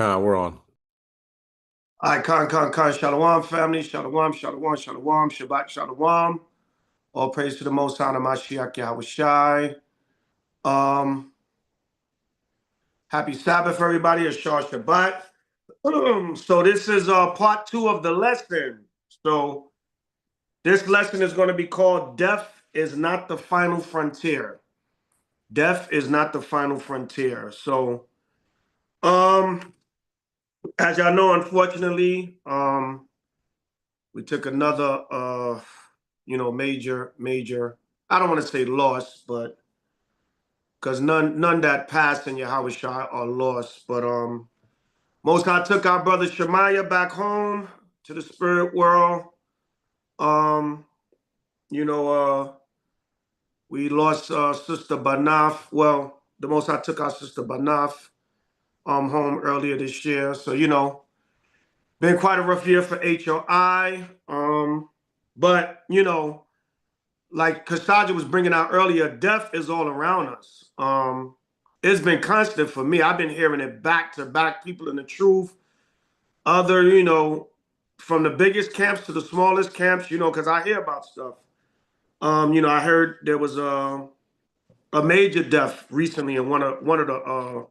We're on. All right, Khan, Shalom, family. Shalom, Shalom, Shalom, Shabbat, Shalom. All praise to the Most High, Mashiach, Yahweh. Happy Sabbath, everybody. It's Shah Shabbat. So this is part 2 of the lesson. So this lesson is going to be called Death is Not the Final Frontier. Death is not the final frontier. So, as y'all know, unfortunately, we took another, major, I don't want to say loss, but because none that passed in Yahweh Shai are lost. But Most High took our brother Shemaiah back home to the spirit world. Um, we lost Sister Banaf. Well, the Most High took our Sister Banaf home earlier this year. So, been quite a rough year for H.O.I. But, like Kasaja was bringing out earlier, death is all around us. It's been constant for me. I've been hearing it back to back, people in the truth, other, from the biggest camps to the smallest camps, because I hear about stuff. I heard there was a major death recently in one of the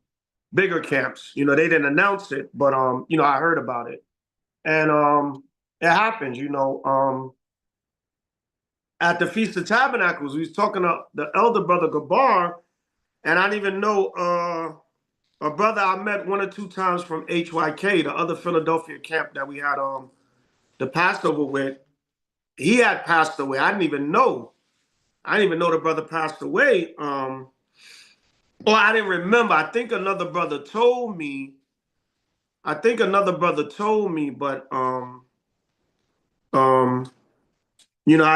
bigger camps. They didn't announce it, but I heard about it. And it happens, at the Feast of Tabernacles, we was talking to the elder brother Gabar, and I didn't even know a brother I met 1 or 2 times from HYK, the other Philadelphia camp that we had the Passover with. He had passed away. I didn't even know. I didn't even know the brother passed away. Or I didn't remember. I think another brother told me. But I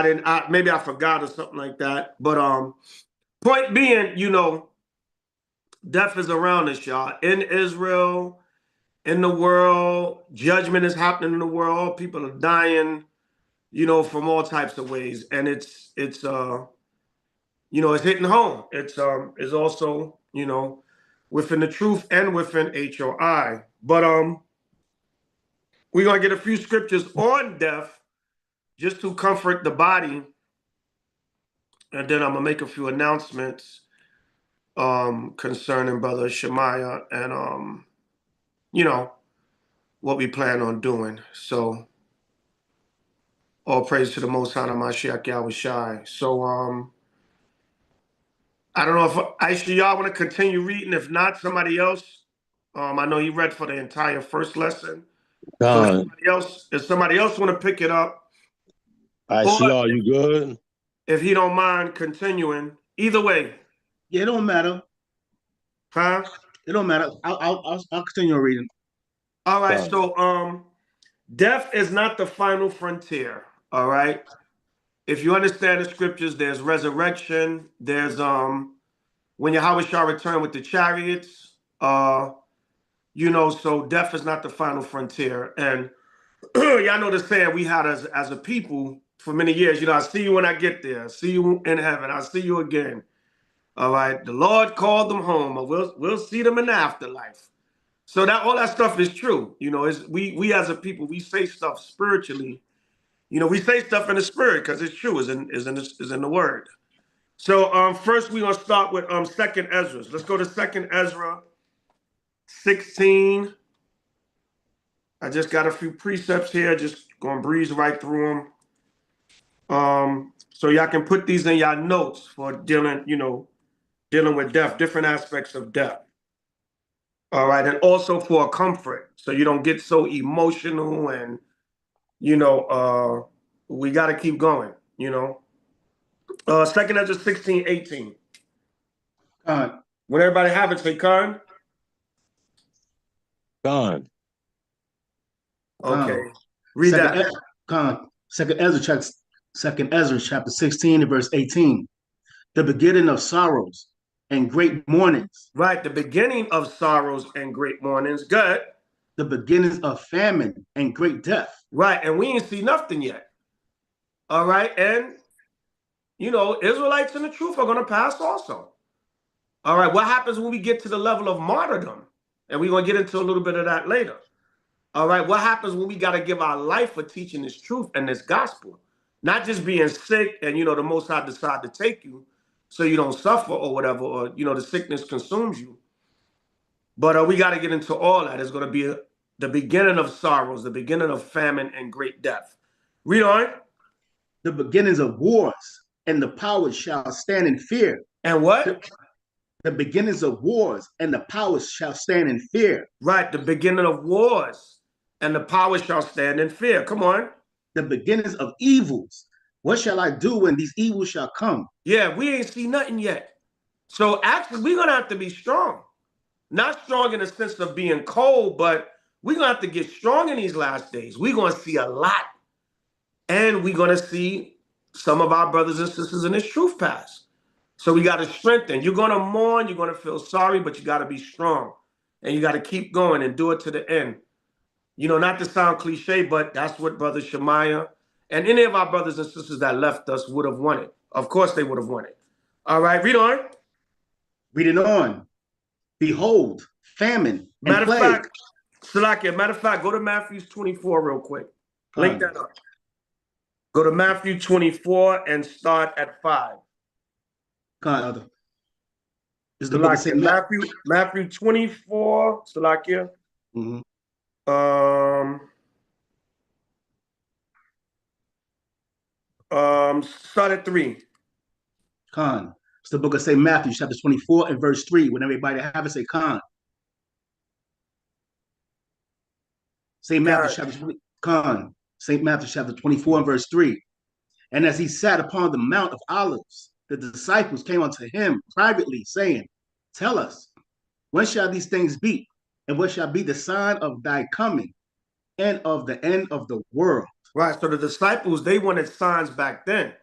didn't. Maybe I forgot or something like that. But point being, death is around us, y'all. In Israel, in the world, judgment is happening in the world. People are dying, from all types of ways, and it's it's hitting home. It's also, within the truth and within HOI. But we're gonna get a few scriptures on death just to comfort the body, and then I'm gonna make a few announcements concerning Brother Shemaiah and what we plan on doing. So all praise to the Most High Mashiach Yahweh Shai. So I don't know if Aisha, y'all want to continue reading. If not, somebody else. I know he read for the entire first lesson. So if somebody else want to pick it up, Aisha, you good? If he don't mind continuing, either way. Yeah, it don't matter. Huh? It don't matter. I'll continue reading. All right. So death is not the final frontier. All right. If you understand the scriptures, there's resurrection. There's when Yahweh shall return with the chariots. So death is not the final frontier. And y'all know the saying we had as a people for many years. I see you when I get there. I see you in heaven. I'll see you again. All right. The Lord called them home, or we'll see them in the afterlife. So that all that stuff is true. Is we as a people, we say stuff spiritually. We say stuff in the spirit because it's true, is in the word. So first we're gonna start with Second Ezra. Let's go to Second Ezra 16. I just got a few precepts here, just gonna breeze right through them. So y'all can put these in y'all notes for dealing with death, different aspects of death. All right, and also for a comfort, so you don't get so emotional and we got to keep going. Second Ezra 16:18. When everybody have it, say Khan. Khan. Okay. Read that. Second Ezra chapter 16 and verse 18. The beginning of sorrows and great mournings. Right, the beginning of sorrows and great mournings. Good. The beginnings of famine and great death. Right, and we ain't see nothing yet. All right, and Israelites in the truth are going to pass also. All right, what happens when we get to the level of martyrdom? And we're going to get into a little bit of that later. All right. What happens when we got to give our life for teaching this truth and this gospel? Not just being sick and, the Most High decide to take you so you don't suffer or whatever, or, the sickness consumes you. But we got to get into all that. It's going to be the beginning of sorrows, the beginning of famine and great death. Read on. The beginnings of wars, and the powers shall stand in fear. And what? The beginnings of wars, and the powers shall stand in fear. Right, the beginning of wars, and the powers shall stand in fear. Come on. The beginnings of evils. What shall I do when these evils shall come? Yeah, we ain't see nothing yet. So actually, we're going to have to be strong. Not strong in the sense of being cold, but we're going to have to get strong in these last days. We're going to see a lot. And we're going to see some of our brothers and sisters in this truth pass. So we got to strengthen. You're going to mourn. You're going to feel sorry, but you got to be strong. And you got to keep going and do it to the end. Not to sound cliche, but that's what Brother Shemaiah and any of our brothers and sisters that left us would have wanted. Of course, they would have wanted. All right, read on. Reading on. Behold, famine and plague. Matter of fact, go to Matthew 24 real quick. Link that up. Go to Matthew 24 and start at 5. Is the book of Matthew 24, Salakia. Mm-hmm. Start at 3. It's the book of St. Matthew, chapter 24 and verse 3. When everybody have it, say Khan. St. Matthew chapter 24 and verse 3. And as he sat upon the Mount of Olives, the disciples came unto him privately, saying, Tell us, when shall these things be? And what shall be the sign of thy coming and of the end of the world? Right. So the disciples, they wanted signs back then.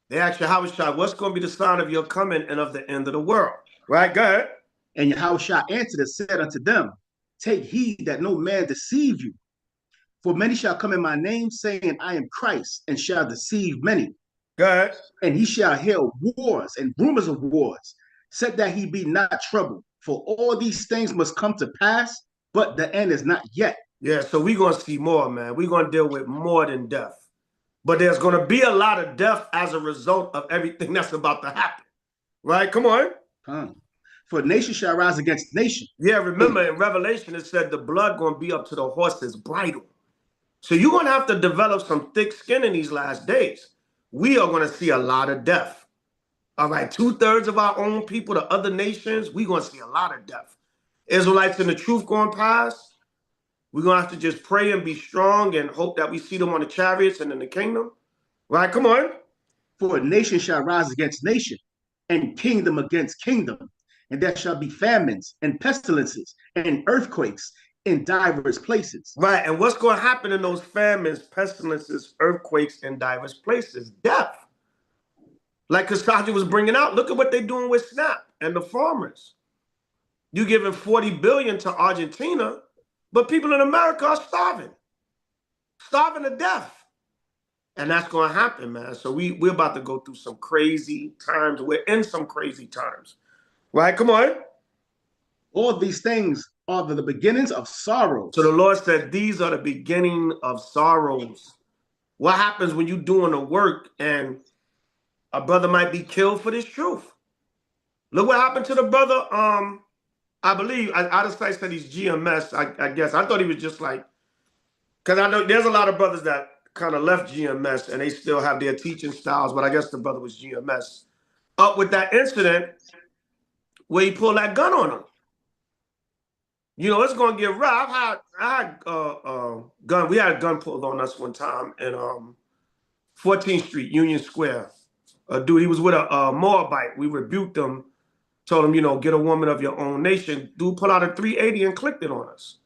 They asked Yahushua, what's going to be the sign of your coming and of the end of the world? Right, go ahead. And Yahushua answered and said unto them, Take heed that no man deceive you. For many shall come in my name, saying, I am Christ, and shall deceive many. Go ahead. And he shall hear wars and rumors of wars, said that he be not troubled. For all these things must come to pass, but the end is not yet. Yeah, so we're going to see more, man. We're going to deal with more than death. But there's going to be a lot of death as a result of everything that's about to happen. Right? Come on. For nation shall rise against nation. Yeah, remember in Revelation, it said the blood going to be up to the horse's bridle. So you're going to have to develop some thick skin in these last days. We are going to see a lot of death. All right, 2/3 of our own people, the other nations, we're going to see a lot of death. Israelites in the truth going past, we're going to have to just pray and be strong and hope that we see them on the chariots and in the kingdom. Right, come on. For nation shall rise against nation, and kingdom against kingdom. And there shall be famines and pestilences and earthquakes in diverse places. Right, and what's going to happen in those famines, pestilences, earthquakes in diverse places? Death. Like Kasaji was bringing out, look at what they're doing with SNAP and the farmers. You giving $40 billion to Argentina, but people in America are starving to death. And that's going to happen, man. So we're about to go through some crazy times. We're in some crazy times. Right? Come on. All these things are the beginnings of sorrows. So the Lord said, these are the beginning of sorrows. What happens when you're doing the work and a brother might be killed for this truth? Look what happened to the brother. I believe, out of sight said he's GMS, I guess. I thought he was just like, because I know there's a lot of brothers that kind of left GMS and they still have their teaching styles, but I guess the brother was GMS. Up with that incident where he pulled that gun on him. It's going to get rough. I had gun. We had a gun pulled on us one time in 14th Street, Union Square. Dude, he was with a Moabite. We rebuked him, told him, get a woman of your own nation. Dude pulled out a 380 and clicked it on us.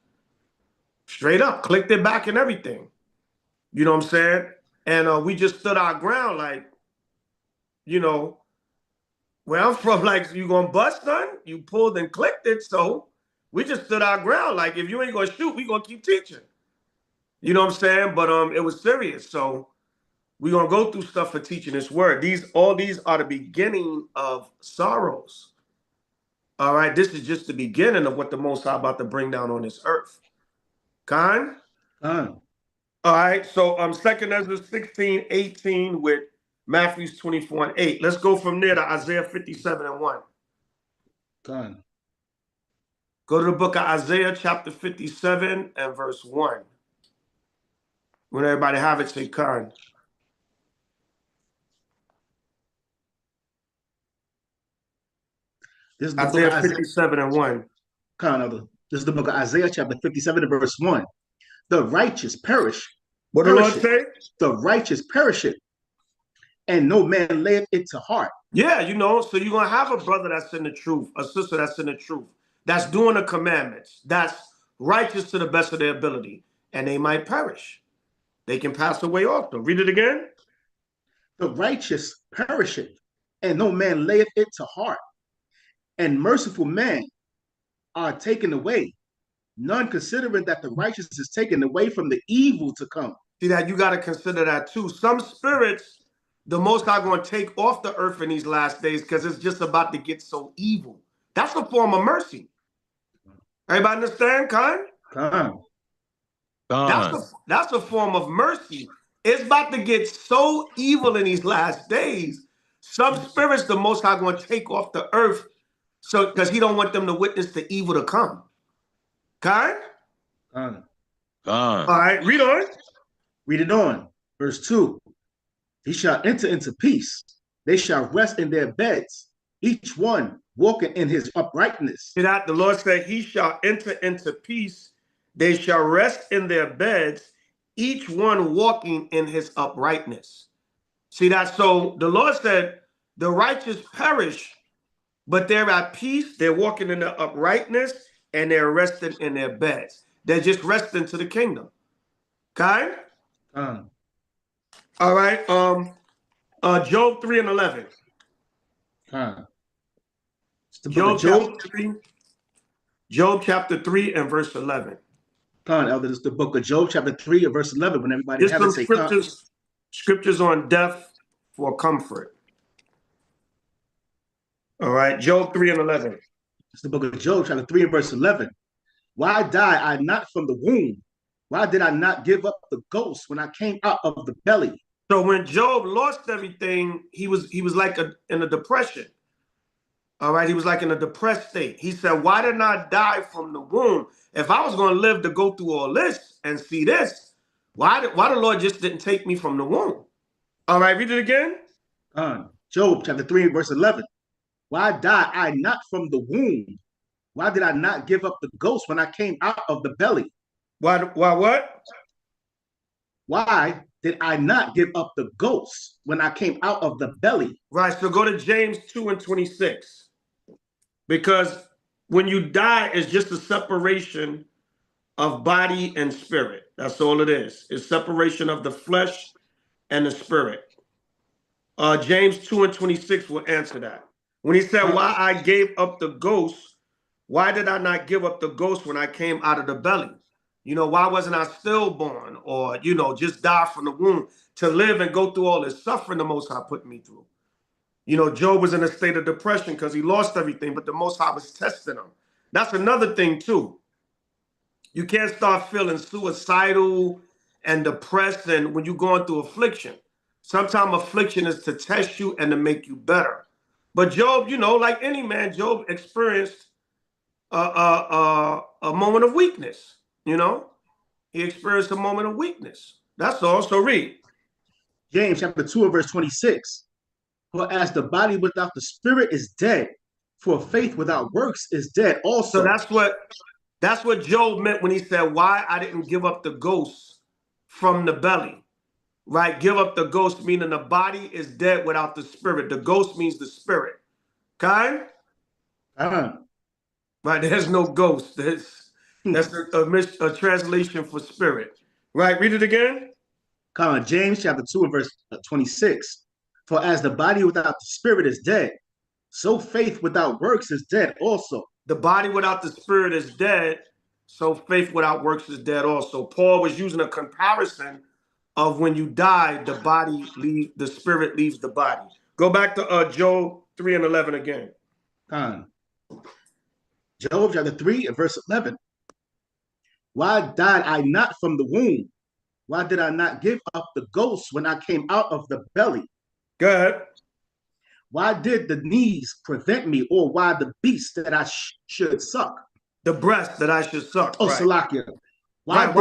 Straight up, clicked it back and everything. You know what I'm saying? And we just stood our ground like, where I'm from, like, you gonna bust, son? You pulled and clicked it, so we just stood our ground. Like, if you ain't gonna shoot, we gonna keep teaching. You know what I'm saying? But it was serious. So we're gonna go through stuff for teaching this word. All these are the beginning of sorrows. All right, this is just the beginning of what the Most High about to bring down on this earth. Khan? Khan. All right, so 2nd Ezra 16:18 with Matthew 24:8. Let's go from there to Isaiah 57:1. Khan. Go to the book of Isaiah, chapter 57 and verse 1. When everybody have it, say Khan. This is the book Isaiah of Isaiah. 57:1. Khan, elder. This is the book of Isaiah, chapter 57, and verse 1. The righteous perish. What the Lord Perisheth. say? The righteous perisheth, and no man layeth it to heart. Yeah, you know, so you're going to have a brother that's in the truth, a sister that's in the truth, that's doing the commandments, that's righteous to the best of their ability, and they might perish. They can pass away also. Read it again. The righteous perisheth, and no man layeth it to heart. And merciful men are taken away, none considering that the righteous is taken away from the evil to come. See that you got to consider that too. Some spirits, the Most High going to take off the earth in these last days because it's just about to get so evil. That's a form of mercy. Everybody understand, Khan? Khan. That's a form of mercy. It's about to get so evil in these last days. Some spirits, the Most High going to take off the earth, so because He don't want them to witness the evil to come. Khan? Khan. All right, read on. Read it on. Verse 2. He shall enter into peace. They shall rest in their beds, each one walking in his uprightness. See that? The Lord said, He shall enter into peace. They shall rest in their beds, each one walking in his uprightness. See that? So the Lord said, the righteous perish, but they're at peace. They're walking in their uprightness, and they're resting in their beds. They're just resting to the kingdom. Okay? All right. Job 3:11. Job chapter 3 and verse 11. Elder, this is the book of Job chapter 3 and verse 11. When everybody There's some scriptures on death for comfort. All right, Job 3 and 11. It's the book of Job chapter 3 and verse 11. Why die I not from the womb? Why did I not give up the ghost when I came out of the belly? So when Job lost everything, he was like in a depression. All right, he was like in a depressed state. He said, why didn't I die from the womb? If I was going to live to go through all this and see this, why the Lord just didn't take me from the womb? All right, read it again. Job chapter 3 verse 11. Why die I not from the womb? Why did I not give up the ghost when I came out of the belly? Why what? Why did I not give up the ghost when I came out of the belly? Right, so go to James 2 and 26. Because when you die, it's just a separation of body and spirit. That's all it is. It's separation of the flesh and the spirit. James 2 and 26 will answer that. When he said, why I gave up the ghost, why did I not give up the ghost when I came out of the belly? You know, why wasn't I stillborn or, you know, just die from the womb to live and go through all this suffering the Most High put me through? You know, Job was in a state of depression because he lost everything, but the Most High was testing him. That's another thing, too. You can't start feeling suicidal and depressed and when you're going through affliction. Sometimes affliction is to test you and to make you better. But Job, you know, like any man, Job experienced a moment of weakness, you know. He experienced a moment of weakness. That's all. So read. James chapter 2 and verse 26. For as the body without the spirit is dead, for faith without works is dead also. So that's what Job meant when he said, why I didn't give up the ghost from the belly, right? Give up the ghost, meaning the body is dead without the spirit. The ghost means the spirit. Okay? Right, there's no ghost. That's a translation for spirit. Right, read it again. James chapter 2 and verse 26. For as the body without the spirit is dead, so faith without works is dead also. The body without the spirit is dead, so faith without works is dead also. Paul was using a comparison of when you die, the spirit leaves the body. Go back to Job 3 and 11 again. Job chapter 3 and verse 11. Why died I not from the womb? Why did I not give up the ghost when I came out of the belly? Go ahead. Why did the knees prevent me, or why the beast that I should suck? The breast that I should suck. Oh, Right. Salakia. Right.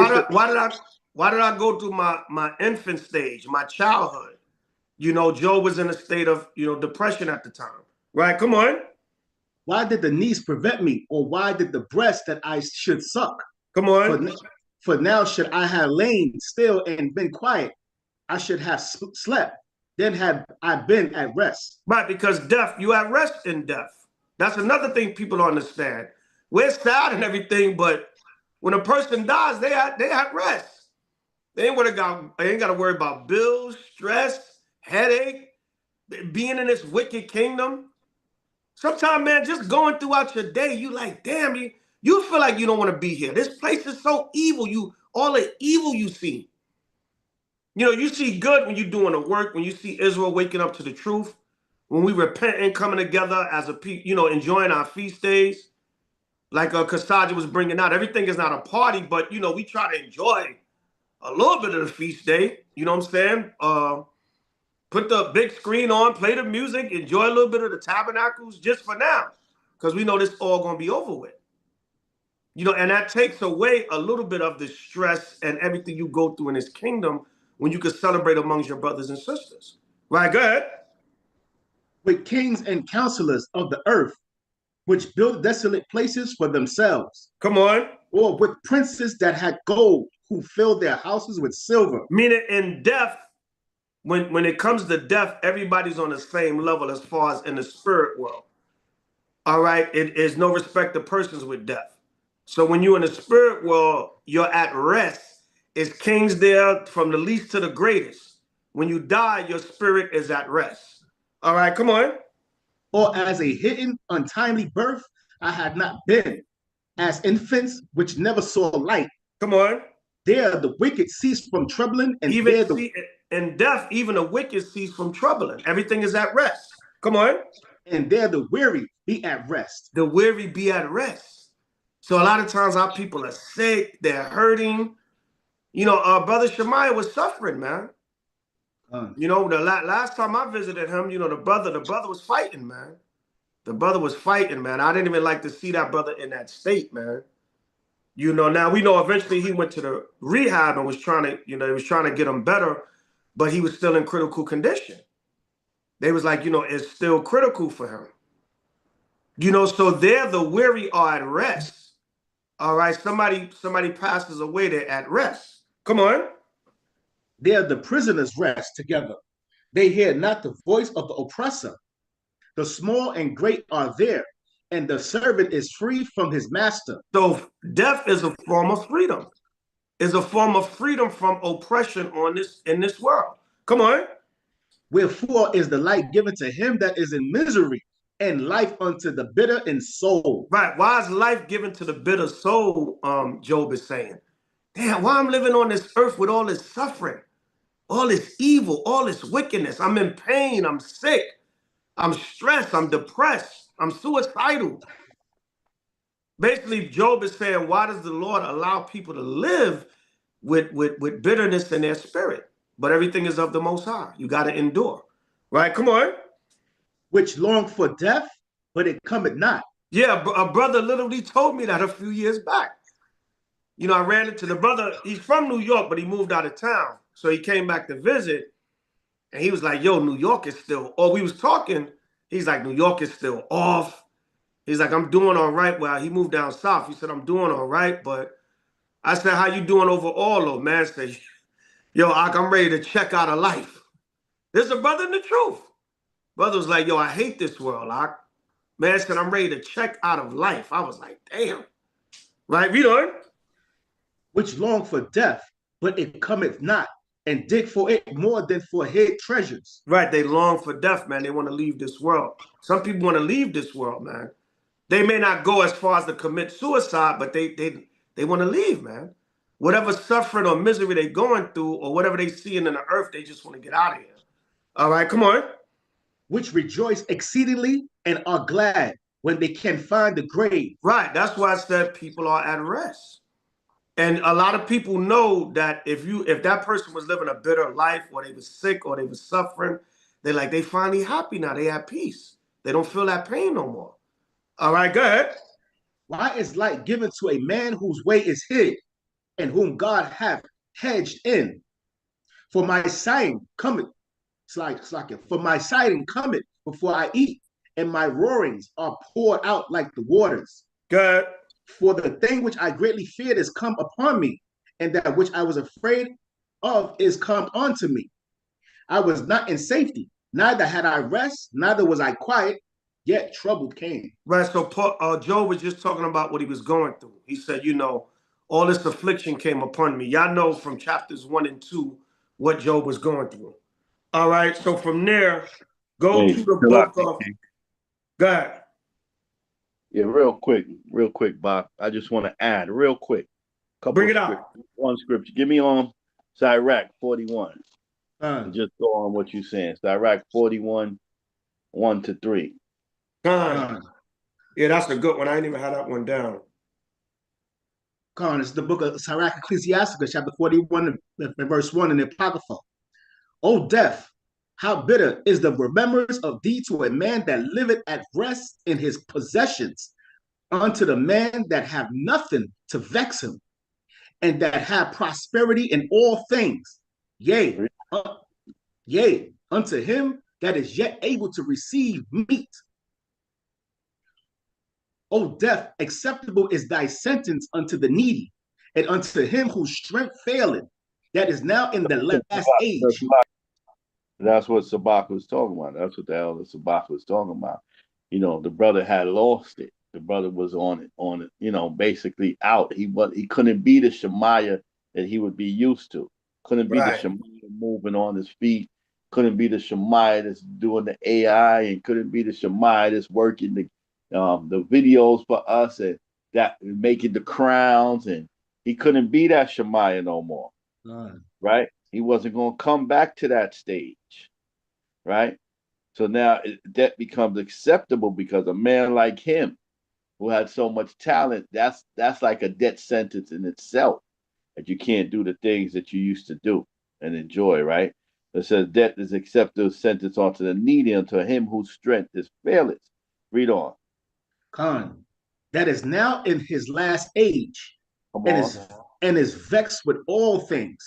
Why did I go through my infant stage, my childhood? You know, Job was in a state of, depression at the time. Right. Come on. Why did the knees prevent me, or why did the breast that I should suck? Come on. For now should I have lain still and been quiet. I should have slept. Then had I been at rest. Right, because death, you at rest in death. That's another thing people don't understand. We're sad and everything, but when a person dies, they at rest. They ain't got to worry about bills, stress, headache, being in this wicked kingdom. Sometimes, man, just going throughout your day, you like, damn, you feel like you don't want to be here. This place is so evil. All the evil you see. You see good when you're doing the work, when you see Israel waking up to the truth, when we repent and coming together as a people, enjoying our feast days. Like Kasaja was bringing out, everything is not a party, but, we try to enjoy a little bit of the feast day. You know what I'm saying? Put the big screen on, play the music, enjoy a little bit of the tabernacles just for now, because we know this all going to be over with. And that takes away a little bit of the stress and everything you go through in this kingdom when you can celebrate amongst your brothers and sisters. Right, go ahead. With kings and counselors of the earth, which built desolate places for themselves. Come on. Or with princes that had gold, who filled their houses with silver. Meaning in death, when it comes to death, everybody's on the same level as far as in the spirit world. All right? It is no respect to persons with death. So when you're in the spirit world, you're at rest. It's kings there from the least to the greatest. When you die, your spirit is at rest. All right, come on. Or as a hidden, untimely birth, I had not been. As infants which never saw light. Come on. There the wicked cease from troubling, and in death, even the wicked cease from troubling. Everything is at rest. Come on. And there the weary be at rest. The weary be at rest. So a lot of times our people are sick, they're hurting. Brother Shemaiah was suffering, man. The last time I visited him, the brother was fighting, man. The brother was fighting, man. I didn't even like to see that brother in that state, man. Now we know eventually he went to the rehab and was trying to get him better, but he was still in critical condition. They was like, it's still critical for him. So there the weary are at rest. All right, somebody passes away, they're at rest. Come on. There the prisoners rest together. They hear not the voice of the oppressor. The small and great are there, and the servant is free from his master. So death is a form of freedom. Is a form of freedom from oppression in this world. Come on. Wherefore is the light given to him that is in misery, and life unto the bitter in soul. Right. Why is life given to the bitter soul? Job is saying, damn, why I'm living on this earth with all this suffering, all this evil, all this wickedness. I'm in pain. I'm sick. I'm stressed. I'm depressed. I'm suicidal. Basically, Job is saying, why does the Lord allow people to live with bitterness in their spirit? But everything is of the Most High. You got to endure. Right? Come on. Which long for death, but it cometh not. Yeah, a brother literally told me that a few years back. I ran into the brother. He's from New York, but he moved out of town. So he came back to visit. And he was like, yo, New York is still, or we was talking. He's like, New York is still off. He's like, I'm doing all right. Well, he moved down south. He said, I'm doing all right. But I said, how you doing overall, though, man? I said, yo, I'm ready to check out of life. There's a brother in the truth. Brother was like, yo, I hate this world, Ak. Man, I said, I'm ready to check out of life. I was like, damn. Right, read on. Which long for death, but it cometh not, and dig for it more than for hid treasures. Right, they long for death, man. They want to leave this world. Some people want to leave this world, man. They may not go as far as to commit suicide, but they want to leave, man. Whatever suffering or misery they're going through or whatever they see in the earth, they just want to get out of here. All right, come on. Which rejoice exceedingly and are glad, when they can find the grave. Right. That's why I said people are at rest. And a lot of people know that if that person was living a bitter life, or they was sick, or they was suffering, they finally happy now. They at peace. They don't feel that pain no more. All right, go ahead. Why is light given to a man whose way is hid, and whom God hath hedged in? For my sighing cometh, for my sighing cometh before I eat, and my roarings are poured out like the waters. Go ahead. For the thing which I greatly feared is come upon me, and that which I was afraid of is come unto me. I was not in safety, neither had I rest, neither was I quiet, yet trouble came. Right. So Job was just talking about what he was going through. He said, all this affliction came upon me. Y'all know from chapters 1 and 2 what Job was going through. All right. So from there, go Hey, to the chill out, book of. Go ahead. yeah, real quick, Bob. I just want to add real quick, couple Bring of it scripture, out. one scripture. Give me on Sirach 41, and Uh, just go on what you're saying. Sirach 41, 1-3. Con. uh, Yeah, that's a good one. I ain't even had that one down. it's the book of Sirach Ecclesiasticus, chapter 41, and verse 1 in the Apocrypha. O death, how bitter is the remembrance of thee to a man that liveth at rest in his possessions, unto the man that have nothing to vex him, and that have prosperity in all things. Yea, yea, unto him that is yet able to receive meat. O death, acceptable is thy sentence unto the needy, and unto him whose strength faileth, that is now in the last age. That's what Zabach was talking about. That's what the elder Zabach was talking about. The brother had lost it. The brother was on it, basically out. He couldn't be the Shemaiah that he would be used to. Couldn't be the Right. Shemaiah moving on his feet. Couldn't be the Shemaiah that's doing the AI, and couldn't be the Shemaiah that's working the videos for us, and that making the crowns. And he couldn't be that Shemaiah no more. Right? He wasn't going to come back to that stage, right? So now that becomes acceptable because a man like him, who had so much talent, that's like a death sentence in itself, that you can't do the things that you used to do and enjoy, right? It says death is acceptable sentence unto the needy, unto him whose strength is faileth. Read on. Khan, that is now in his last age, Come and on. is vexed with all things,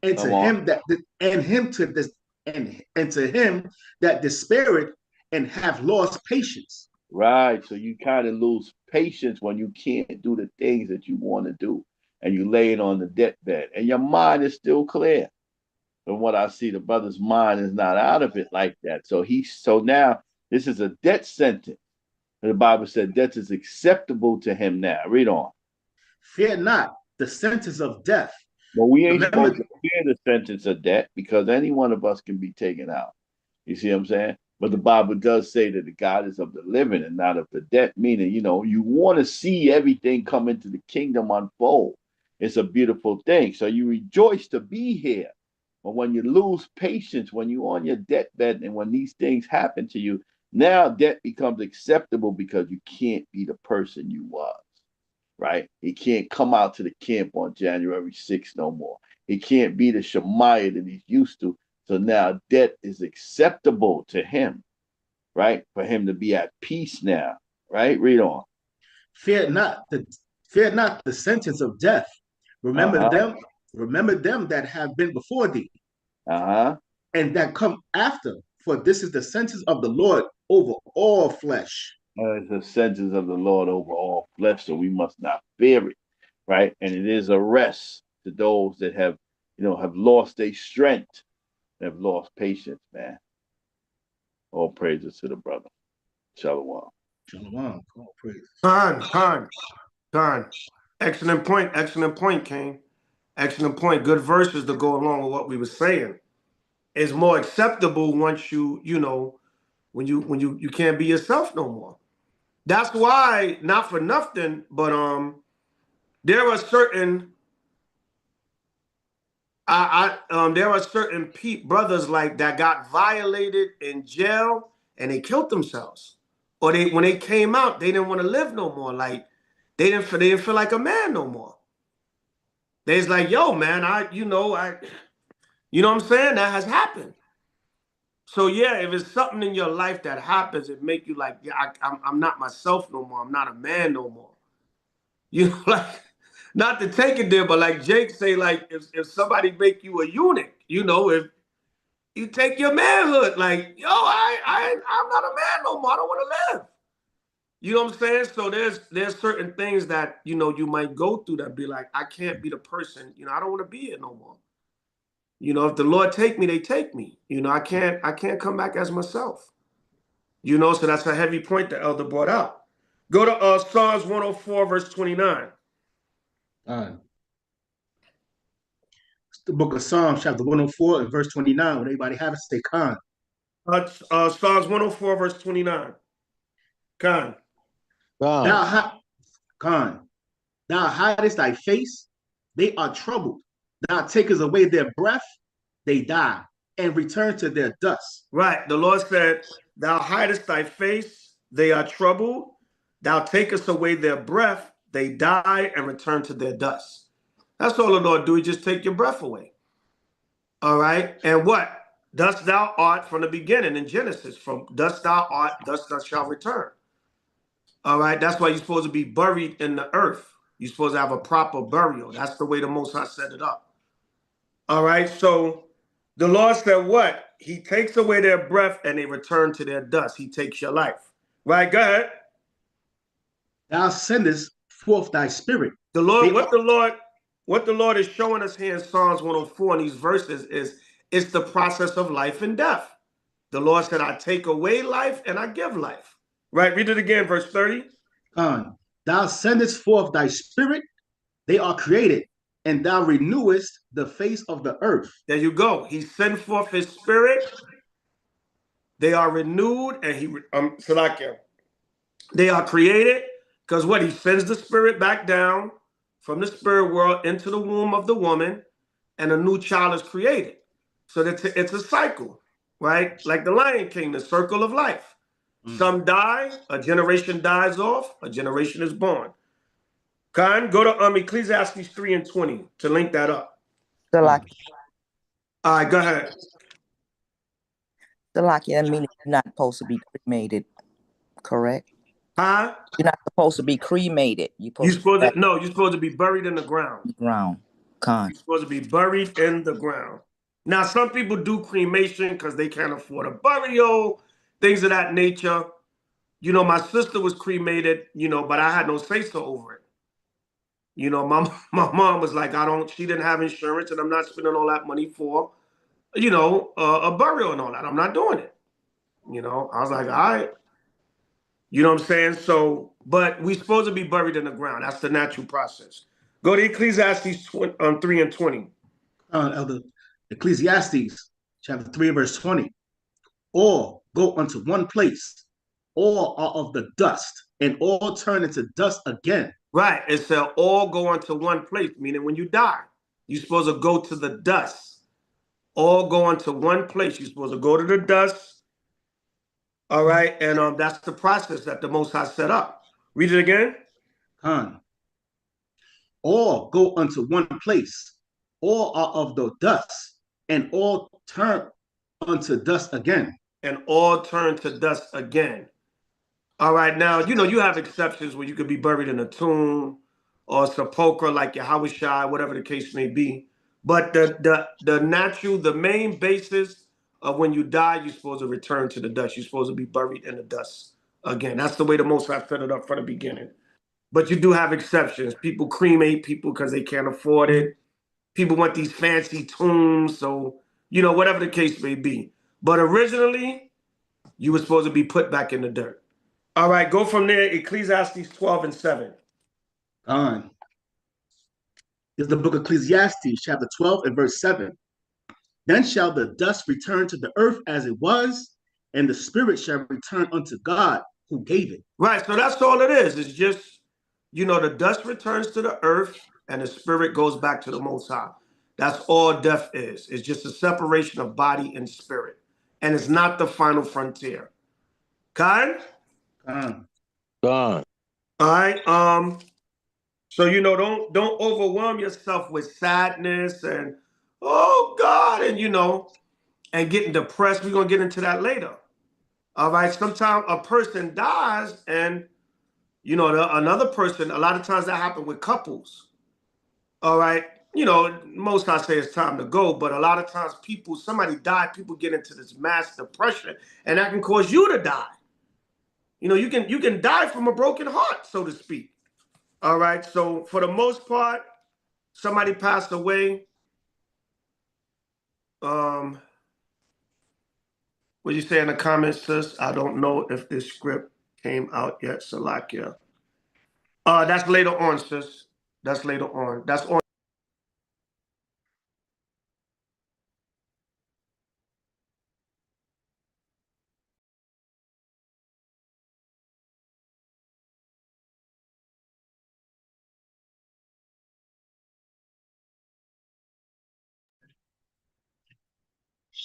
and to Come on. him that and him to this and to him that despaired and have lost patience. Right. So you kind of lose patience when you can't do the things that you want to do, and you lay it on the deathbed, and your mind is still clear. From what I see, the brother's mind is not out of it like that. So now this is a death sentence. And the Bible said death is acceptable to him now. Read on. Fear not the sentence of death. But we ain't supposed Remember, to fear the sentence of death, because any one of us can be taken out. You see what I'm saying? But the Bible does say that the God is of the living and not of the dead, meaning, you want to see everything come into the kingdom unfold. It's a beautiful thing. So you rejoice to be here. But when you lose patience, when you're on your deathbed, and when these things happen to you, now death becomes acceptable because you can't be the person you was, right? He can't come out to the camp on January 6th no more. He can't be the Shemaiah that he's used to. So now death is acceptable to him, right? For him to be at peace now, right? Read on. fear not the sentence of death. Remember Uh-huh. them, remember them that have been before thee, Uh-huh. and that come after. For this is the sentence of the Lord over all flesh. It's the sentence of the Lord over all flesh, so we must not fear it, right? And it is a rest to those that have lost their strength, have lost patience, man. All praises to the brother. Shalom. Shalom. Oh, praise. Con. Excellent point, King. Excellent point. Good verses to go along with what we were saying. It's more acceptable once when you can't be yourself no more. That's why, not for nothing, but there are certain there are certain brothers like that got violated in jail and they killed themselves. or when they came out, they didn't want to live no more. Like they didn't feel like a man no more. They's like, yo, man, you know what I'm saying? That has happened. So yeah, if it's something in your life that happens, it make you like, yeah, I'm not myself no more. I'm not a man no more. You know, like not to take it there, but like Jake say, like if somebody make you a eunuch, you know, if you take your manhood, like, yo, I'm not a man no more. I don't want to live. You know what I'm saying? So there's certain things that, you know, you might go through that be like, I can't be the person, you know, I don't want to be here no more. You know, if the Lord take me, they take me. You know, I can't come back as myself. You know, so that's a heavy point the elder brought out. Go to Psalms 104, verse 29. It's the book of Psalms, chapter 104 and verse 29. When everybody have it, say Khan. Psalms 104, verse 29. Khan. Thou, Khan, thou hidest thy face, they are troubled. Thou takest away their breath, they die, and return to their dust. Right. The Lord said, thou hidest thy face, they are troubled. Thou takest away their breath, they die and return to their dust. That's all the Lord do. He just take your breath away. All right. And what? Dust thou art from the beginning in Genesis. From dust thou art, dust thou shalt return. All right. That's why you're supposed to be buried in the earth. You're supposed to have a proper burial. That's the way the Most High set it up. All right. So the Lord said what? He takes away their breath and they return to their dust. He takes your life. Right? Go ahead. Thou sendest forth thy spirit. The Lord, They what the Lord is showing us here in Psalms 104 in these verses is it's the process of life and death. The Lord said, I take away life and I give life. Right? Read it again, verse 30. Thou sendest forth thy spirit, they are created, and thou renewest the face of the earth. There you go. He sent forth his spirit. They are renewed, and Salakia. They are created because what? He sends the spirit back down from the spirit world into the womb of the woman, and a new child is created. So it's a cycle, right? Like the Lion King, the circle of life. Some die, a generation dies off, a generation is born. Khan, go to Ecclesiastes 3 and 20 to link that up. Salaki, All right, go ahead. that means you're not supposed to be cremated, correct? Huh? You're not supposed to be cremated. You're You're supposed to be supposed to, no, you're supposed to be buried in the ground. ground. Khan. You're supposed to be buried in the ground. Now, some people do cremation because they can't afford a burial, things of that nature. You know, my sister was cremated, you know, but I had no say-so over it. You know, my mom was like, she didn't have insurance and I'm not spending all that money for, you know, a burial and all that. I'm not doing it. You know, I was like, all right. You know what I'm saying? So, but we're supposed to be buried in the ground. That's the natural process. Go to Ecclesiastes 3 and 20. Elder Ecclesiastes, chapter 3, verse 20. All go unto one place, all are of the dust, and all turn into dust again. Right. It said all go into one place, meaning when you die, you're supposed to go to the dust. All go into one place. You're supposed to go to the dust. All right. And that's the process that the Most High set up. Read it again. All go unto one place, all are of the dust, and all turn unto dust again. And all turn to dust again. All right. Now, you know, you have exceptions where you could be buried in a tomb or sepulchre like your H.O.I, whatever the case may be. But the main basis of when you die, you're supposed to return to the dust. You're supposed to be buried in the dust again. That's the way the Most High set it up from the beginning. But you do have exceptions. People cremate people because they can't afford it. People want these fancy tombs. So, you know, whatever the case may be. But originally, you were supposed to be put back in the dirt. All right, go from there. Ecclesiastes 12 and 7. Is the book of Ecclesiastes, chapter 12 and verse 7. Then shall the dust return to the earth as it was, and the spirit shall return unto God who gave it. Right, so that's all it is. It's just, you know, the dust returns to the earth and the spirit goes back to the Most High. That's all death is. It's just a separation of body and spirit. And it's not the final frontier. Khan? Con. Gone. All right. So don't overwhelm yourself with sadness and oh God, and and getting depressed. We're gonna get into that later. All right. Sometimes a person dies, and another person. A lot of times that happens with couples. All right. Most I say it's time to go, but a lot of times somebody died, people get into this mass depression, and that can cause you to die. You can die from a broken heart, so to speak. All right. So for the most part, somebody passed away. What you say in the comments, sis? I don't know if this script came out yet, Salakia. That's later on, sis. That's later on. That's on.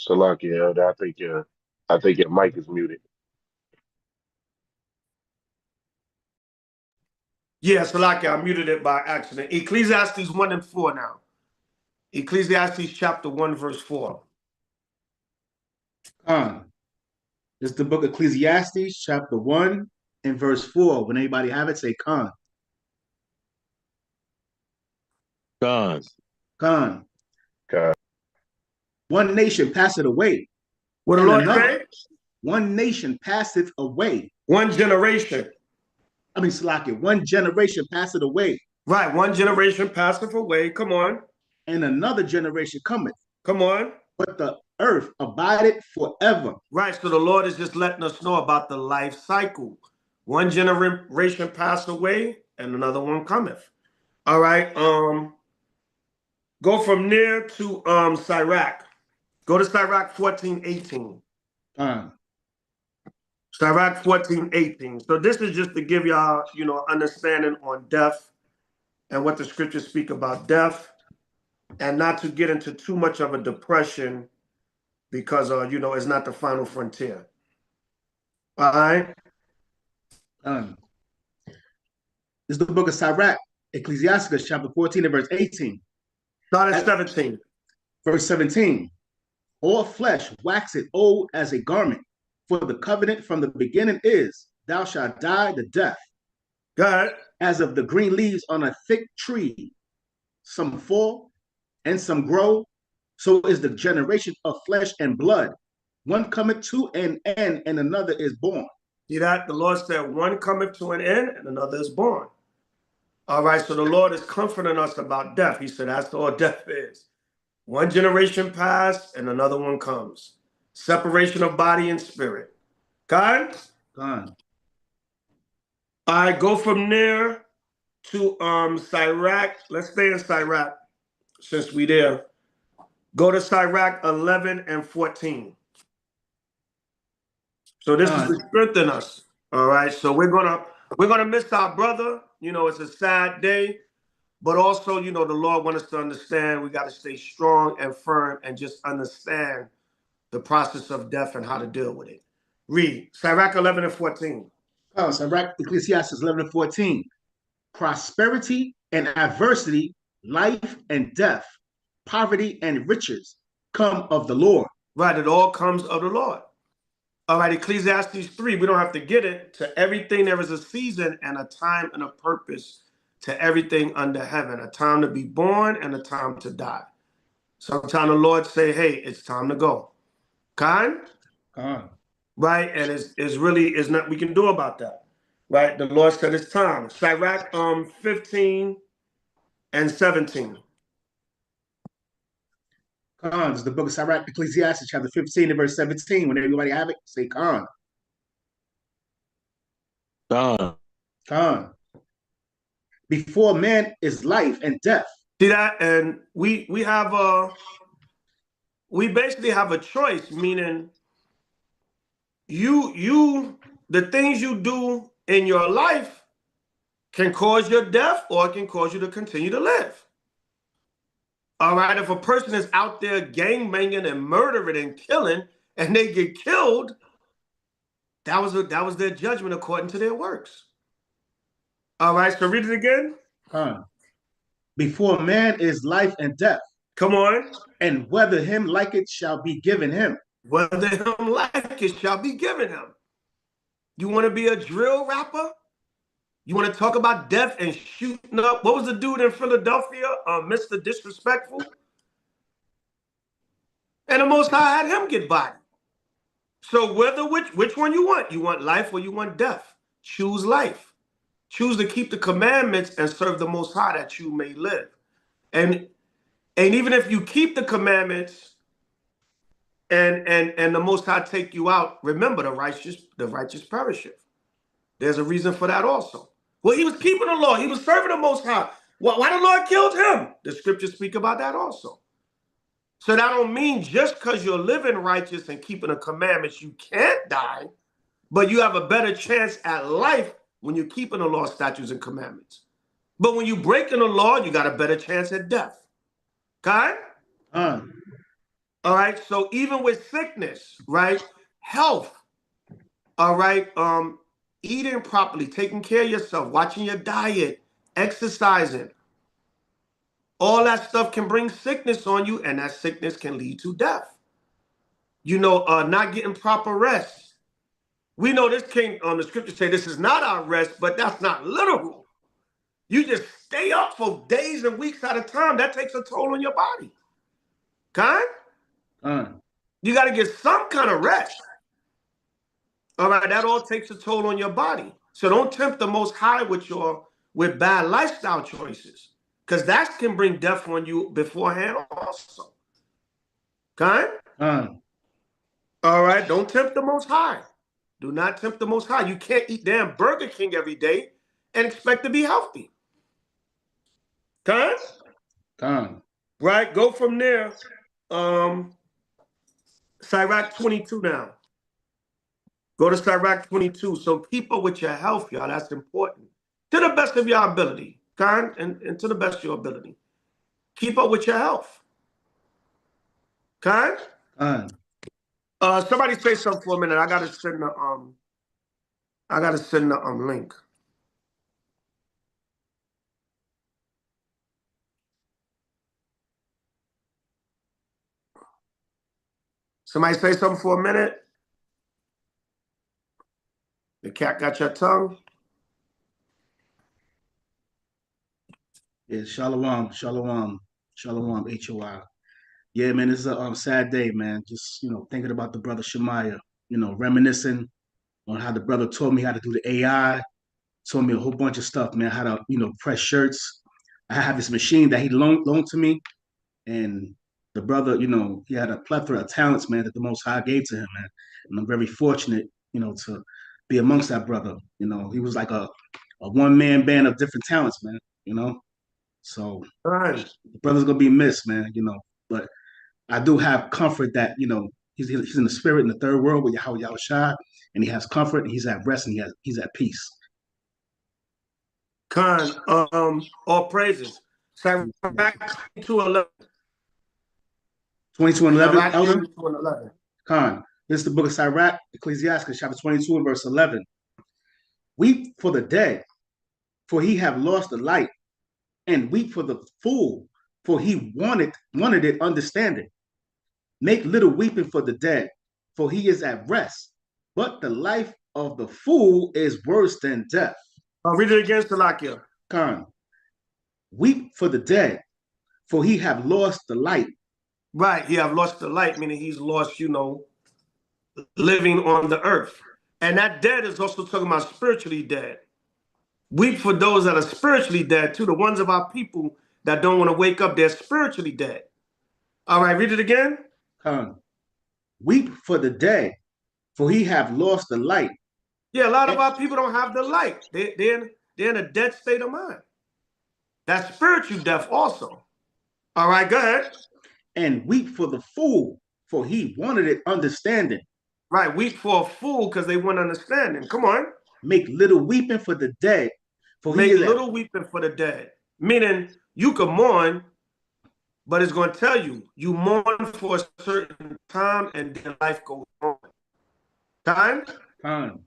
Salakia, Elder, I think your mic is muted. Yeah, Salakia, I muted it by accident. Ecclesiastes 1 and 4 now. Ecclesiastes chapter 1, verse 4. Con. It's the book of Ecclesiastes, chapter 1 and verse 4. When anybody have it, say con. Gone. Con. God, One nation passeth away, What the and Lord another. say? One nation passeth away. One generation. Salakia, one generation passeth away, Right, one generation passeth away. Come on. and another generation cometh. Come on. But the earth abideth forever. Right, so the Lord is just letting us know about the life cycle. One generation passed away, and another one cometh. All right. Go from there to Sirach. Go to Sirach 14:18. Sirach 14:18. So this is just to give y'all, understanding on death and what the scriptures speak about death, and not to get into too much of a depression because it's not the final frontier. All right. This is the book of Sirach, Ecclesiasticus, chapter 14 and verse 18. Start at 17. Verse 17. All flesh waxeth old as a garment, for the covenant from the beginning is, thou shalt die the death. Go ahead. As of the green leaves on a thick tree, some fall and some grow, so is the generation of flesh and blood. One cometh to an end, and another is born. See that? The Lord said, one cometh to an end and another is born. All right, so the Lord is comforting us about death. He said, that's all death is. One generation passed and another one comes. Separation of body and spirit. God? God. All right, go from there to Sirach. Let's stay in Sirach since we there. Go to Sirach 11 and 14. So this is to strengthen us. All right. So we're gonna miss our brother. It's a sad day, but also, the Lord wants us to understand we got to stay strong and firm and just understand the process of death and how to deal with it. Read Sirach 11 and 14. Sirach, Ecclesiastes 11 and 14. Prosperity and adversity, life and death, poverty and riches come of the Lord. Right. It all comes of the Lord. All right, Ecclesiastes 3, we don't have to get it. To everything there is a season and a time and a purpose to everything under heaven, a time to be born and a time to die. Sometimes the Lord say, hey, it's time to go. Kind? Right, and it's really is not we can do about that. Right, the Lord said it's time. Sirach 15 and 17. It's the book of Sirach, Ecclesiastes, chapter 15 and verse 17. When everybody have it, say Khan. Before man is life and death. See that? And we basically have a choice, meaning the things you do in your life can cause your death or it can cause you to continue to live. All right, if a person is out there gangbanging and murdering and killing and they get killed, That was their judgment according to their works. All right, so read it again. Before man is life and death. Come on. And whether him like it shall be given him. Whether him like it shall be given him. You want to be a drill rapper? You want to talk about death and shooting up? What was the dude in Philadelphia, Mr. Disrespectful? And the Most High had him get bodied. So which one you want? You want life or you want death? Choose life. Choose to keep the commandments and serve the Most High that you may live. And even if you keep the commandments and the Most High take you out, remember the righteous perisheth. There's a reason for that also. Well, he was keeping the law. He was serving the Most High. Why the Lord killed him? The scriptures speak about that also. So that don't mean just because you're living righteous and keeping the commandments, you can't die, but you have a better chance at life when you're keeping the law, statutes, and commandments. But when you're breaking the law, you got a better chance at death. Okay? All right. So even with sickness, right? Health, all right, eating properly, taking care of yourself, watching your diet, exercising, all that stuff can bring sickness on you, and that sickness can lead to death. You know, not getting proper rest. We know this king on the scripture say this is not our rest, but that's not literal. You just stay up for days and weeks at a time. That takes a toll on your body. Okay? You got to get some kind of rest. All right, that all takes a toll on your body. So don't tempt the Most High with bad lifestyle choices, because that can bring death on you beforehand also. Okay? All right, don't tempt the Most High. Do not tempt the Most High. You can't eat damn Burger King every day and expect to be healthy. Okay? Right, go from there. Sirach 22 now. Go to Sirach 22. So keep up with your health, y'all. That's important. To the best of your ability. And to the best of your ability. Keep up with your health. Okay? Somebody say something for a minute. I gotta send the link. Somebody say something for a minute. The cat got your tongue. Yeah, shalom, H.O.I. Yeah, man, this is a sad day, man. Just, thinking about the brother Shemaiah, reminiscing on how the brother taught me how to do the AI, taught me a whole bunch of stuff, man, how to, press shirts. I have this machine that he loaned to me, and the brother, he had a plethora of talents, man, that the Most High gave to him, man. And I'm very fortunate, to be amongst that brother. He was like a one-man band of different talents, man, So Right. the brother's going to be missed, man, but I do have comfort that, he's in the spirit in the third world with H.O.I, and he has comfort, and he's at rest, and he's at peace. All praises. Sirach 22:11. 22:11, Elder? 22:11. This is the book of Sirach, Ecclesiastes, chapter 22 and verse 11. Weep for the dead, for he have lost the light, and weep for the fool, for he wanted it understanding. Make little weeping for the dead, for he is at rest, but the life of the fool is worse than death. Read it again, Salakia. Weep for the dead, for he have lost the light. Right, he have lost the light, meaning he's lost, living on the earth. And that dead is also talking about spiritually dead. Weep for those that are spiritually dead too, the ones of our people that don't want to wake up, they're spiritually dead. All right, read it again. Weep for the dead, for he have lost the light. Yeah, a lot of our people don't have the light. They're in a dead state of mind. That's spiritual death also. All right, go ahead. And weep for the fool, for he wanted it understanding. Right, weep for a fool because they want understanding. Come on. Make little weeping for the dead. Make little weeping for the dead. Meaning you can mourn, but it's going to tell you mourn for a certain time and then life goes on. Time? Con.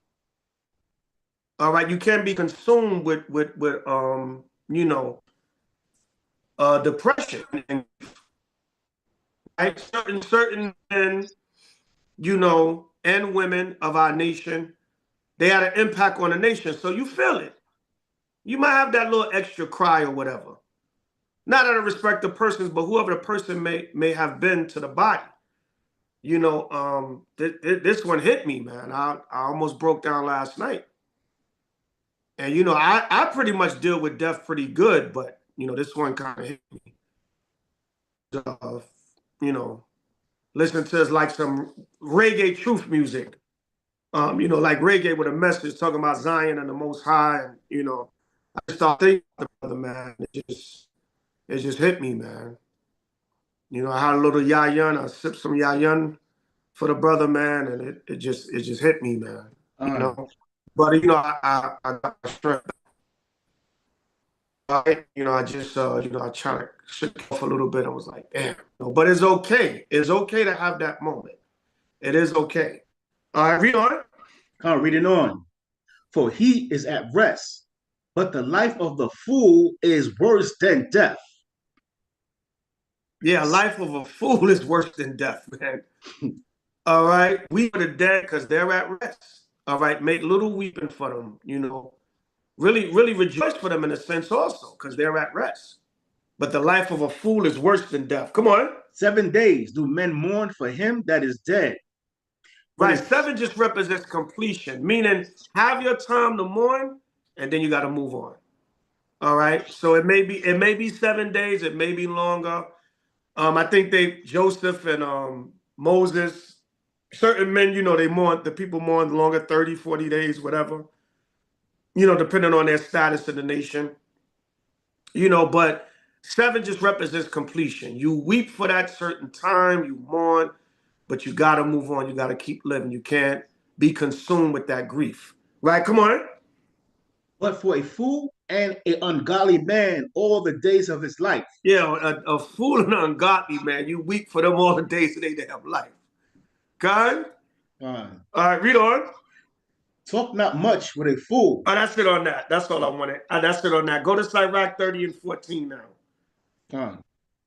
All right, you can't be consumed with you know, depression. And right, certain men, you know, and women of our nation, they had an impact on the nation. So you feel it. You might have that little extra cry or whatever. Not out of respect to persons, but whoever the person may have been to the body. You know, this one hit me, man. I almost broke down last night. And you know, I pretty much deal with death pretty good, but you know, this one kind of hit me. You know, listen to like some reggae truth music. You know, like reggae with a message talking about Zion and the Most High, and you know, I just started thinking about the brother, man. It just hit me, man. You know, I had a little yayan, I sipped some yayan for the brother, man, and it just hit me, man. You know, but you know, I got strength. You know, I just you know, I tried to shake off a little bit. I was like, damn. But it's okay. It's okay to have that moment. It is okay. All right, read on. Con, reading on. For he is at rest, but the life of the fool is worse than death. Yeah, life of a fool is worse than death, man. All right, weep for the dead because they're at rest. All right, make little weeping for them. You know, really, really rejoice for them in a sense also because they're at rest. But the life of a fool is worse than death. Come on. 7 days do men mourn for him that is dead. Right, 7 just represents completion, meaning have your time to mourn, and then you got to move on. All right, so it may be 7 days, it may be longer. I think Joseph and Moses, certain men, you know, the people mourn longer, 30, 40 days, whatever, you know, depending on their status in the nation, you know, but 7 just represents completion. You weep for that certain time, you mourn, but you got to move on. You got to keep living. You can't be consumed with that grief. Right? Come on. But for a fool and an ungodly man all the days of his life. Yeah, a fool and an ungodly man, you weep for them all the days that they have life. God? All right, read on. Talk not much with a fool. Oh, that's it on that. That's all I wanted. That's it on that. Go to Sirach 30 and 14 now.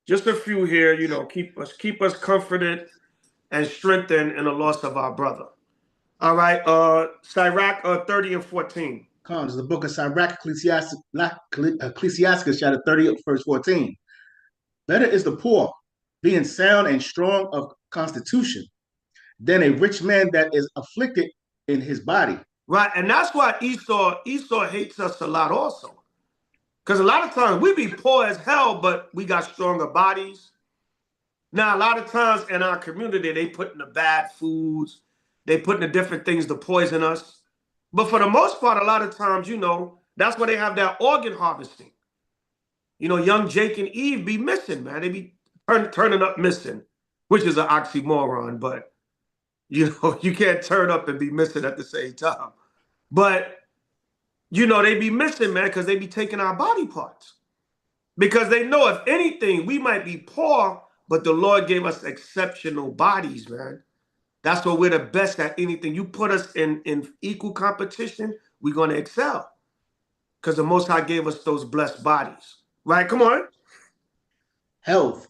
Just a few here, you know, keep us comforted and strengthened in the loss of our brother. All right, Sirach 30 and 14. Comes the book of Sirach, Ecclesiastes, chapter 30, verse 14. Better is the poor, being sound and strong of constitution, than a rich man that is afflicted in his body. Right, and that's why Esau hates us a lot also. Because a lot of times we be poor as hell, but we got stronger bodies. Now, a lot of times in our community, they put in the bad foods, they put in the different things to poison us. But for the most part, a lot of times, you know, that's why they have that organ harvesting. You know, young Jake and Eve be missing, man. They be turning up missing, which is an oxymoron, but, you know, you can't turn up and be missing at the same time. But, you know, they be missing, man, because they be taking our body parts. Because they know, if anything, we might be poor, but the Lord gave us exceptional bodies, man. That's what we're the best at anything. You put us in equal competition, we're going to excel. Because the Most High gave us those blessed bodies. Right? Come on. Health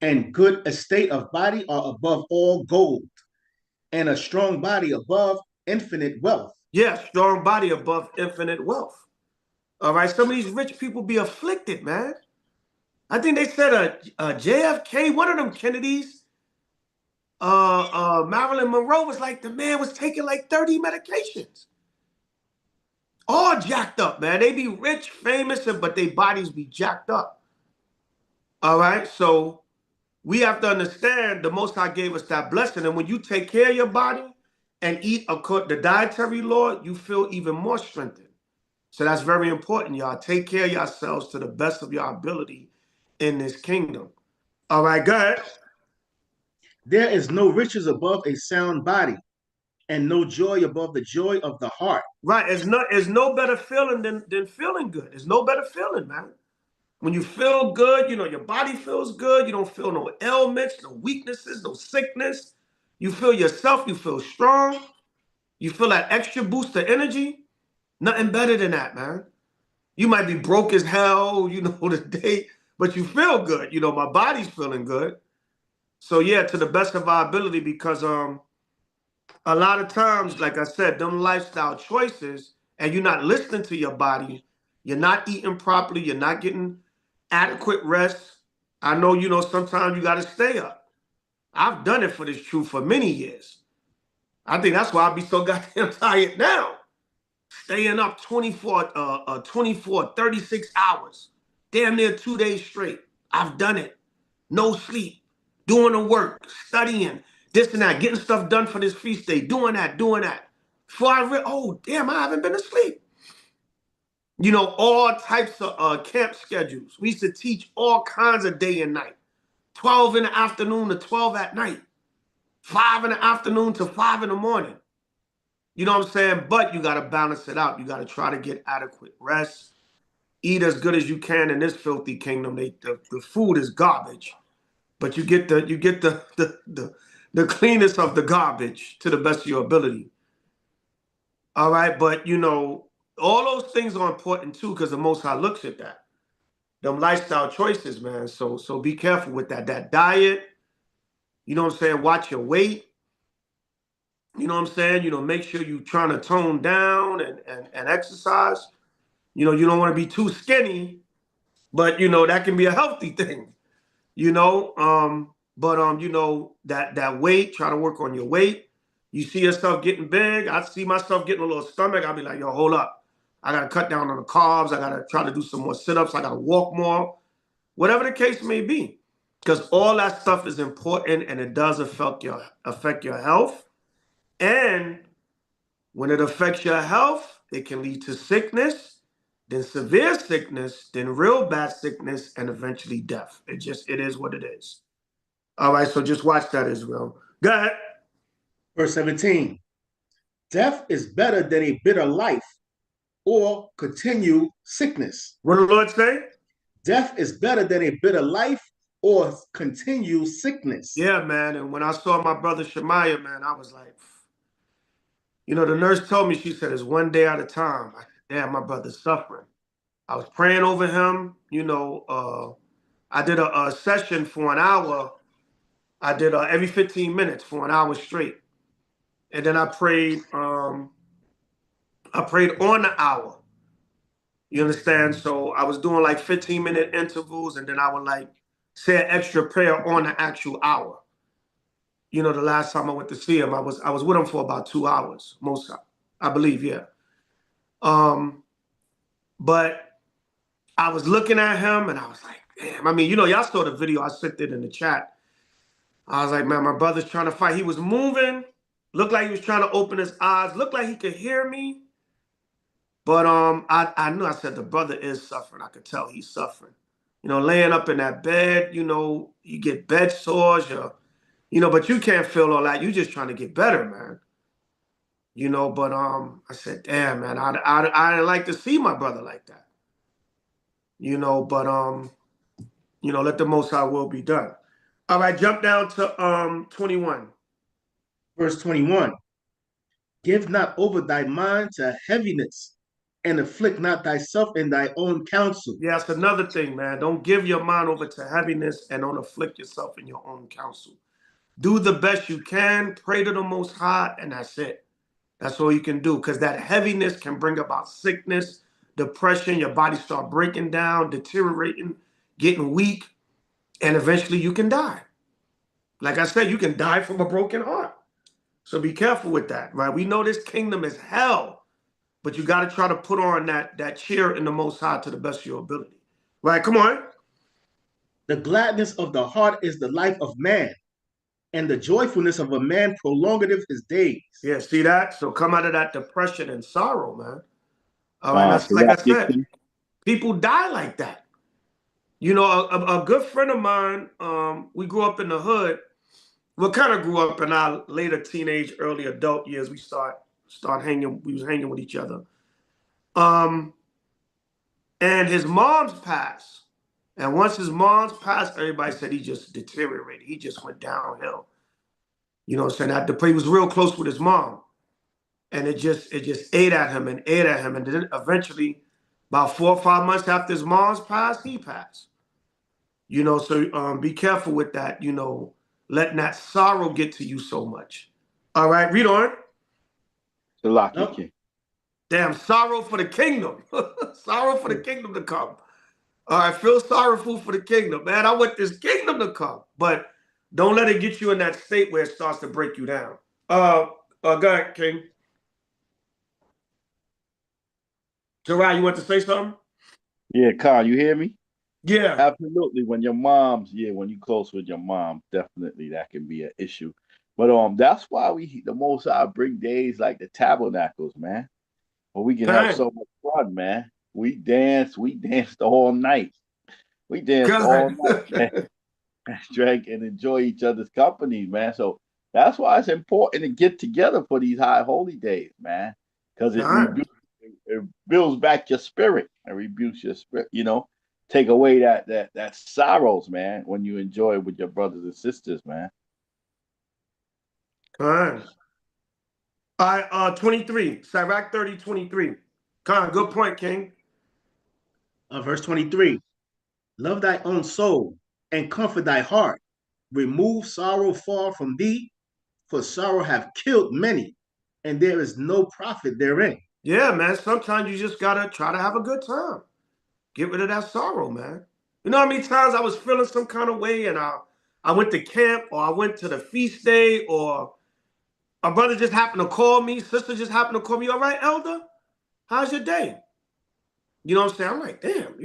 and good estate of body are above all gold, and a strong body above infinite wealth. Yeah, strong body above infinite wealth. All right, some of these rich people be afflicted, man. I think they said a JFK, one of them Kennedys, Marilyn Monroe was like, the man was taking like 30 medications. All jacked up, man. They be rich, famous, but their bodies be jacked up. All right, so we have to understand the Most High gave us that blessing. And when you take care of your body and eat according to the dietary law, you feel even more strengthened. So that's very important, y'all. Take care of yourselves to the best of your ability in this kingdom. All right, go ahead. There is no riches above a sound body, and no joy above the joy of the heart. Right. It's no better feeling than feeling good. It's no better feeling, man. When you feel good, you know, your body feels good. You don't feel no ailments, no weaknesses, no sickness. You feel yourself. You feel strong. You feel that extra boost of energy? Nothing better than that, man. You might be broke as hell, you know, the day, but you feel good. You know, my body's feeling good. So yeah, to the best of our ability, because a lot of times, like I said, them lifestyle choices, and you're not listening to your body, you're not eating properly, you're not getting adequate rest. I know, you know, sometimes you got to stay up. I've done it for this truth for many years. I think that's why I be so goddamn tired now. Staying up 36 hours, damn near 2 days straight. I've done it. No sleep, doing the work, studying, this and that, getting stuff done for this feast day, doing that, doing that. Before oh, damn, I haven't been asleep. You know, all types of camp schedules. We used to teach all kinds of day and night. 12 in the afternoon to 12 at night. 5 in the afternoon to 5 in the morning. You know what I'm saying? But you got to balance it out. You got to try to get adequate rest. Eat as good as you can in this filthy kingdom. The food is garbage, but you get the cleanest of the garbage to the best of your ability. All right, but you know, all those things are important too, because the Most High looks at that. Them lifestyle choices, man. So be careful with that. That diet, you know what I'm saying? Watch your weight. You know what I'm saying? You know, make sure you're trying to tone down and exercise. You know, you don't want to be too skinny, but you know, that can be a healthy thing. You know, you know, that weight, try to work on your weight. You see yourself getting big. I see myself getting a little stomach. I'll be like, yo, hold up. I gotta cut down on the carbs. I gotta try to do some more sit-ups. I gotta walk more. Whatever the case may be. Because all that stuff is important and it does affect your health. And when it affects your health, it can lead to sickness, then severe sickness, then real bad sickness, and eventually death. It is what it is. All right, so just watch that, Israel. Go ahead. Verse 17. Death is better than a bitter life or continued sickness. What did the Lord say? Death is better than a bitter life or continued sickness. Yeah, man. And when I saw my brother Shemaiah, man, I was like, you know, the nurse told me, she said, it's one day at a time. I said, damn, my brother's suffering. I was praying over him. You know, I did a session for an hour. I did every 15 minutes for an hour straight. And then I prayed on the hour. You understand? So I was doing like 15-minute intervals, and then I would like say an extra prayer on the actual hour. You know, the last time I went to see him, I was with him for about 2 hours, most, I believe, yeah. But I was looking at him and I was like, damn. I mean, you know, y'all saw the video. I sent it in the chat. I was like, man, my brother's trying to fight. He was moving, looked like he was trying to open his eyes, looked like he could hear me. But I knew, I said, the brother is suffering. I could tell he's suffering. You know, laying up in that bed, you know, you get bed sores, you know, but you can't feel all that. You just trying to get better, man. You know, but I said, damn, man, I didn't like to see my brother like that. You know, but you know, let the Most High will be done. All right, jump down to 21. Verse 21. Give not over thy mind to heaviness, and afflict not thyself in thy own counsel. Yeah, that's another thing, man. Don't give your mind over to heaviness and don't afflict yourself in your own counsel. Do the best you can, pray to the Most High, and that's it. That's all you can do, because that heaviness can bring about sickness, depression, your body start breaking down, deteriorating, getting weak, and eventually you can die. Like I said, you can die from a broken heart. So be careful with that, right? We know this kingdom is hell, but you got to try to put on that cheer in the Most High to the best of your ability. Right, come on. The gladness of the heart is the life of man, and the joyfulness of a man prolongeth his days. Yeah, see that? So come out of that depression and sorrow, man. All right, that's So like I that said, people die like that. You know, a good friend of mine, we grew up in the hood. We kind of grew up in our later teenage, early adult years. We start hanging. We was hanging with each other. And his mom's passed. And once his mom's passed, everybody said he just deteriorated. He just went downhill. You know what I'm saying? He was real close with his mom. And it just ate at him and ate at him. And then eventually, about 4 or 5 months after his mom's passed, he passed. So be careful with that, letting that sorrow get to you so much. All right, read on. The Locky Nope. King. Damn, sorrow for the kingdom. Sorrow for the kingdom to come. All right, feel sorrowful for the kingdom. Man, I want this kingdom to come. But don't let it get you in that state where it starts to break you down. Go ahead, King. Gerard, you want to say something? Yeah, Khan, you hear me? Yeah. Absolutely. When you close with your mom, definitely that can be an issue. But that's why the Most High bring days like the tabernacles, man, where we can have Kind. so much fun, man. We danced all night. We danced all Kind. night, man. Drank and enjoy each other's company, man. So that's why it's important to get together for these high holy days, man, because Kind. it builds back your spirit and rebukes your spirit. Take away that sorrows, man, when you enjoy with your brothers and sisters, man. Kind. All right, 23. Sirach 30, 23. Kind. Good point, King. Verse 23. Love thy own soul and comfort thy heart. Remove sorrow far from thee, for sorrow have killed many, and there is no profit therein. Yeah, man. Sometimes you just gotta try to have a good time. Get rid of that sorrow, man. You know how many times I was feeling some kind of way and I went to camp or I went to the feast day or a brother just happened to call me, sister just happened to call me, all right, elder? How's your day? You know what I'm saying? I'm like, damn,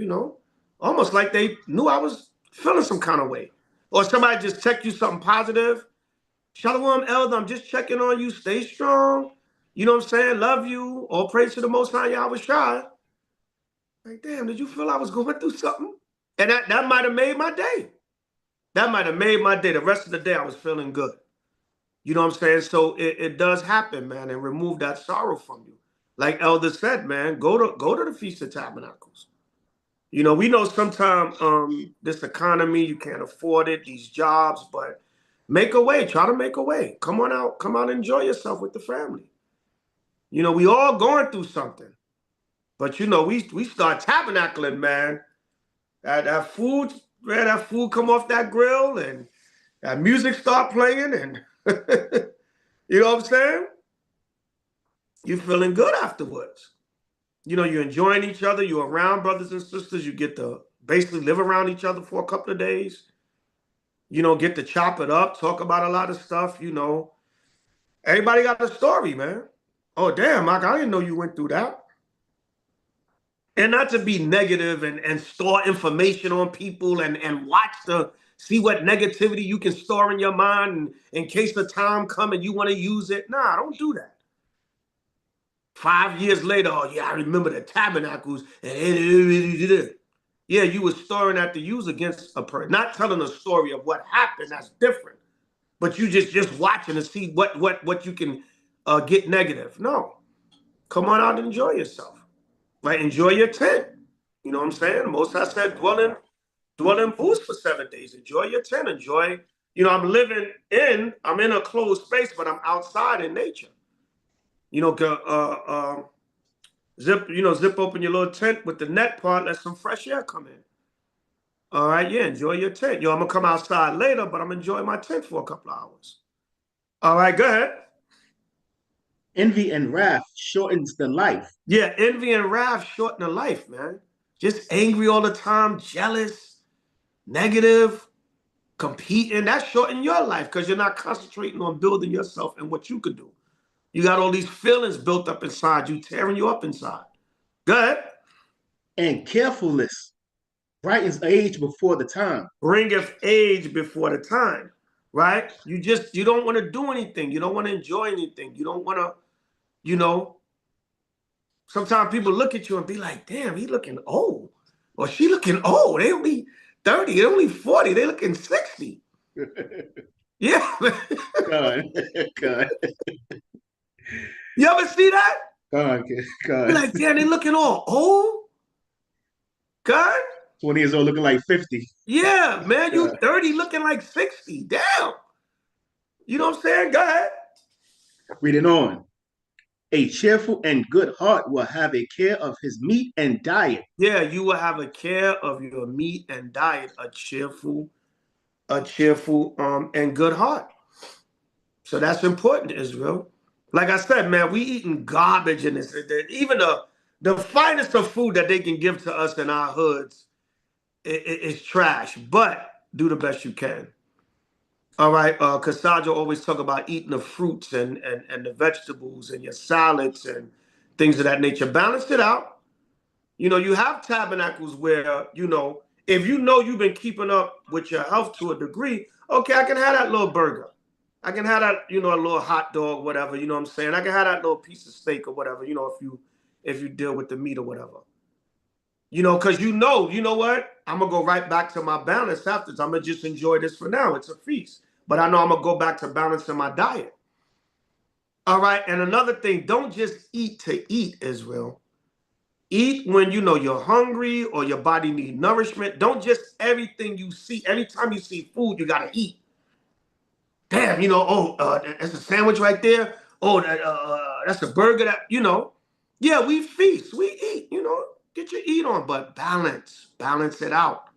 almost like they knew I was feeling some kind of way. Or somebody just text you something positive. Shalom, elder, I'm just checking on you. Stay strong. You know what I'm saying? Love you. All praise to the Most High Yahweh Shai. Like, damn, did you feel I was going through something? And that might have made my day. That might have made my day. The rest of the day, I was feeling good. You know what I'm saying? So it does happen, man, and remove that sorrow from you. Like Elder said, man, go to the Feast of Tabernacles. We know sometimes this economy, you can't afford it, these jobs, but make a way. Try to make a way. Come out and enjoy yourself with the family. We all going through something. But we start tabernacling, man. That food, man, that food come off that grill and that music start playing and you know what I'm saying? You feeling good afterwards. You're enjoying each other, you're around brothers and sisters, you get to basically live around each other for a couple of days. Get to chop it up, talk about a lot of stuff. Everybody got a story, man. Oh, damn, Mike, I didn't know you went through that. And not to be negative and store information on people and watch to see what negativity you can store in your mind in case the time come and you want to use it. Nah, don't do that. 5 years later, oh yeah, I remember the tabernacles. Yeah, you were storing that to use against a person, not telling a story of what happened. That's different. But you just watching to see what you can get negative. No, come on out and enjoy yourself. Right, enjoy your tent. You know what I'm saying? Most I said, dwell in booths for 7 days. Enjoy your tent. Enjoy. I'm in a closed space, but I'm outside in nature. Zip open your little tent with the net part, let some fresh air come in. All right, yeah, enjoy your tent. I'm gonna come outside later, but I'm enjoying my tent for a couple of hours. All right, go ahead. Envy and wrath shortens the life. Yeah, envy and wrath shorten the life, man. Just angry all the time, jealous, negative, competing. That shorten your life because you're not concentrating on building yourself and what you could do. You got all these feelings built up inside you, tearing you up inside. Go ahead. And carefulness brightens age before the time. Bringeth age before the time, right? You don't want to do anything. You don't want to enjoy anything. You don't want to, you know, sometimes people look at you and be like, damn, he looking old. Or she looking old. They only 30, they only 40, they looking 60. Yeah. God, God, You ever see that? God, Be God. like, damn, they looking all old? God? 20 years old looking like 50. Yeah, man, you 30 looking like 60. Damn. You know what I'm saying? Go ahead. Reading on. A cheerful and good heart will have a care of his meat and diet. Yeah, you will have a care of your meat and diet, a cheerful and good heart. So that's important, Israel. Like I said, man, we eating garbage in this. Even the finest of food that they can give to us in our hoods is trash. But do the best you can. All right, Cassandra always talk about eating the fruits and the vegetables and your salads and things of that nature. Balance it out. You know, you have tabernacles where, you know, if you know you've been keeping up with your health to a degree, okay, I can have that little burger. I can have that, you know, a little hot dog, whatever, you know what I'm saying? I can have that little piece of steak or whatever, you know, if you deal with the meat or whatever. You know, because you know what? I'm gonna go right back to my balance after this. I'm gonna just enjoy this for now. It's a feast. But I know I'm gonna go back to balancing my diet. All right. And another thing, don't just eat to eat, Israel. Eat when you know you're hungry or your body needs nourishment. Don't just everything you see, every time you see food, you gotta eat. Damn, you know, that's a sandwich right there. Oh, that's a burger. That you know, yeah, we feast, we eat. You know, get your eat on, but balance it out.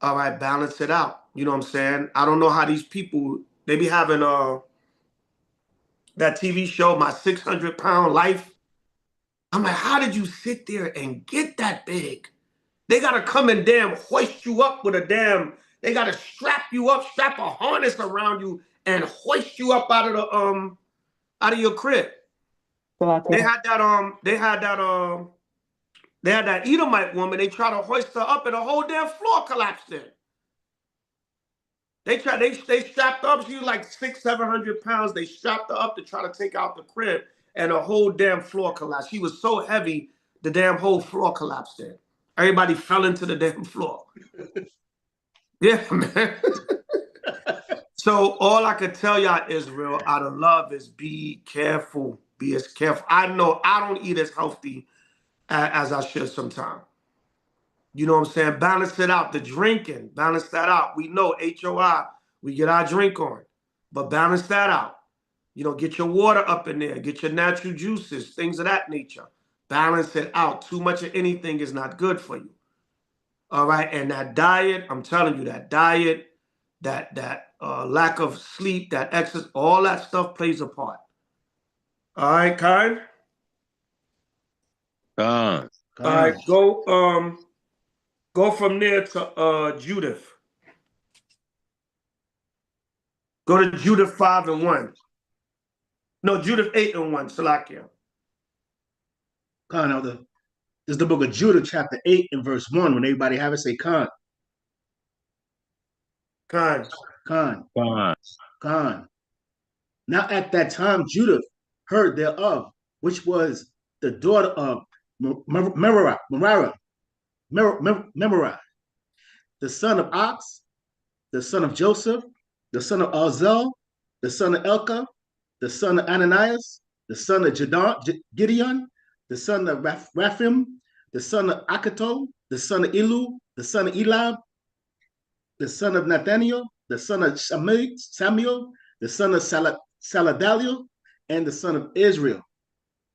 All right, balance it out. You know what I'm saying? I don't know how these people they be having that TV show, My 600 Pound Life. I'm like, how did you sit there and get that big? They gotta come and damn hoist you up with a damn. They gotta strap you up, strap a harness around you, and hoist you up out of your crib. They had that they had that Edomite woman. They tried to hoist her up, and the whole damn floor collapsed in. They strapped her up. She was like 600-700 pounds. They strapped her up to try to take out the crib, and the whole damn floor collapsed. She was so heavy, the damn whole floor collapsed in. Everybody fell into the damn floor. Yeah, man. So all I could tell y'all, Israel, out of love, is be careful. Be as careful. I know I don't eat as healthy as I should sometimes. You know what I'm saying? Balance it out. The drinking, balance that out. We know H.O.I, we get our drink on, but balance that out. You know, get your water up in there, get your natural juices, things of that nature. Balance it out. Too much of anything is not good for you. All right. And that diet, I'm telling you, that diet, that lack of sleep, that exercise, all that stuff plays a part. All right, Kyle? God. All right, go from there to Judith. Go to Judith 5:1. No, Judith 8:1, Salakia. Khan, this is the book of Judah, chapter 8 and verse 1. When everybody have it, say Khan. Khan. Khan. God. Khan. Now at that time, Judah heard thereof, which was the daughter of Merari, the son of Ox, the son of Joseph, the son of Alzel, the son of Elka, the son of Ananias, the son of Gideon, the son of Raphim, the son of Akato, the son of Ilu, the son of Elab, the son of Nathaniel, the son of Samuel, the son of Saladaliel, and the son of Israel.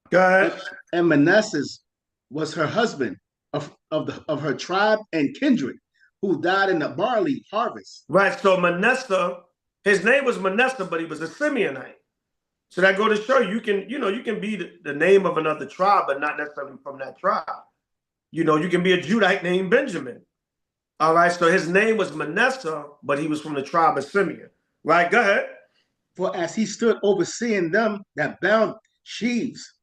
Go ahead. And Manasseh was her husband of her tribe and kindred, who died in the barley harvest. Right. So Manasseh, his name was Manasseh, but he was a Simeonite. So that go to show you can be the name of another tribe, but not necessarily from that tribe. You know, you can be a Judite named Benjamin. All right. So his name was Manasseh, but he was from the tribe of Simeon. Right. Go ahead. For as he stood overseeing them that bound sheaves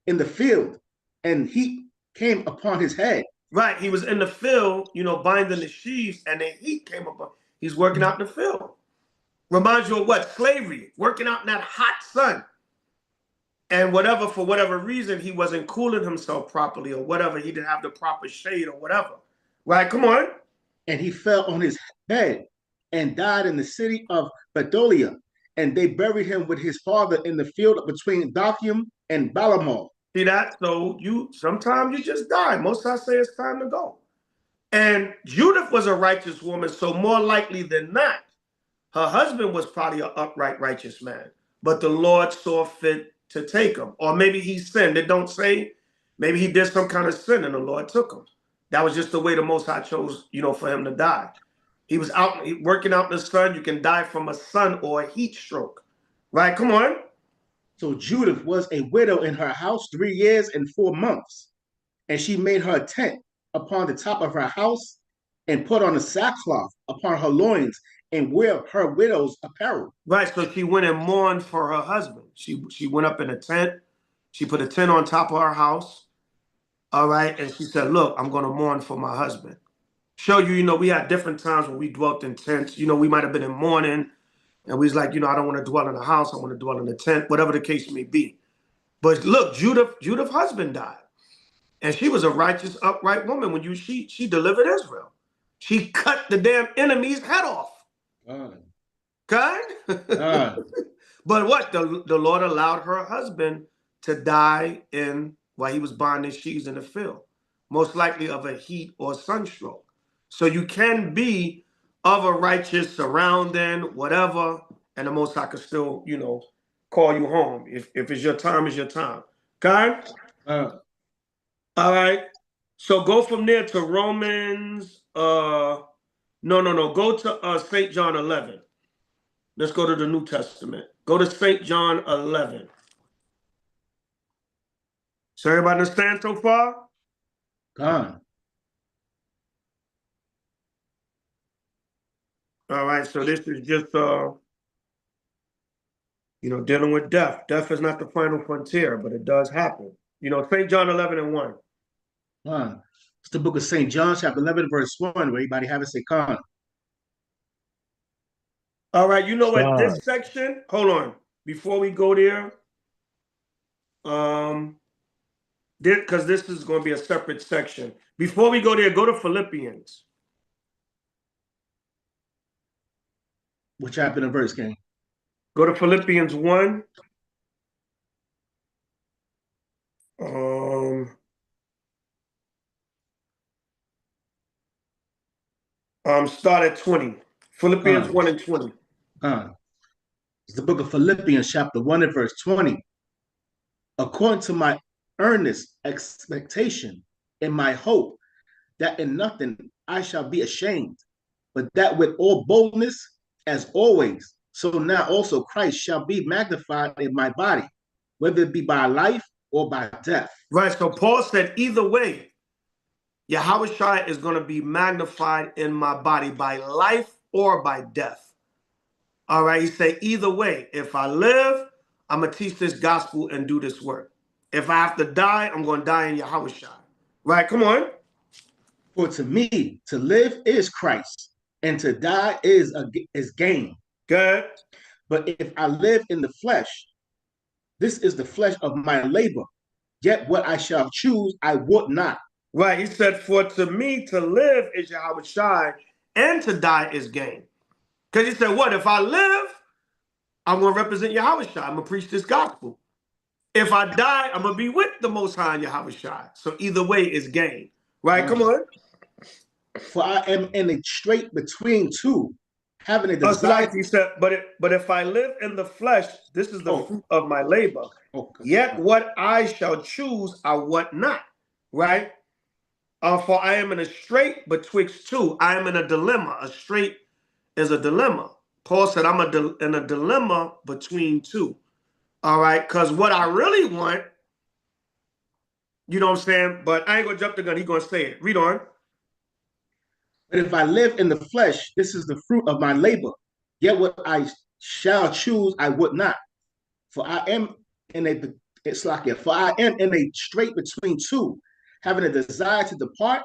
in the field, and heat came upon his head. Right. He was in the field, you know, binding the sheaves, and the heat came up. He's working out in the field. Reminds you of what? Slavery. Working out in that hot sun. And for whatever reason, he wasn't cooling himself properly or whatever. He didn't have the proper shade or whatever. Right? Come on. And he fell on his bed and died in the city of Betholia. And they buried him with his father in the field between Dachium and Balamal. See that? So sometimes you just die. Most I say it's time to go. And Judith was a righteous woman, so more likely than not, her husband was probably an upright, righteous man. But the Lord saw fit to take him. Or maybe he sinned. It don't say. Maybe he did some kind of sin and the Lord took him. That was just the way the Most High chose, for him to die. He was out working out in the sun. You can die from a sun or a heat stroke. Right? Come on. So Judith was a widow in her house 3 years and 4 months. And she made her tent upon the top of her house and put on a sackcloth upon her loins and wear her widow's apparel. Right. So she went and mourned for her husband. She went up in a tent. She put a tent on top of her house. All right. And she said, look, I'm going to mourn for my husband. Show you, we had different times when we dwelt in tents. We might have been in mourning and we was like, I don't want to dwell in a house. I want to dwell in a tent, whatever the case may be. But look, Judith's husband died. And she was a righteous, upright woman when she delivered Israel. She cut the damn enemy's head off. Okay? But what? The Lord allowed her husband to die while he was binding sheaves in the field, most likely of a heat or sunstroke. So you can be of a righteous surrounding, whatever, and the Most High could still, call you home. If it's your time, it's your time. Okay? All right. So go from there to Romans. No. Go to St. John 11. Let's go to the New Testament. Go to St. John 11. So everybody understand so far? Gone. All right. So this is just, dealing with death. Death is not the final frontier, but it does happen. St. John 11 and 1. Gone. It's the book of St. John, chapter 11, verse 1, where everybody have it say, Khan. All right. You know what? This section, hold on. Before we go there, because this is going to be a separate section. Before we go there, go to Philippians. What chapter and verse, King? Go to Philippians 1. Start at 20. Philippians 1 and 20. It's the book of Philippians, chapter 1 and verse 20. According to my earnest expectation and my hope that in nothing I shall be ashamed, but that with all boldness, as always, so now also Christ shall be magnified in my body, whether it be by life or by death. Right. So Paul said, either way, Yahweh is going to be magnified in my body by life or by death. All right. He said, either way, if I live, I'm going to teach this gospel and do this work. If I have to die, I'm going to die in Yahweh. Right. Come on. For to me, to live is Christ, and to die is gain. Good. But if I live in the flesh, this is the flesh of my labor. Yet what I shall choose, I would not. Right. He said, for to me, to live is Yahweh, and to die is gain. Because he said, what? If I live, I'm going to represent Yahweh. I'm going to preach this gospel. If I die, I'm going to be with the Most High and Yahweh. So either way is gain. Right? Come on. For I am in a strait between two, having a desire. He said, but if I live in the flesh, this is the fruit of my labor. Yet what I shall choose, I would not. Right? For I am in a strait betwixt two. I am in a dilemma. A strait is a dilemma. Paul said, I'm in a dilemma between two. All right? Because what I really want, you know what I'm saying? But I ain't going to jump the gun. He's going to say it. Read on. But if I live in the flesh, this is the fruit of my labor. Yet what I shall choose, I would not. For I am in a strait between two, having a desire to depart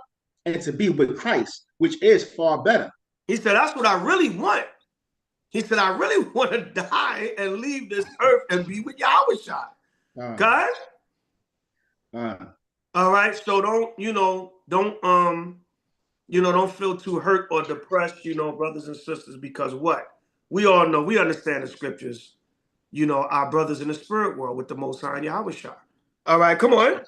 and to be with Christ, which is far better. He said, that's what I really want. He said, I really want to die and leave this earth and be with Yahweh. God? All right. So don't feel too hurt or depressed, brothers and sisters, because what? We all know, we understand the scriptures, our brothers in the spirit world with the Most High Yahweh. All right, come on.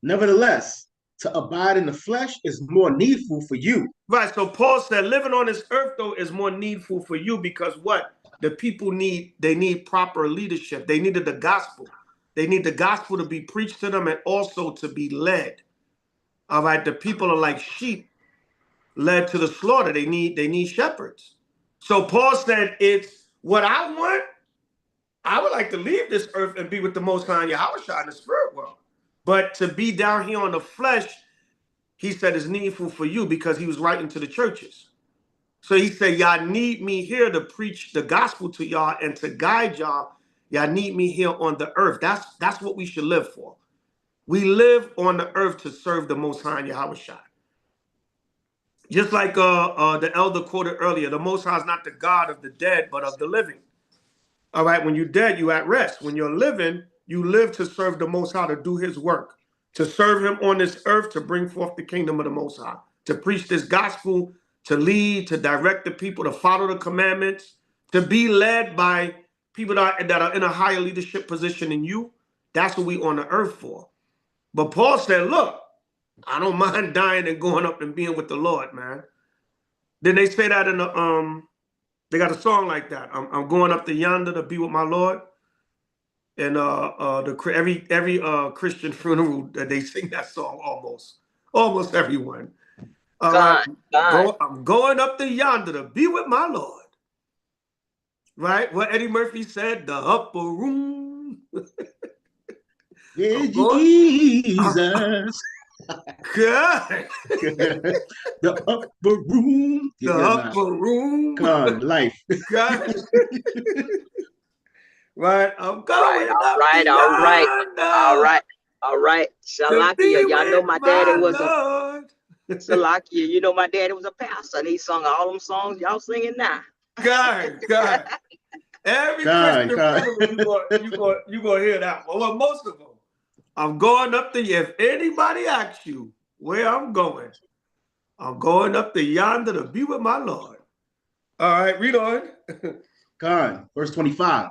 Nevertheless, to abide in the flesh is more needful for you. Right. So Paul said living on this earth, though, is more needful for you because what? The people they need proper leadership. They needed the gospel. They need the gospel to be preached to them and also to be led. All right. The people are like sheep led to the slaughter. They need shepherds. So Paul said, it's what I want. I would like to leave this earth and be with the Most High Yahweh in the spirit world. But to be down here on the flesh, he said, is needful for you because he was writing to the churches. So he said, y'all need me here to preach the gospel to y'all and to guide y'all. Y'all need me here on the earth. That's what we should live for. We live on the earth to serve the Most High Yahweh. Just like the elder quoted earlier, the Most High is not the God of the dead, but of the living. All right, when you're dead, you're at rest. When you're living, you live to serve the Most High, to do his work, to serve him on this earth, to bring forth the kingdom of the Most High, to preach this gospel, to lead, to direct the people, to follow the commandments, to be led by people that are in a higher leadership position than you. That's what we on the earth for. But Paul said, look, I don't mind dying and going up and being with the Lord, man. Then they say that in the they got a song like that. I'm going up to yonder to be with my Lord. And every Christian funeral they sing that song almost everyone. All right, I'm going up to yonder to be with my Lord. Right, what Eddie Murphy said, the upper room. Yeah, Jesus. God. The upper room. The upper room. God, life. God. Right, I'm going all up right, to all right, yonder all right, all right. to be Salakia, y'all know with my daddy my was a Lord. Salakia. You know my daddy was a pastor, and he sung all them songs y'all singing now. God. Every God, Christian God. funeral, you gonna hear that one. Well, most of them. I'm going up to, if anybody asks you where I'm going up to yonder to be with my Lord. All right, read on. God, verse 25.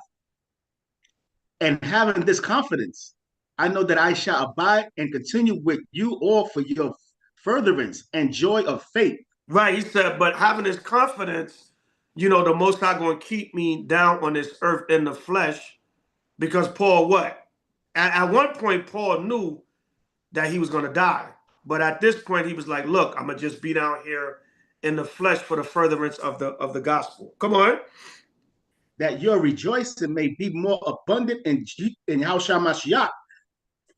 And having this confidence, I know that I shall abide and continue with you all for your furtherance and joy of faith. Right, he said, but having this confidence, the Most High going to keep me down on this earth in the flesh, because Paul, what? At one point, Paul knew that he was going to die. But at this point, he was like, look, I'm going to just be down here in the flesh for the furtherance of the gospel. Come on. That your rejoicing may be more abundant in Yahushua Mashiach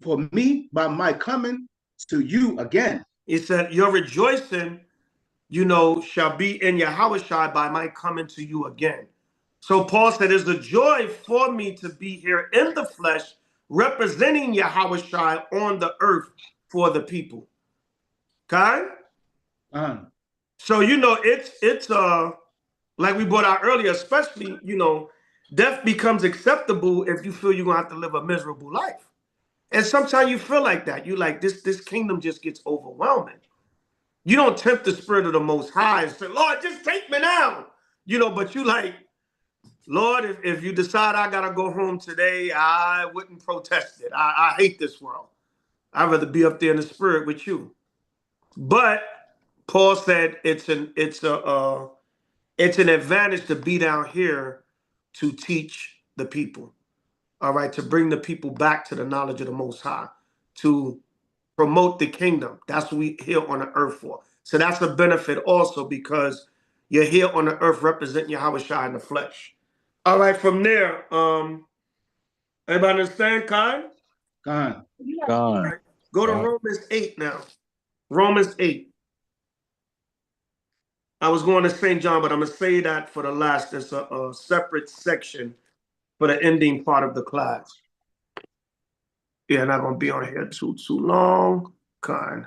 for me by my coming to you again. He said, your rejoicing, shall be in Yahweh by my coming to you again. So Paul said, it's a joy for me to be here in the flesh, representing Yahweh on the earth for the people. Okay? So, it's like we brought out earlier, especially, death becomes acceptable if you feel you're going to have to live a miserable life. And sometimes you feel like that. You like, this kingdom just gets overwhelming. You don't tempt the spirit of the Most High and say, Lord, just take me now. But you like, Lord, if you decide I got to go home today, I wouldn't protest it. I hate this world. I'd rather be up there in the spirit with you. But Paul said it's an advantage to be down here to teach the people. All right, to bring the people back to the knowledge of the Most High, to promote the kingdom. That's what we here on the earth for. So that's a benefit also, because you're here on the earth representing Yahweh in the flesh. All right, from there, everybody understand, Khan? Khan. Right. Go to Romans 8 now. Romans 8. I was going to St. John, but I'm going to say that for the last. There's a separate section for the ending part of the class. Yeah, not going to be on here too long. Khan.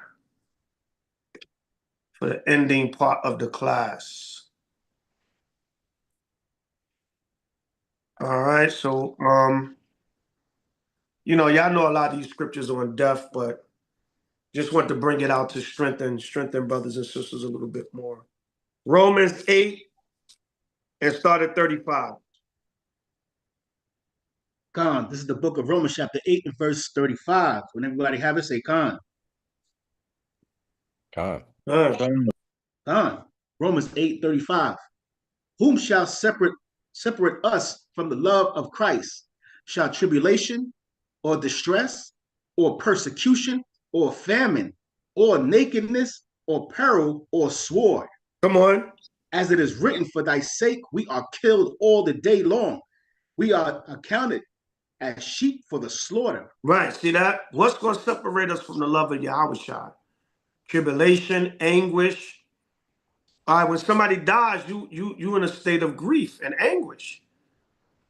For the ending part of the class. All right, so y'all know a lot of these scriptures on death, but just want to bring it out to strengthen brothers and sisters a little bit more. Romans 8 and start at 35. Khan, this is the book of Romans chapter 8 and verse 35. When everybody have it, say Khan. God. Romans 8:35. Whom shall separate us from the love of Christ? Shall tribulation or distress or persecution or famine or nakedness or peril or sword? Come on. As it is written, for thy sake we are killed all the day long. We are accounted as sheep for the slaughter. Right. See that? What's going to separate us from the love of Yahweh? Tribulation, anguish. All right. When somebody dies, you in a state of grief and anguish.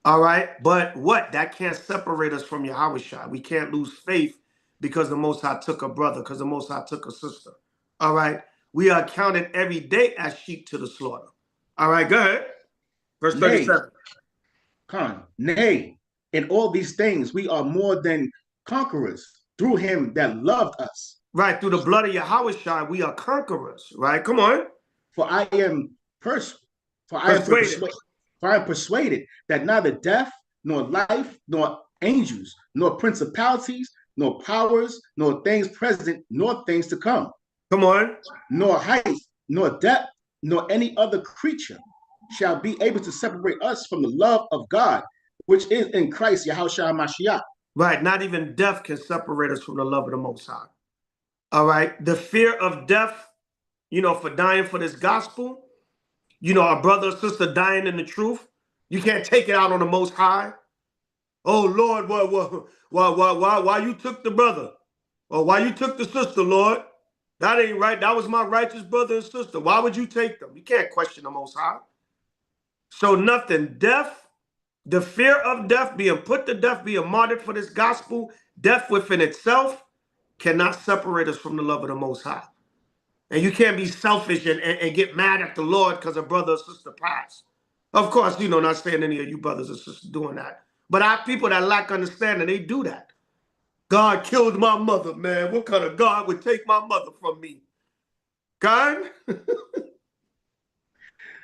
All right. But what? That can't separate us from Yahweh. We can't lose faith because the Most High took a brother, because the Most High took a sister. All right. We are counted every day as sheep to the slaughter. All right. Go ahead. Verse 37. Nay, in all these things we are more than conquerors through him that loved us. Right, through the blood of Yahweh, we are conquerors. Right, come on. For I am persuaded that neither death, nor life, nor angels, nor principalities, nor powers, nor things present, nor things to come. Come on. Nor height, nor depth, nor any other creature shall be able to separate us from the love of God, which is in Christ Yahushua Mashiach. Right, not even death can separate us from the love of the Most High. All right, the fear of death, for dying for this gospel, our brother or sister dying in the truth, you can't take it out on the Most High. Oh Lord, why you took the brother? Or why you took the sister, Lord? That ain't right. That was my righteous brother and sister. Why would you take them? You can't question the Most High. So nothing, death, the fear of death, being put to death, being martyred for this gospel, death within itself cannot separate us from the love of the Most High. And you can't be selfish and get mad at the Lord because a brother or sister passed. Of course, not saying any of you brothers or sisters doing that. But our people that lack understanding, they do that. God killed my mother, man. What kind of God would take my mother from me? God?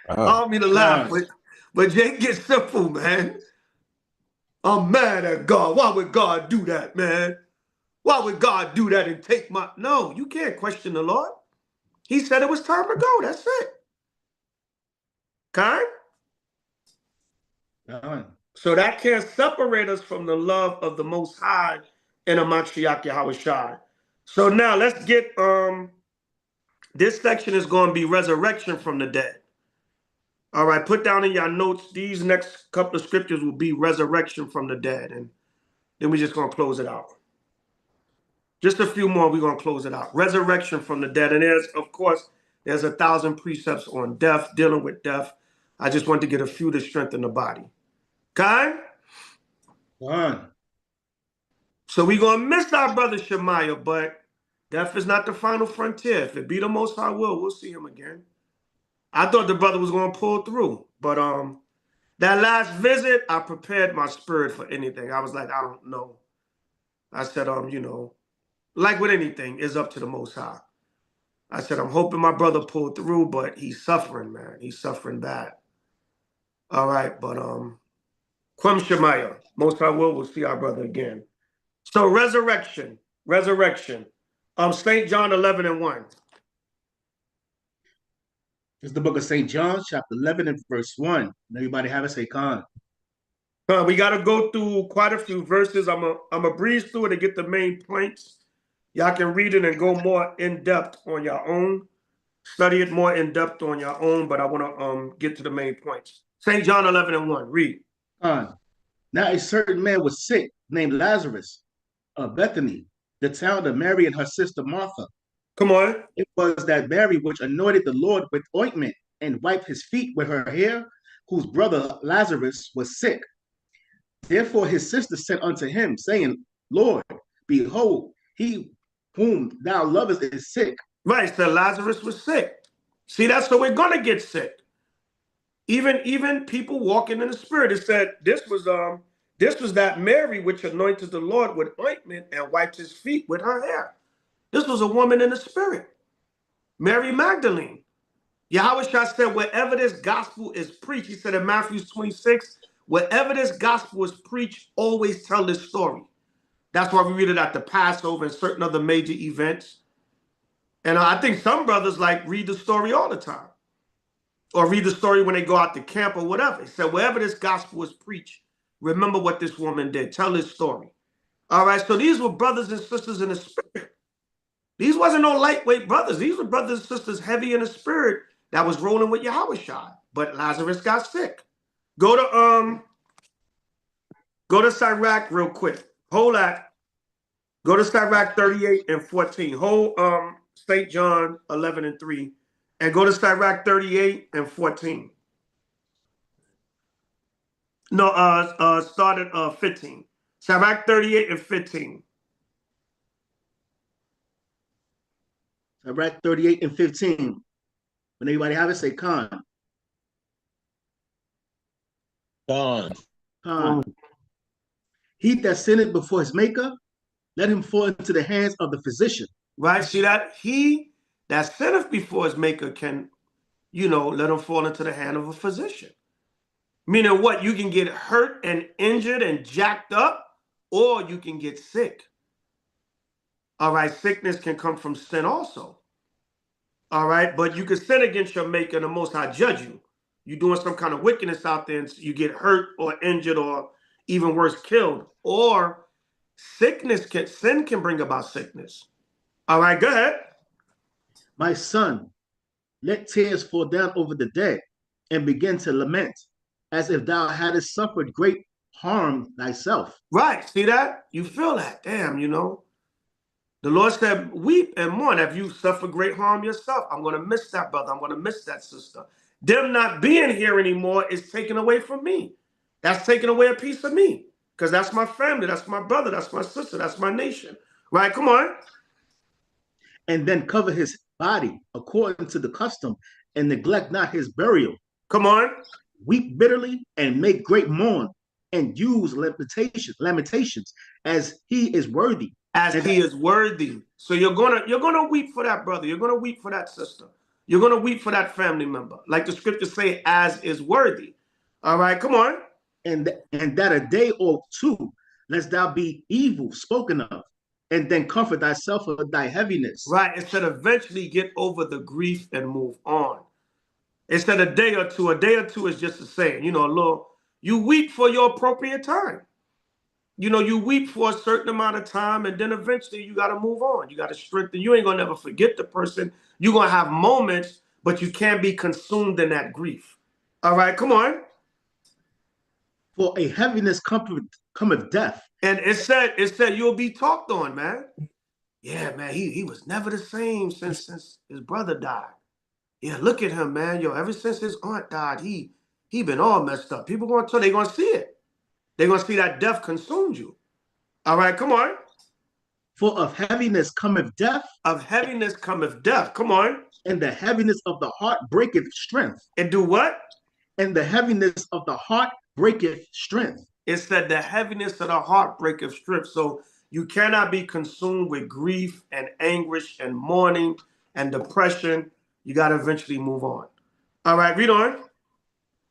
I don't mean to laugh, but Jake gets simple, man. I'm mad at God. Why would God do that, man? Why would God do that and take my... No, you can't question the Lord. He said it was time to go. That's it. Okay? So that can't separate us from the love of the Most High in a Mashiach Yahushua. So now let's get... This section is going to be resurrection from the dead. All right, put down in your notes, these next couple of scriptures will be resurrection from the dead. And then we're just going to close it out. Just a few more, we're going to close it out. Resurrection from the dead. And there's 1,000 precepts on death, dealing with death. I just want to get a few to strengthen the body. Okay? So we're going to miss our brother Shemaiah, but death is not the final frontier. If it be the Most High will, we'll see him again. I thought the brother was going to pull through, but that last visit, I prepared my spirit for anything. I was like, I don't know. I said, like with anything, it's up to the Most High. I said, I'm hoping my brother pulled through, but he's suffering, man. He's suffering bad. All right, but Kwem Shemaiah, Most High will, we'll see our brother again. So resurrection. St. John 11:1. It's the book of St. John, chapter 11 and verse 1. Everybody have it, say Khan. We got to go through quite a few verses. I'm a breeze through it to get the main points. Y'all can read it and go more in depth on your own. Study it more in depth on your own, but I want to get to the main points. St. John 11:1. Read. Now a certain man was sick, named Lazarus, of Bethany, the town of Mary and her sister Martha. Come on. It was that Mary which anointed the Lord with ointment and wiped his feet with her hair, whose brother Lazarus was sick. Therefore his sister sent unto him, saying, Lord, behold, he whom thou lovest is sick. Right, so Lazarus was sick. See, that's so we're going to get sick. Even people walking in the spirit, it said this was that Mary which anointed the Lord with ointment and wiped his feet with her hair. This was a woman in the spirit. Mary Magdalene. Yahweh said, wherever this gospel is preached, he said in Matthew 26, wherever this gospel is preached, always tell this story. That's why we read it at the Passover and certain other major events. And I think some brothers like read the story all the time, or read the story when they go out to camp or whatever. He said, wherever this gospel is preached, remember what this woman did. Tell this story. All right, so these were brothers and sisters in the spirit. These wasn't no lightweight brothers. These were brothers and sisters heavy in the spirit that was rolling with H.O.I. But Lazarus got sick. Go to Sirach real quick. Hold that. Go to Sirach 38 and 14. Hold St. John 11 and 3. And go to Sirach 38 and 14. No, start at 15. Sirach 38 and 15. Sirach 38 and 15. When anybody have it, say Khan. Khan. Khan. He that sinneth before his maker, let him fall into the hands of the physician. Right? See that? He that sinneth before his maker can, let him fall into the hand of a physician. Meaning what? You can get hurt and injured and jacked up, or you can get sick. All right, sickness can come from sin also. All right, but you can sin against your maker and the Most High judge you. You're doing some kind of wickedness out there and you get hurt or injured or even worse, killed. Or sin can bring about sickness. All right, go ahead. My son, let tears fall down over the dead and begin to lament as if thou hadst suffered great harm thyself. Right, see that? You feel that. Damn, The Lord said, weep and mourn. If you suffer great harm yourself, I'm going to miss that brother. I'm going to miss that sister. Them not being here anymore is taken away from me. That's taking away a piece of me. Because that's my family. That's my brother. That's my sister. That's my nation. Right? Come on. And then cover his body according to the custom and neglect not his burial. Come on. Weep bitterly and make great mourn and use lamentations as he is worthy. As he is worthy. So you're gonna weep for that brother. You're gonna weep for that sister. You're gonna weep for that family member. Like the scriptures say, as is worthy. All right, come on. And that a day or two, lest thou be evil spoken of, and then comfort thyself of thy heaviness. Right, instead of eventually get over the grief and move on. Instead of a day or two is just a saying, you weep for your appropriate time. You weep for a certain amount of time, and then eventually you got to move on. You got to strengthen. You ain't going to never forget the person. You're going to have moments, but you can't be consumed in that grief. All right, come on. For a heaviness cometh death. And it said you'll be talked on, man. Yeah, man, he was never the same since his brother died. Yeah, look at him, man. Ever since his aunt died, he been all messed up. People they're going to see it. They're going to see that death consumed you. All right, come on. For of heaviness cometh death. Of heaviness cometh death. Come on. And the heaviness of the heart breaketh strength. And do what? And the heaviness of the heart breaketh strength. It said the heaviness of the heart breaketh strength. So you cannot be consumed with grief and anguish and mourning and depression. You got to eventually move on. All right, read on.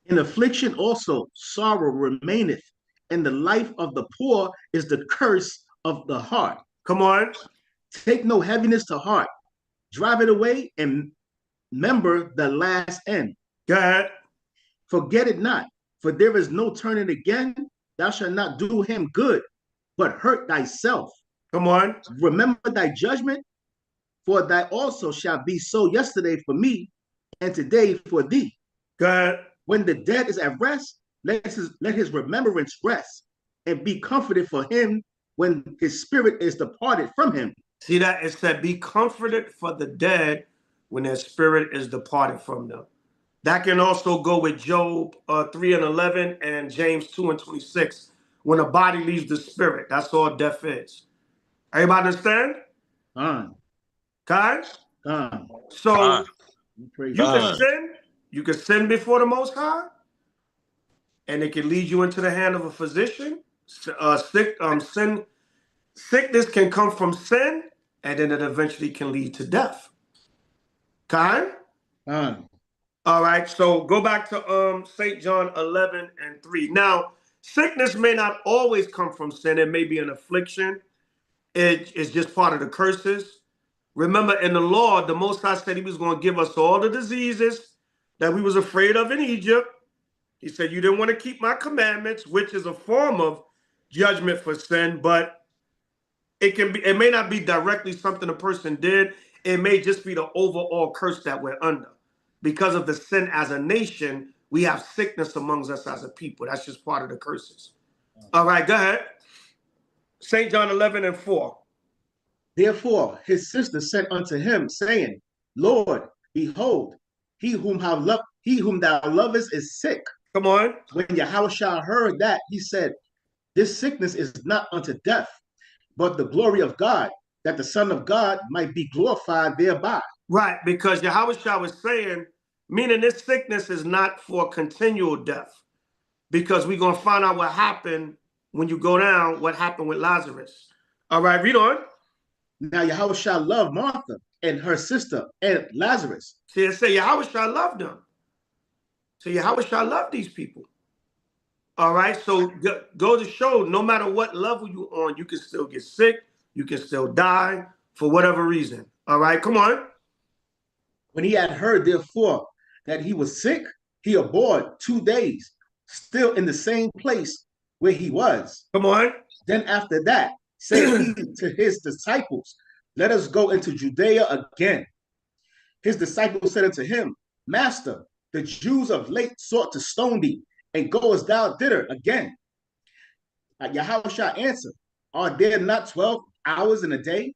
In affliction also sorrow remaineth, and the life of the poor is the curse of the heart. Come on. Take no heaviness to heart. Drive it away and remember the last end. Go ahead. Forget it not, for there is no turning again. Thou shalt not do him good, but hurt thyself. Come on. Remember thy judgment, for thy also shall be so yesterday for me, and today for thee. Go ahead. When the dead is at rest, let his remembrance rest, and be comforted for him when his spirit is departed from him. See that? It said, be comforted for the dead when their spirit is departed from them. That can also go with Job 3 and 11 and James 2 and 26. When a body leaves the spirit, that's all death is. Everybody understand? Guys? So you can sin. You can sin before the Most High, and it can lead you into the hand of a physician. Sickness can come from sin, and then it eventually can lead to death. All right, so go back to St. John 11 and 3. Now, sickness may not always come from sin. It may be an affliction. It's just part of the curses. Remember, in the law, the Most High said he was going to give us all the diseases that we was afraid of in Egypt. He said, you didn't want to keep my commandments, which is a form of judgment for sin, but it may not be directly something a person did. It may just be the overall curse that we're under. Because of the sin as a nation, we have sickness amongst us as a people. That's just part of the curses. All right, go ahead. St. John 11:4. Therefore his sister sent unto him, saying, Lord, behold, he whom thou lovest is sick. Come on. When Yahushua heard that, he said, this sickness is not unto death, but the glory of God, that the Son of God might be glorified thereby. Right, because Yahushua was saying, meaning this sickness is not for continual death, because we're going to find out what happened when you go down, what happened with Lazarus. All right, read on. Now Yahushua loved Martha and her sister and Lazarus. See, it say Yahushua loved them. So Yahushua loved these people. All right, so go to show, no matter what level you're on, you can still get sick, you can still die for whatever reason. All right, come on. When he had heard, therefore, that he was sick, he abode 2 days, still in the same place where he was. Come on. Then after that, said he to his disciples, let us go into Judea again. His disciples said unto him, Master, the Jews of late sought to stone thee, and goest thou thither again? Yahushua answered, are there not 12 hours in a day?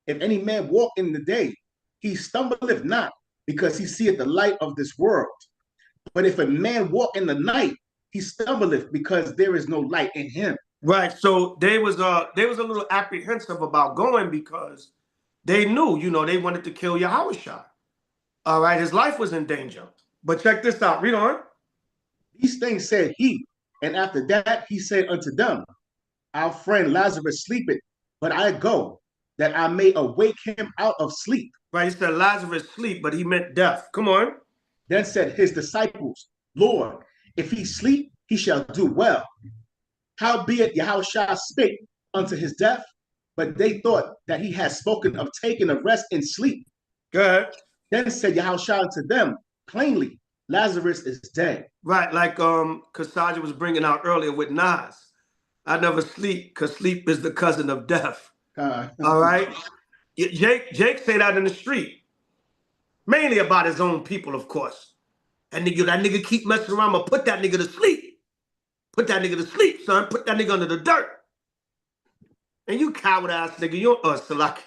If any man walk in the day, he stumbleth not, because he seeth the light of this world. But if a man walk in the night, he stumbleth, because there is no light in him. Right. So they was a little apprehensive about going because they knew, they wanted to kill Yahushua. All right, his life was in danger. But check this out. Read on. These things said he, and after that he said unto them, our friend Lazarus sleepeth, but I go, that I may awake him out of sleep. Right, he said Lazarus sleep, but he meant death. Come on. Then said his disciples, Lord, if he sleep, he shall do well. Howbeit Yahushua spake unto his death, but they thought that he had spoken of taking a rest in sleep. Good. Then said Yahushua unto them plainly, Lazarus is dead. Right, like Kasaja was bringing out earlier with Nas. I never sleep, because sleep is the cousin of death. All right? Jake say that in the street. Mainly about his own people, of course. That nigga keep messing around, but put that nigga to sleep. Put that nigga to sleep, son. Put that nigga under the dirt. And you coward ass nigga, you Salaki.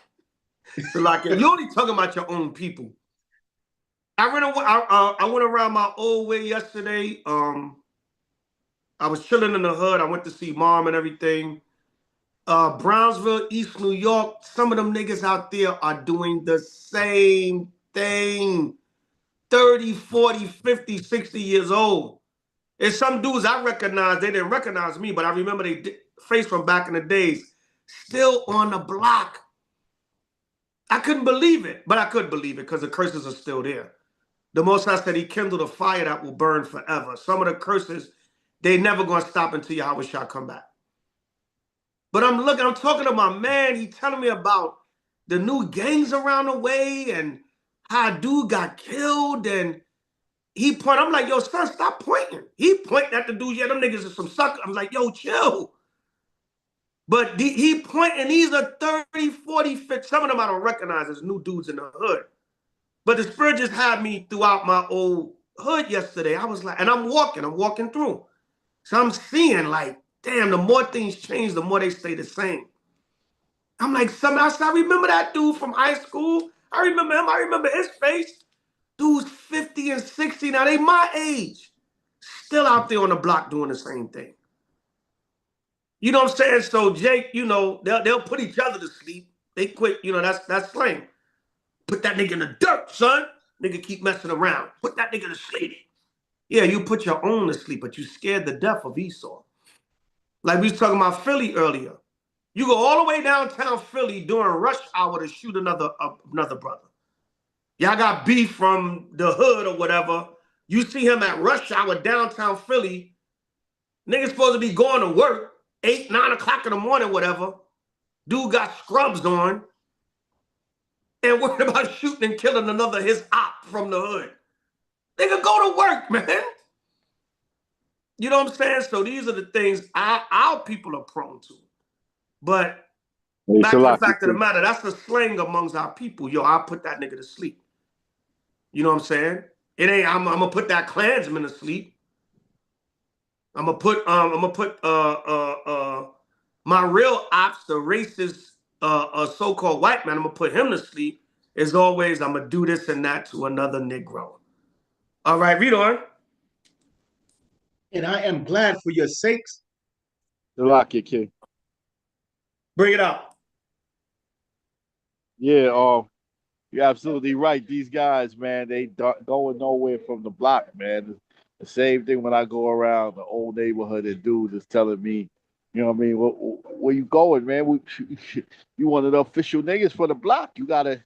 You only talking about your own people. I went around my old way yesterday. I was chilling in the hood. I went to see mom and everything. Brownsville, East New York, some of them niggas out there are doing the same thing. 30, 40, 50, 60 years old. There's some dudes I recognize, they didn't recognize me, but I remember they face from back in the days, still on the block. I couldn't believe it, but I could believe it because the curses are still there. The Most High said he kindled a fire that will burn forever. Some of the curses, they never going to stop until Yahushua come back. But I'm talking to my man. He telling me about the new gangs around the way and how a dude got killed. And I'm like, yo, son, stop pointing. He pointing at the dude. Yeah, them niggas are some suckers. I'm like, yo, chill. But he pointing, these are 30, 40, 50. Some of them I don't recognize as new dudes in the hood. But the Spirit just had me throughout my old hood yesterday. I was like, and I'm walking through. So I'm seeing like, damn, the more things change, the more they stay the same. I'm like, I remember that dude from high school. I remember him. I remember his face. Dude's 50 and 60 now. They my age. Still out there on the block doing the same thing. You know what I'm saying? So Jake, they'll put each other to sleep. They quit, that's slang. Put that nigga in the dirt, son. Nigga keep messing around. Put that nigga to sleep. Yeah, you put your own to sleep, but you scared the death of Esau. Like we was talking about Philly earlier. You go all the way downtown Philly during rush hour to shoot another brother. Y'all got beef from the hood or whatever. You see him at rush hour downtown Philly. Niggas supposed to be going to work 8, 9 o'clock in the morning, whatever. Dude got scrubs on. and worried about shooting and killing another his op from the hood. Nigga, go to work, man. You know what I'm saying? So these are the things our people are prone to. But Hey, back to the Salaki, fact of the matter, that's the slang amongst our people. Yo, I'll put that nigga to sleep. You know what I'm saying? It ain't. I'm gonna put that Klansman to sleep. I'm gonna put my real ops, the racist so-called white man. I'm gonna put him to sleep. As always, I'm gonna do this and that to another Negro. All right, read on. And I am glad for your sakes. Salaki, King. Bring it out. Yeah, you're absolutely right. These guys, man, they going nowhere from the block, man. The same thing when I go around the old neighborhood and dudes is telling me, you know what I mean? Where you going, man? You one of the official niggas for the block. You gotta,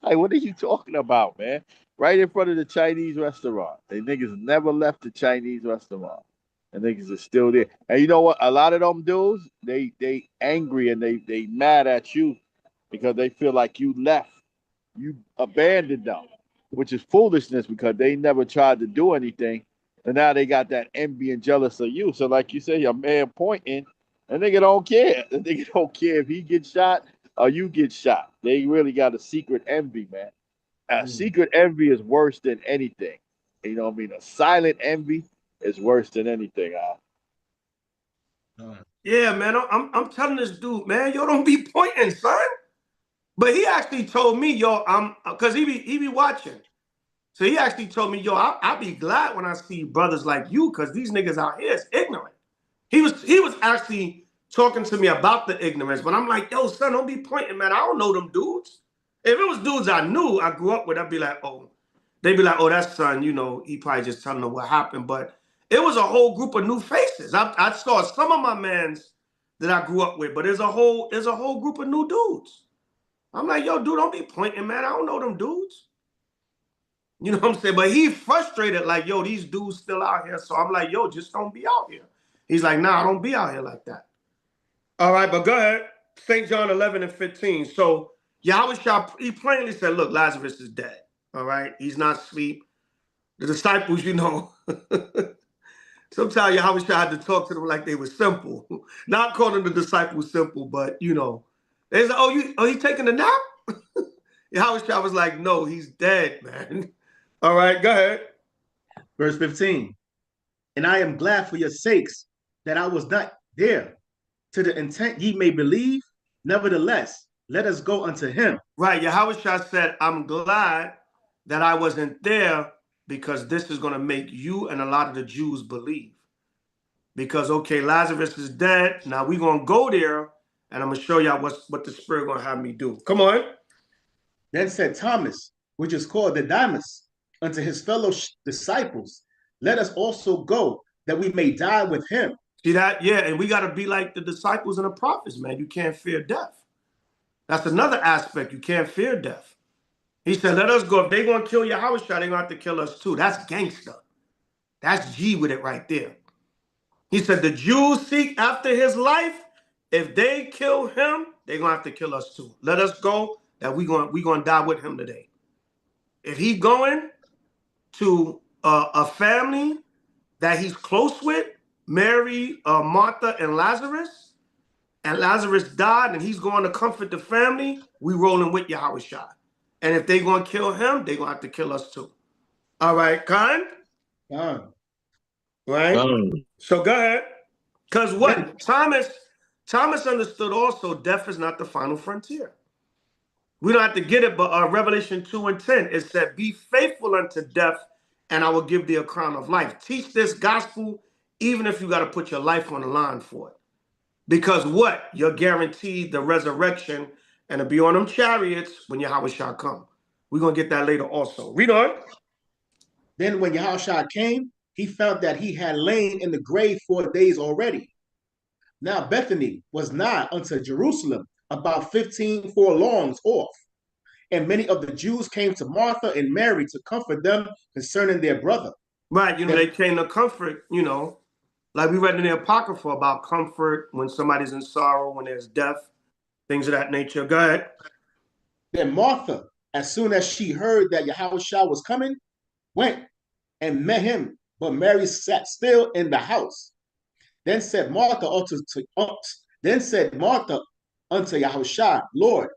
like, what are you talking about, man? Right in front of the Chinese restaurant. They niggas never left the Chinese restaurant. And niggas are still there. And you know what? A lot of them dudes, they angry and they mad at you because they feel like you left. You abandoned them, which is foolishness because they never tried to do anything. And now they got that envy and jealous of you. So, like you say, your man pointing, and nigga don't care. The nigga don't care if he gets shot or you get shot. They really got a secret envy, man. A secret envy is worse than anything. You know what I mean? A silent envy is worse than anything. Yeah, man. I'm telling this dude, man, yo, don't be pointing, son. But he actually told me, yo, because he be watching. So he actually told me, yo, I'll be glad when I see brothers like you, because these niggas out here is ignorant. He was actually talking to me about the ignorance, but I'm like, yo, son, don't be pointing, man. I don't know them dudes. If it was dudes I knew, I grew up with, I'd be like, oh, they'd be like, oh, that son, you know, he probably just telling them what happened. But it was a whole group of new faces. I saw some of my mans that I grew up with, but there's a whole group of new dudes. I'm like, yo, dude, don't be pointing, man. I don't know them dudes. You know what I'm saying? But he frustrated, like, yo, these dudes still out here. So I'm like, yo, just don't be out here. He's like, nah, don't be out here like that. All right, but go ahead. St. John 11:15. So Yahweh he plainly said, look, Lazarus is dead. All right, he's not asleep. The disciples, you know, sometimes Yahweh had to talk to them like they were simple. Not calling the disciples simple, but, you know, they said, oh, he taking a nap? Yahweh was like, no, he's dead, man. All right, go ahead. Verse 15. And I am glad for your sakes that I was not there, to the intent ye may believe. Nevertheless, let us go unto him. Right, Yahweh said, I'm glad that I wasn't there because this is going to make you and a lot of the Jews believe. Because, okay, Lazarus is dead. Now we're going to go there, and I'm going to show y'all what the Spirit going to have me do. Come on. Then said Thomas, which is called Didymus, unto his fellow disciples, let us also go, that we may die with him. See that? Yeah, and we got to be like the disciples and the prophets, man. You can't fear death. That's another aspect. You can't fear death. He said, let us go. If they're going to kill Yahweh, they're going to have to kill us too. That's gangster. That's G with it right there. He said, the Jews seek after his life. If they kill him, they're going to have to kill us too. Let us go, that we're going to die with him today. If he's going to a family that he's close with, Mary, Martha, and Lazarus died, and he's going to comfort the family, we rolling with Yahweh Shai. And if they're going to kill him, they're going to have to kill us too. All right, Khan? Right? So go ahead. Because what? Thomas understood also death is not the final frontier. We don't have to get it, but Revelation 2:10, it said, be faithful unto death, and I will give thee a crown of life. Teach this gospel, even if you got to put your life on the line for it. Because what? You're guaranteed the resurrection and to be on them chariots when Yahweh shall come. We're going to get that later also. Read on. Then when Yahushua came, he found that he had lain in the grave 4 days already. Now Bethany was nigh unto Jerusalem, about 15 furlongs off. And many of the Jews came to Martha and Mary to comfort them concerning their brother. Right, you know, they came to comfort, you know, like we read in the Apocrypha about comfort when somebody's in sorrow, when there's death, things of that nature. Go ahead. Then Martha, as soon as she heard that Yahushua was coming, went and met him, but Mary sat still in the house. Then said Martha unto Yahushua, Lord,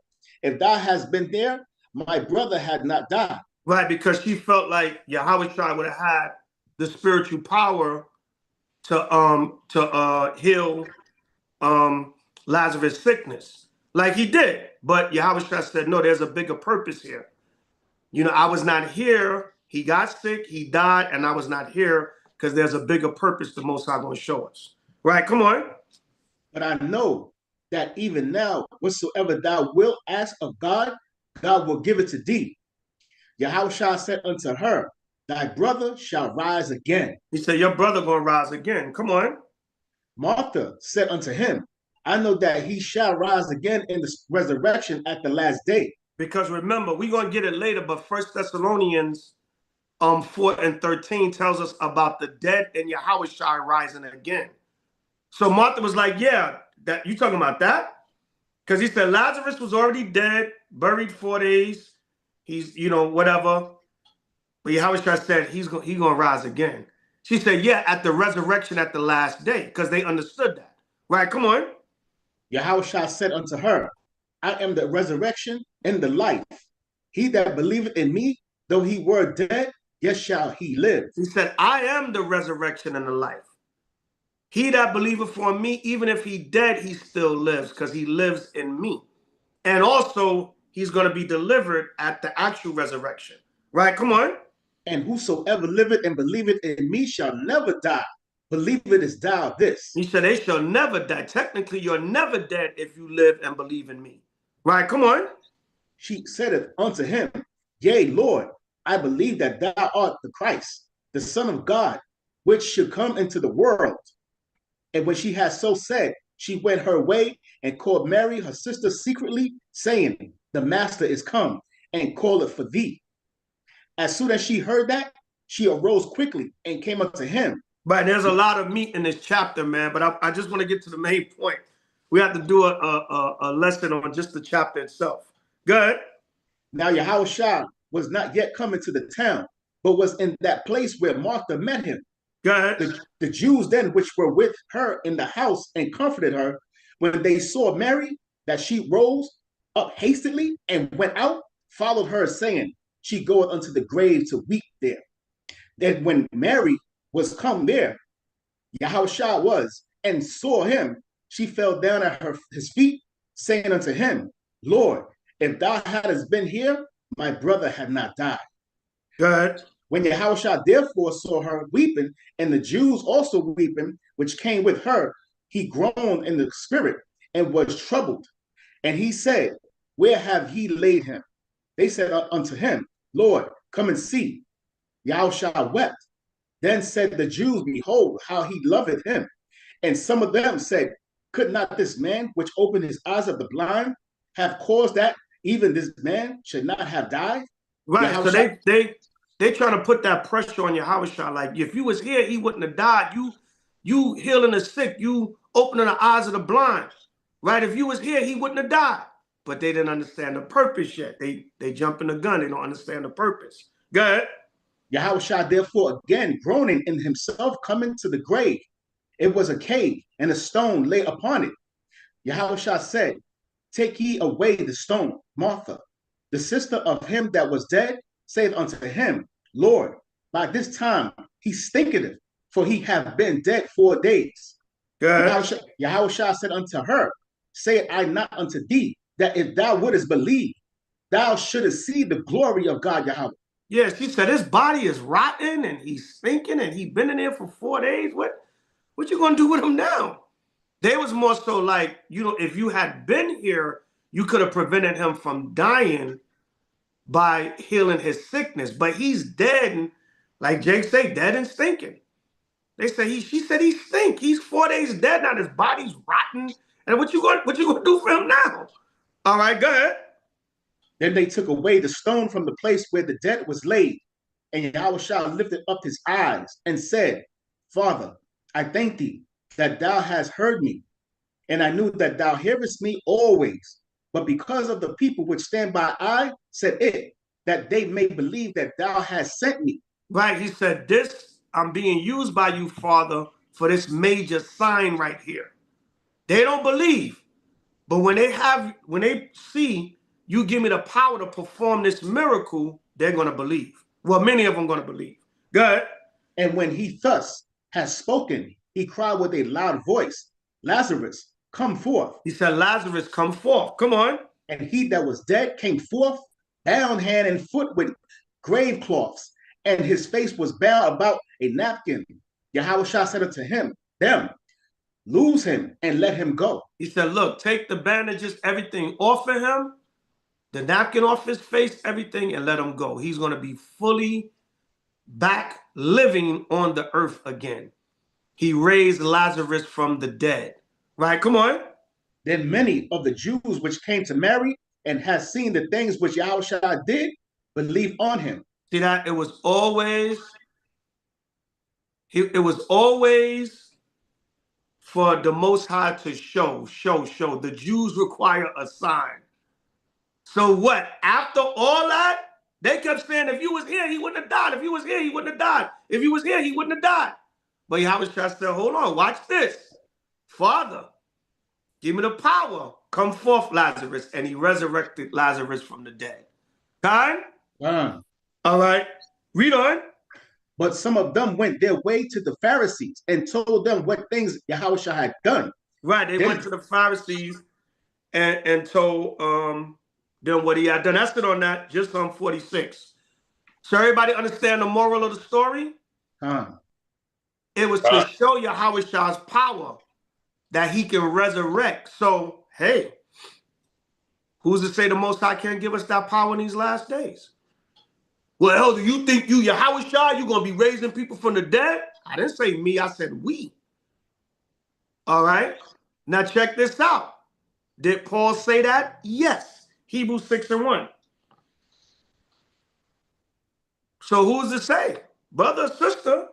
if thou hadst been there, my brother had not died. Right, because she felt like Yahweh would have had the spiritual power to heal Lazarus' sickness, like he did. But Yahweh said, no, there's a bigger purpose here. You know, I was not here. He got sick, he died, and I was not here because there's a bigger purpose the Most High going to show us. Right, come on. But I know that even now, whatsoever thou wilt ask of God, God will give it to thee. Yahushua said unto her, thy brother shall rise again. He said, your brother going to rise again. Come on. Martha said unto him, I know that he shall rise again in the resurrection at the last day. Because remember, we're going to get it later, but First Thessalonians 4:13 tells us about the dead and Yahweh rising again. So Martha was like, yeah, that you talking about that? Because he said Lazarus was already dead, buried 4 days. He's, you know, whatever. But Yahweh said he's going to rise again. She said, yeah, at the resurrection at the last day, because they understood that. Right, come on. Yahushua said unto her, I am the resurrection and the life. He that believeth in me, though he were dead, yet shall he live. He said, I am the resurrection and the life. He that believeth on me, even if he dead, he still lives, because he lives in me. And also, he's going to be delivered at the actual resurrection. Right? Come on. And whosoever liveth and believeth in me shall never die. Believe it is thou this. He said, they shall never die. Technically, you're never dead if you live and believe in me. Right? Come on. She said unto him, Yea, Lord, I believe that thou art the Christ, the Son of God, which should come into the world. And when she had so said, she went her way and called Mary, her sister, secretly, saying, the master is come and calleth for thee. As soon as she heard that, she arose quickly and came unto him. Right, there's a lot of meat in this chapter, man, but I just want to get to the main point. We have to do a lesson on just the chapter itself. Good. Now Yahushua was not yet come into the town, but was in that place where Martha met him. Good. The Jews then which were with her in the house and comforted her, when they saw Mary, that she rose up hastily and went out, followed her, saying, she goeth unto the grave to weep there. Then when Mary was come there, Yahushua was, and saw him, she fell down at his feet, saying unto him, Lord, if thou hadst been here, my brother had not died. Good. When Yahushua therefore saw her weeping, and the Jews also weeping, which came with her, he groaned in the spirit and was troubled. And he said, where have ye laid him? They said unto him, Lord, come and see. Yahushua wept. Then said the Jews, behold, how he loveth him. And some of them said, could not this man, which opened his eyes of the blind, have caused that even this man should not have died? Right. Yahushua, So they trying to put that pressure on Yahweh. Like, if you was here, he wouldn't have died. You healing the sick, you opening the eyes of the blind. Right? If you was here, he wouldn't have died. But they didn't understand the purpose yet. They jumping the gun. They don't understand the purpose. Go ahead. Yahushua therefore again groaning in himself, coming to the grave. It was a cave, and a stone lay upon it. Yahushua said, take ye away the stone. Martha, the sister of him that was dead, saith unto him, Lord, by this time he stinketh, for he hath been dead 4 days. Yahushua said unto her, say I not unto thee, that if thou wouldest believe, thou shouldest see the glory of God Yahweh. Yeah, she said his body is rotten and he's stinking and he's been in there for 4 days. What you gonna do with him now? They was more so like, you know, if you had been here, you could have prevented him from dying by healing his sickness. But he's dead, and like Jake say, dead and stinking. She said he stink. He's 4 days dead now. His body's rotten. And what you gonna do for him now? All right, go ahead. Then they took away the stone from the place where the dead was laid. And Yahushua lifted up his eyes and said, Father, I thank thee that thou hast heard me, and I knew that thou hearest me always. But because of the people which stand by, I said it, that they may believe that thou hast sent me. Right. He said, this, I'm being used by you, Father, for this major sign right here. They don't believe. But when they see you give me the power to perform this miracle, they're going to believe. Well, many of them going to believe. Good. And when he thus has spoken, he cried with a loud voice, Lazarus, come forth. He said, Lazarus, come forth. Come on. And he that was dead came forth, bound hand and foot with grave cloths, and his face was bound about a napkin. Yahushua said unto him, them, loose him and let him go. He said, look, take the bandages, everything off of him, the napkin off his face, everything, and let him go. He's going to be fully back living on the earth again. He raised Lazarus from the dead. Right? Come on. Then many of the Jews which came to Mary and had seen the things which Yahushua did, believed on him. See that? It was always for the Most High to show. The Jews require a sign. So what? After all that, they kept saying, if you was here, he wouldn't have died. If you was here, he wouldn't have died. If you was here, he wouldn't have died. But Yahweh said, hold on, watch this. Father, give me the power. Come forth, Lazarus. And he resurrected Lazarus from the dead. Time? All right. Read on. But some of them went their way to the Pharisees and told them what things Yahushua had done. Right. They went to the Pharisees and told them what he had done. That's it on that, just on 46. So everybody understand the moral of the story? It was to show Yahushua's power that he can resurrect. So, hey, who's to say the Most High can't give us that power in these last days? Well, Elder, you think you Yahushua, you're going to be raising people from the dead? I didn't say me, I said we. All right? Now check this out. Did Paul say that? Yes. Hebrews 6:1. So who's to say? Brother or sister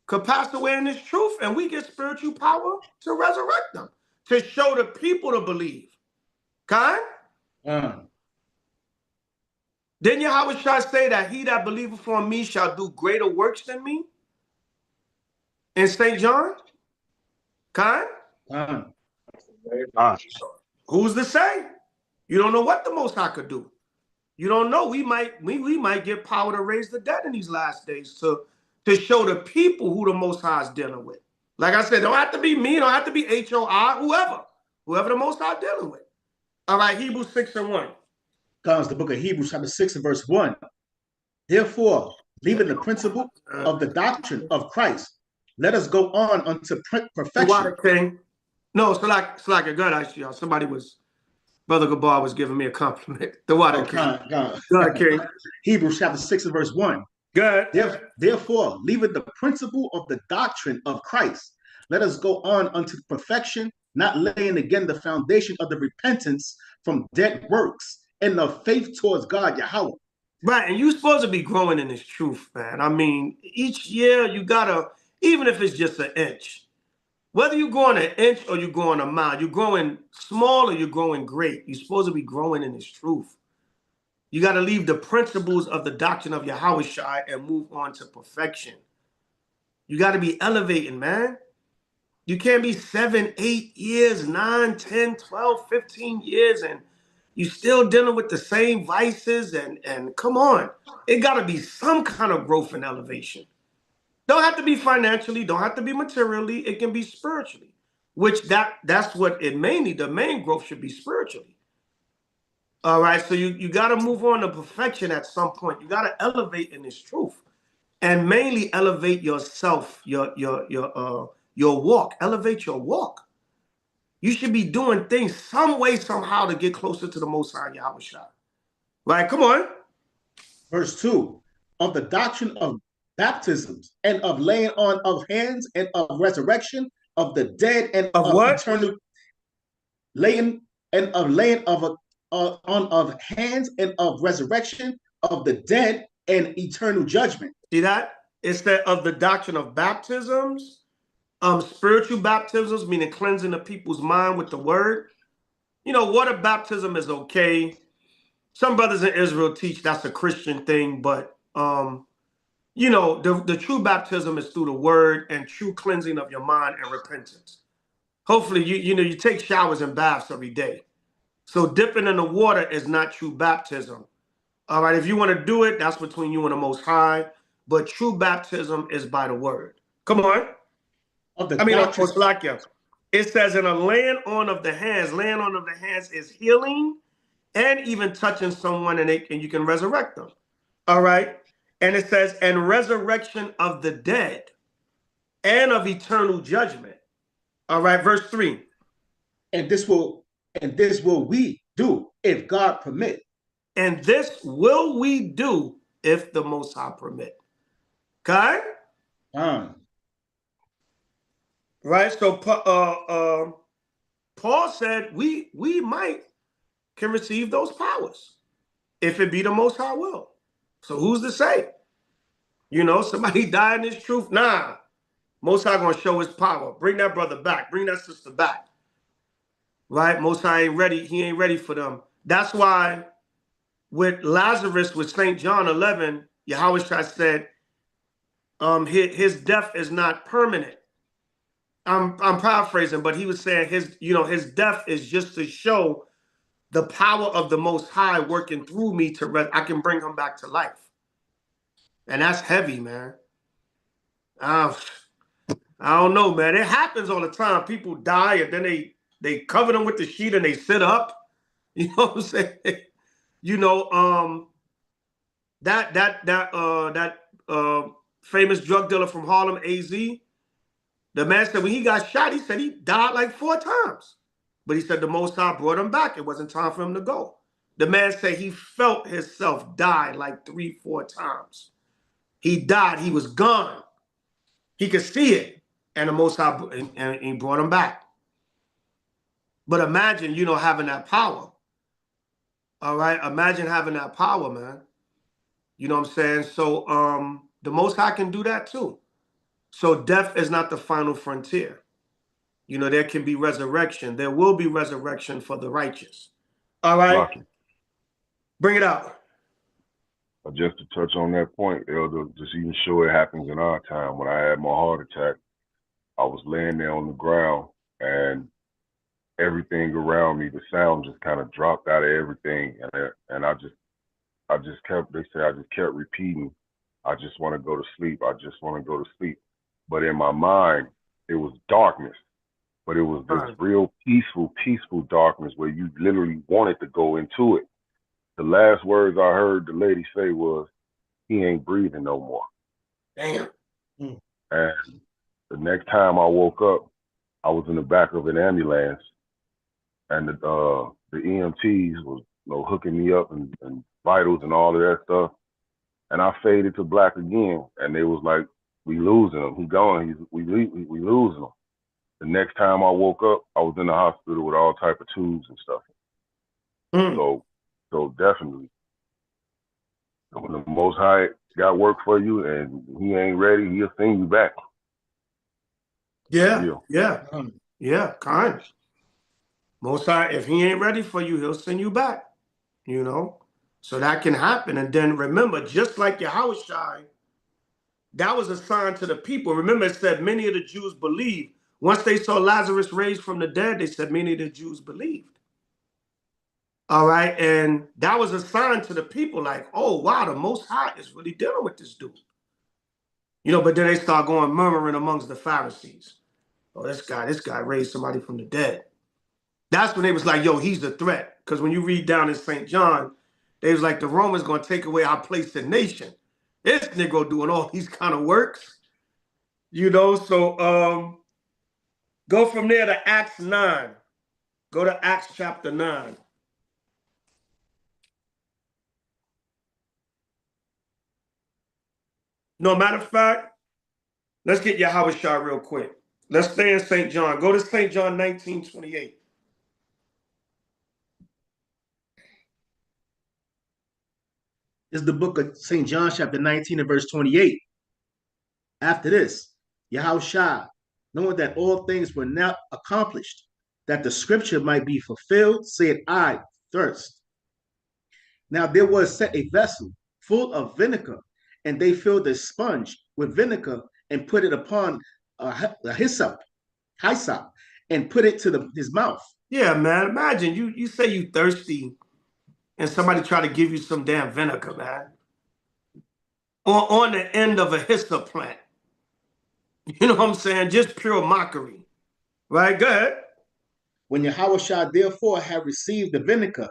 could pass away in this truth and we get spiritual power to resurrect them, to show the people to believe. Kind? Didn't Yahushua say that he that believeth on me shall do greater works than me? In St. John? Kind? Who's to say? You don't know what the Most High could do. You don't know. We might get power to raise the dead in these last days to show the people who the Most High is dealing with. Like I said, don't have to be me, don't have to be H.O.I, whoever the Most High dealing with. All right, Hebrews 6:1. Comes the book of Hebrews chapter 6 and verse 1. Therefore, leaving the principle of the doctrine of Christ, let us go on unto perfection. Water King. No, it's like a good actually. Somebody was, Brother Gabar was giving me a compliment. The Water King. God, King. Hebrews chapter 6 and verse 1. Good. Therefore, leaving the principle of the doctrine of Christ, let us go on unto perfection, not laying again the foundation of the repentance from dead works and of faith towards God, Yahweh. Right, and you're supposed to be growing in this truth, man. I mean, each year you gotta, even if it's just an inch, whether you're growing an inch or you're growing a mile, you're growing small or you're growing great. You're supposed to be growing in this truth. You got to leave the principles of the doctrine of Yahushua and move on to perfection. You got to be elevating, man. You can't be 7, 8 years, 9, 10, 12, 15 years, and you still dealing with the same vices. And come on, it got to be some kind of growth and elevation. Don't have to be financially, don't have to be materially. It can be spiritually, which that's what it mainly, the main growth should be spiritually. All right, so you got to move on to perfection at some point. You got to elevate in this truth, and mainly elevate yourself, your walk. Elevate your walk. You should be doing things some way, somehow to get closer to the Most High Yahushua. Right, come on. Verse 2, of the doctrine of baptisms and of laying on of hands and of resurrection of the dead and of what? Eternal laying and of laying of on of hands and of resurrection of the dead and eternal judgment. See that? It's that of the doctrine of baptisms, spiritual baptisms, meaning cleansing the people's mind with the word, Water baptism is okay. Some brothers in Israel teach that's a Christian thing, but the true baptism is through the word and true cleansing of your mind and repentance. Hopefully, you take showers and baths every day. So dipping in the water is not true baptism. All right, if you want to do it, that's between you and the Most High. But true baptism is by the word. Come on. Of the I mean, doctrine. it says in a laying on of the hands. Laying on of the hands is healing and even touching someone and you can resurrect them. All right. And it says, and resurrection of the dead and of eternal judgment. All right, verse 3. And this will we do if God permit. And this will we do if the Most High permit. Okay? Right? So Paul said we might can receive those powers if it be the Most High will. So who's to say? Somebody die in this truth? Nah. Most High gonna show his power. Bring that brother back. Bring that sister back. Right? Most High ain't ready. He ain't ready for them. That's why with Lazarus, with St. John 11, Yahweh said, his death is not permanent. I'm paraphrasing, but he was saying his death is just to show the power of the Most High working through me I can bring him back to life. And that's heavy, man. I don't know, man. It happens all the time. People die and then they cover them with the sheet and they sit up. You know what I'm saying? That famous drug dealer from Harlem, AZ, the man said when he got shot, he said he died like 4 times. But he said the Most High brought him back. It wasn't time for him to go. The man said he felt himself die like 3, 4 times. He died. He was gone. He could see it. And the Most High, and he brought him back. But imagine, having that power. All right? Imagine having that power, man. You know what I'm saying? So the Most High can do that too. So death is not the final frontier. There can be resurrection. There will be resurrection for the righteous. All right? Lucky. Bring it out. Just to touch on that point, Elder, just even sure it happens in our time. When I had my heart attack, I was laying there on the ground and everything around me, the sound just kind of dropped out of everything. And I just kept repeating, I just want to go to sleep. I just want to go to sleep. But in my mind, it was darkness, but it was this real peaceful darkness where you literally wanted to go into it. The last words I heard the lady say was, he ain't breathing no more. Damn. And the next time I woke up, I was in the back of an ambulance, and the EMTs was hooking me up and vitals and all of that stuff. And I faded to black again, and they was like, we losing him. He gone. We losing him. The next time I woke up, I was in the hospital with all type of tubes and stuff. So definitely, when the Most High got work for you and he ain't ready, he'll send you back. Yeah, kind. Most High, if he ain't ready for you, he'll send you back. So that can happen. And then remember, just like Yahweh, that was a sign to the people. Remember, it said many of the Jews believed. Once they saw Lazarus raised from the dead, they said many of the Jews believed. All right. And that was a sign to the people like, oh, wow, the Most High is really dealing with this dude. But then they start going murmuring amongst the Pharisees. Oh, this guy raised somebody from the dead. That's when they was like, yo, he's a threat. Because when you read down in St. John, they was like, the Romans going to take away our place in nation. This Negro doing all these kind of works. So go from there to Acts 9. Go to Acts chapter 9. No, matter of fact, let's get Yahweh Shah real quick. Let's stay in St. John. Go to St. John 19:28. This is the book of St. John, chapter 19 and verse 28. After this, Yahushua, knowing that all things were now accomplished, that the scripture might be fulfilled, said, I thirst. Now there was set a vessel full of vinegar, and they filled a sponge with vinegar and put it upon a hyssop, and put it to his mouth. Yeah, man. Imagine you say you thirsty and somebody try to give you some damn vinegar, man. On the end of a hyssop plant. You know what I'm saying? Just pure mockery. Right? Go ahead. When Yahushua therefore had received the vinegar,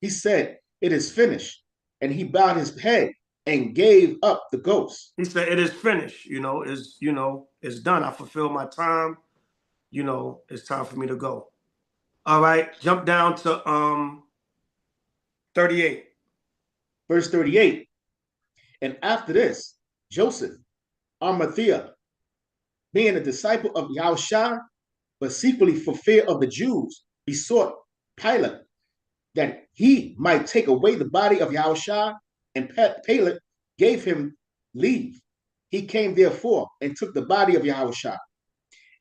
he said, it is finished. And he bowed his head and gave up the ghost. He said, it is finished. It's done. I fulfilled my time. It's time for me to go. All right. Jump down to 38. Verse 38. And after this, Joseph, Arimathea, being a disciple of Yahushua, but secretly for fear of the Jews, besought Pilate that he might take away the body of Yahushua, and Pilate gave him leave. He came therefore and took the body of Yahushua.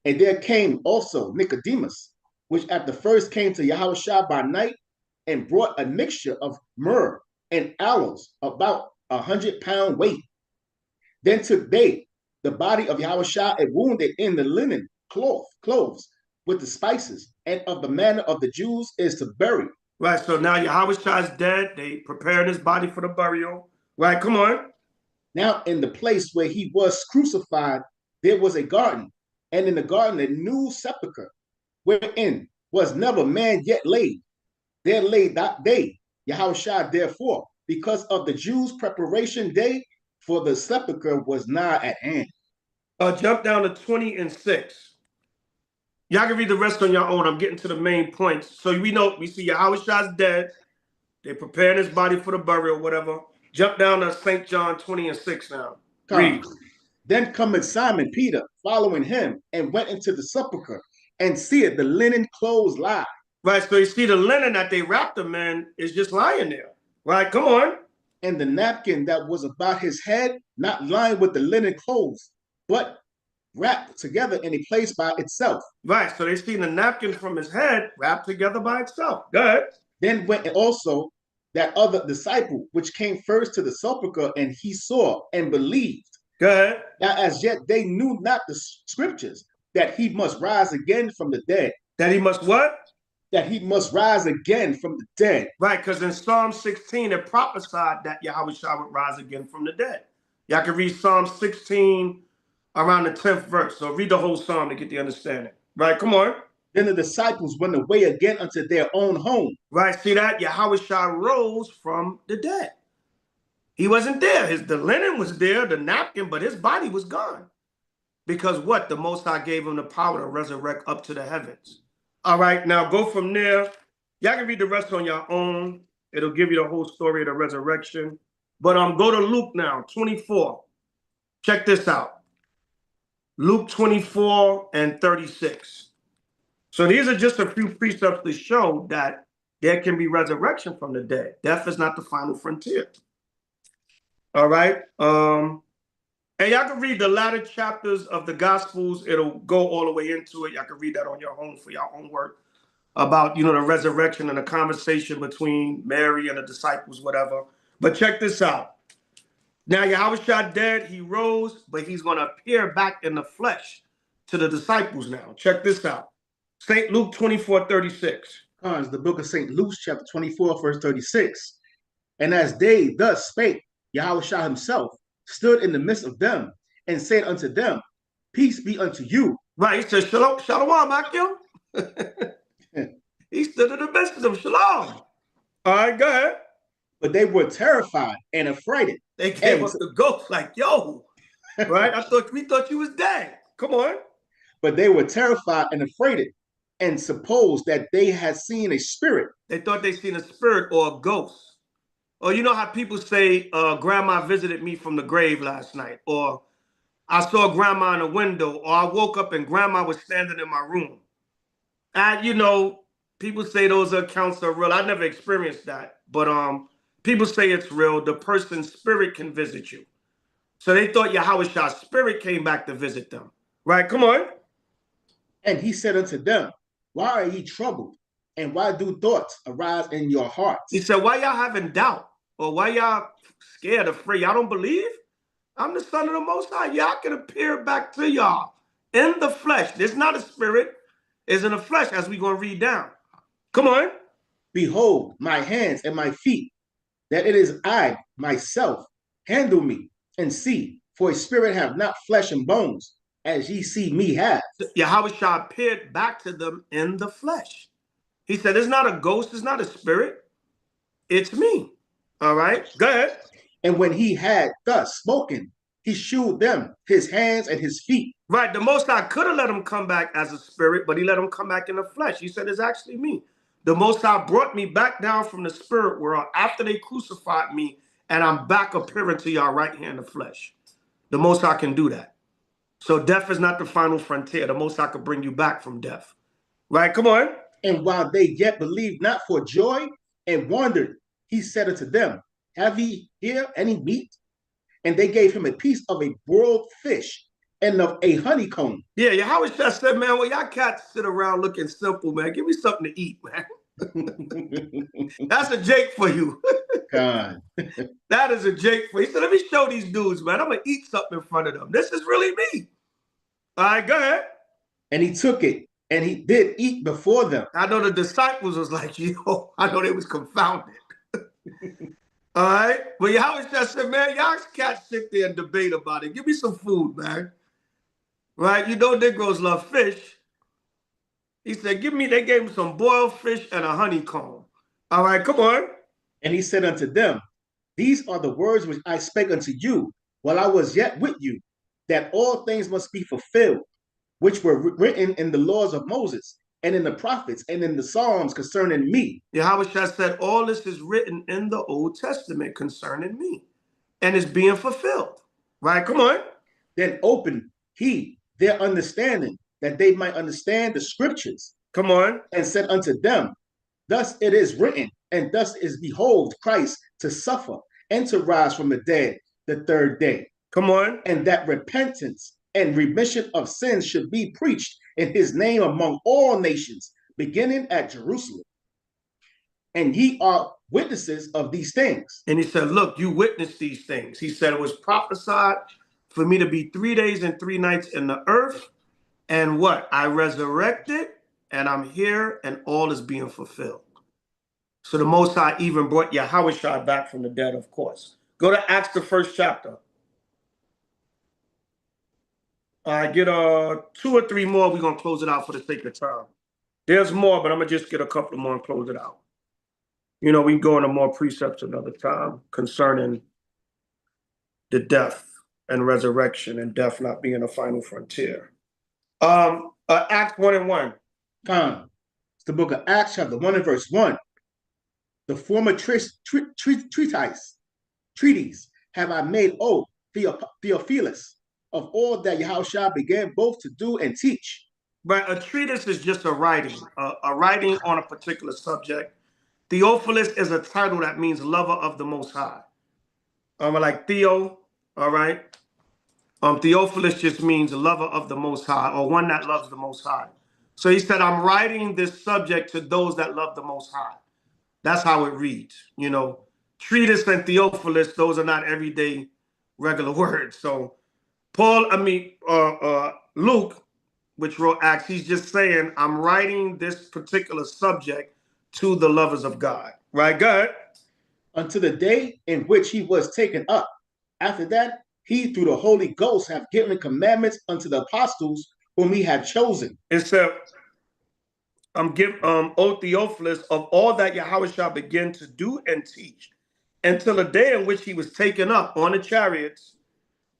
And there came also Nicodemus, which at the first came to Yahushua by night, and brought a mixture of myrrh and aloes, about 100-pound weight. Then took they the body of Yahushua and wounded in the linen clothes with the spices, and of the manner of the Jews is to bury. Right, so now Yahushua is dead. They prepared his body for the burial. Right, come on. Now in the place where he was crucified, there was a garden, and in the garden a new sepulchre, wherein was never man yet laid. There laid that day Yahushua therefore, because of the Jews' preparation day, for the sepulchre was nigh at hand. Jump down to 20 and 6. Y'all can read the rest on your own. I'm getting to the main points. So we see Yahushua's dead. They're preparing his body for the burial, whatever. Jump down to St. John 20 and 6 now. Read. Then cometh Simon Peter, following him, and went into the sepulchre, and seeth the linen clothes lie. Right, so you see the linen that they wrapped him in is just lying there. Right, come on. And the napkin that was about his head, not lying with the linen clothes, but wrapped together in a place by itself. Right, so they seen the napkin from his head wrapped together by itself. Go ahead. Then went also that other disciple, which came first to the sepulchre, and he saw and believed. Go ahead. Now as yet they knew not the scriptures, that he must rise again from the dead. That he must what? That he must rise again from the dead. Right, because in Psalm 16, it prophesied that Yahushua would rise again from the dead. Y'all can read Psalm 16 around the 10th verse. So read the whole psalm to get the understanding. Right, come on. Then the disciples went away again unto their own home. Right, see that? Yahushua rose from the dead. He wasn't there. The linen was there, the napkin, but his body was gone. Because what? The Most High gave him the power to resurrect up to the heavens. All right, now go from there. Y'all can read the rest on your own. It'll give you the whole story of the resurrection. But go to Luke now, 24. Check this out. Luke 24 and 36. So these are just a few precepts to show that there can be resurrection from the dead. Death is not the final frontier. All right. And y'all can read the latter chapters of the Gospels. It'll go all the way into it. Y'all can read that on your own for your own work about, the resurrection and the conversation between Mary and the disciples, whatever. But check this out. Now, Yahushua dead, he rose, but he's going to appear back in the flesh to the disciples now. Check this out. St. Luke 24:36. The book of St. Luke, chapter 24, verse 36. And as they thus spake, Yahushua himself stood in the midst of them and said unto them, peace be unto you. Right, he said, shalom, shalom, Akim. He stood in the midst of them, shalom. All right, go ahead. But they were terrified and affrighted. They gave us the ghost like, yo, right? We thought you was dead. Come on. But they were terrified and affrighted and supposed that they had seen a spirit. They thought they seen a spirit or a ghost. Or you know how people say, grandma visited me from the grave last night, or I saw grandma in a window, or I woke up and grandma was standing in my room. And people say those accounts are real. I never experienced that, but people say it's real. The person's spirit can visit you. So they thought Yahushua's spirit came back to visit them. Right, come on. And he said unto them, Why are ye troubled? And why do thoughts arise in your hearts? He said, why y'all having doubt? Or why y'all scared, afraid? Y'all don't believe? I'm the Son of the Most High. Y'all can appear back to y'all in the flesh. There's not a spirit. It's in the flesh, as we're going to read down. Come on. Behold, my hands and my feet, that it is I myself. Handle me and see, for a spirit have not flesh and bones, as ye see me have. Yahweh shall appear back to them in the flesh. He said, it's not a ghost, it's not a spirit. It's me. All right, go ahead. And when he had thus spoken, he shewed them his hands and his feet. Right, the Most High could have let him come back as a spirit, but he let him come back in the flesh. He said, it's actually me. The Most High brought me back down from the spirit world after they crucified me, and I'm back appearing to y'all right here in the flesh. The Most High can do that. So death is not the final frontier. The Most High could bring you back from death. Right, come on. And while they yet believed not for joy and wondered, he said unto them, have ye here any meat? And they gave him a piece of a broiled fish and of a honeycomb. Yeah, Yahweh just said, man, well, y'all cats sit around looking simple, man. Give me something to eat, man. That's a Jake for you. God. That is a Jake for you. He said, let me show these dudes, man. I'm going to eat something in front of them. This is really me. All right, go ahead. And he took it, and he did eat before them. I know the disciples was like, yo, I know they was confounded. All right? But Yahweh just said, man, y'all cats sit there and debate about it. Give me some food, man. Right? You know Negroes love fish. He said, they gave him some boiled fish and a honeycomb. All right, come on. And he said unto them, these are the words which I spake unto you while I was yet with you, that all things must be fulfilled, which were written in the laws of Moses, and in the prophets, and in the Psalms concerning me. Yahweh said, all this is written in the Old Testament concerning me, and it's being fulfilled. Right, come on. Then opened he their understanding, that they might understand the scriptures. Come on. And said unto them, thus it is written, and thus is behold Christ to suffer and to rise from the dead the third day. Come on. And that repentance and remission of sins should be preached in his name among all nations, beginning at Jerusalem. And ye are witnesses of these things. And he said, look, you witnessed these things. He said, it was prophesied for me to be 3 days and 3 nights in the earth. And what? I resurrected, and I'm here, and all is being fulfilled. So the Most High even brought Yahweh back from the dead, of course. Go to Acts, the 1st chapter. I get 2 or 3 more. We're going to close it out for the sake of time. There's more, but I'm going to just get a couple more and close it out. You know, we can go into more precepts another time concerning the death and resurrection, and death not being a final frontier. Acts 1 and 1. It's the book of Acts, chapter 1 and verse 1. The former treatise have I made, O Theophilus, of all that Yahushua began both to do and teach. But a treatise is just a writing on a particular subject. Theophilus is a title that means lover of the Most High. Like Theo, all right? Theophilus just means lover of the Most High, or one that loves the Most High. So he said, I'm writing this subject to those that love the Most High. That's how it reads, you know. Treatise and Theophilus, those are not everyday regular words. So Luke, which wrote Acts, he's just saying, I'm writing this particular subject to the lovers of God. Right, good. Unto the day in which he was taken up. After that, he through the Holy Ghost have given commandments unto the apostles whom he had chosen. It said, O Theophilus, of all that Yahweh shall begin to do and teach, until the day in which he was taken up on the chariots.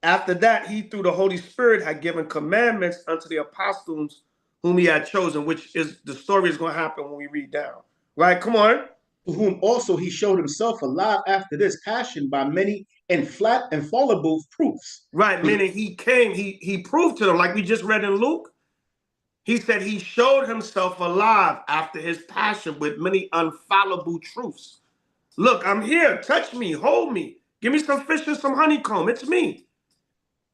After that, he through the Holy Spirit had given commandments unto the apostles whom he had chosen, which is the story is going to happen when we read down. Right, come on. To whom also he showed himself alive after this passion by many infallible proofs. Right, meaning he came, he proved to them, like we just read in Luke. He said he showed himself alive after his passion with many infallible truths. Look, I'm here. Touch me. Hold me. Give me some fish and some honeycomb. It's me.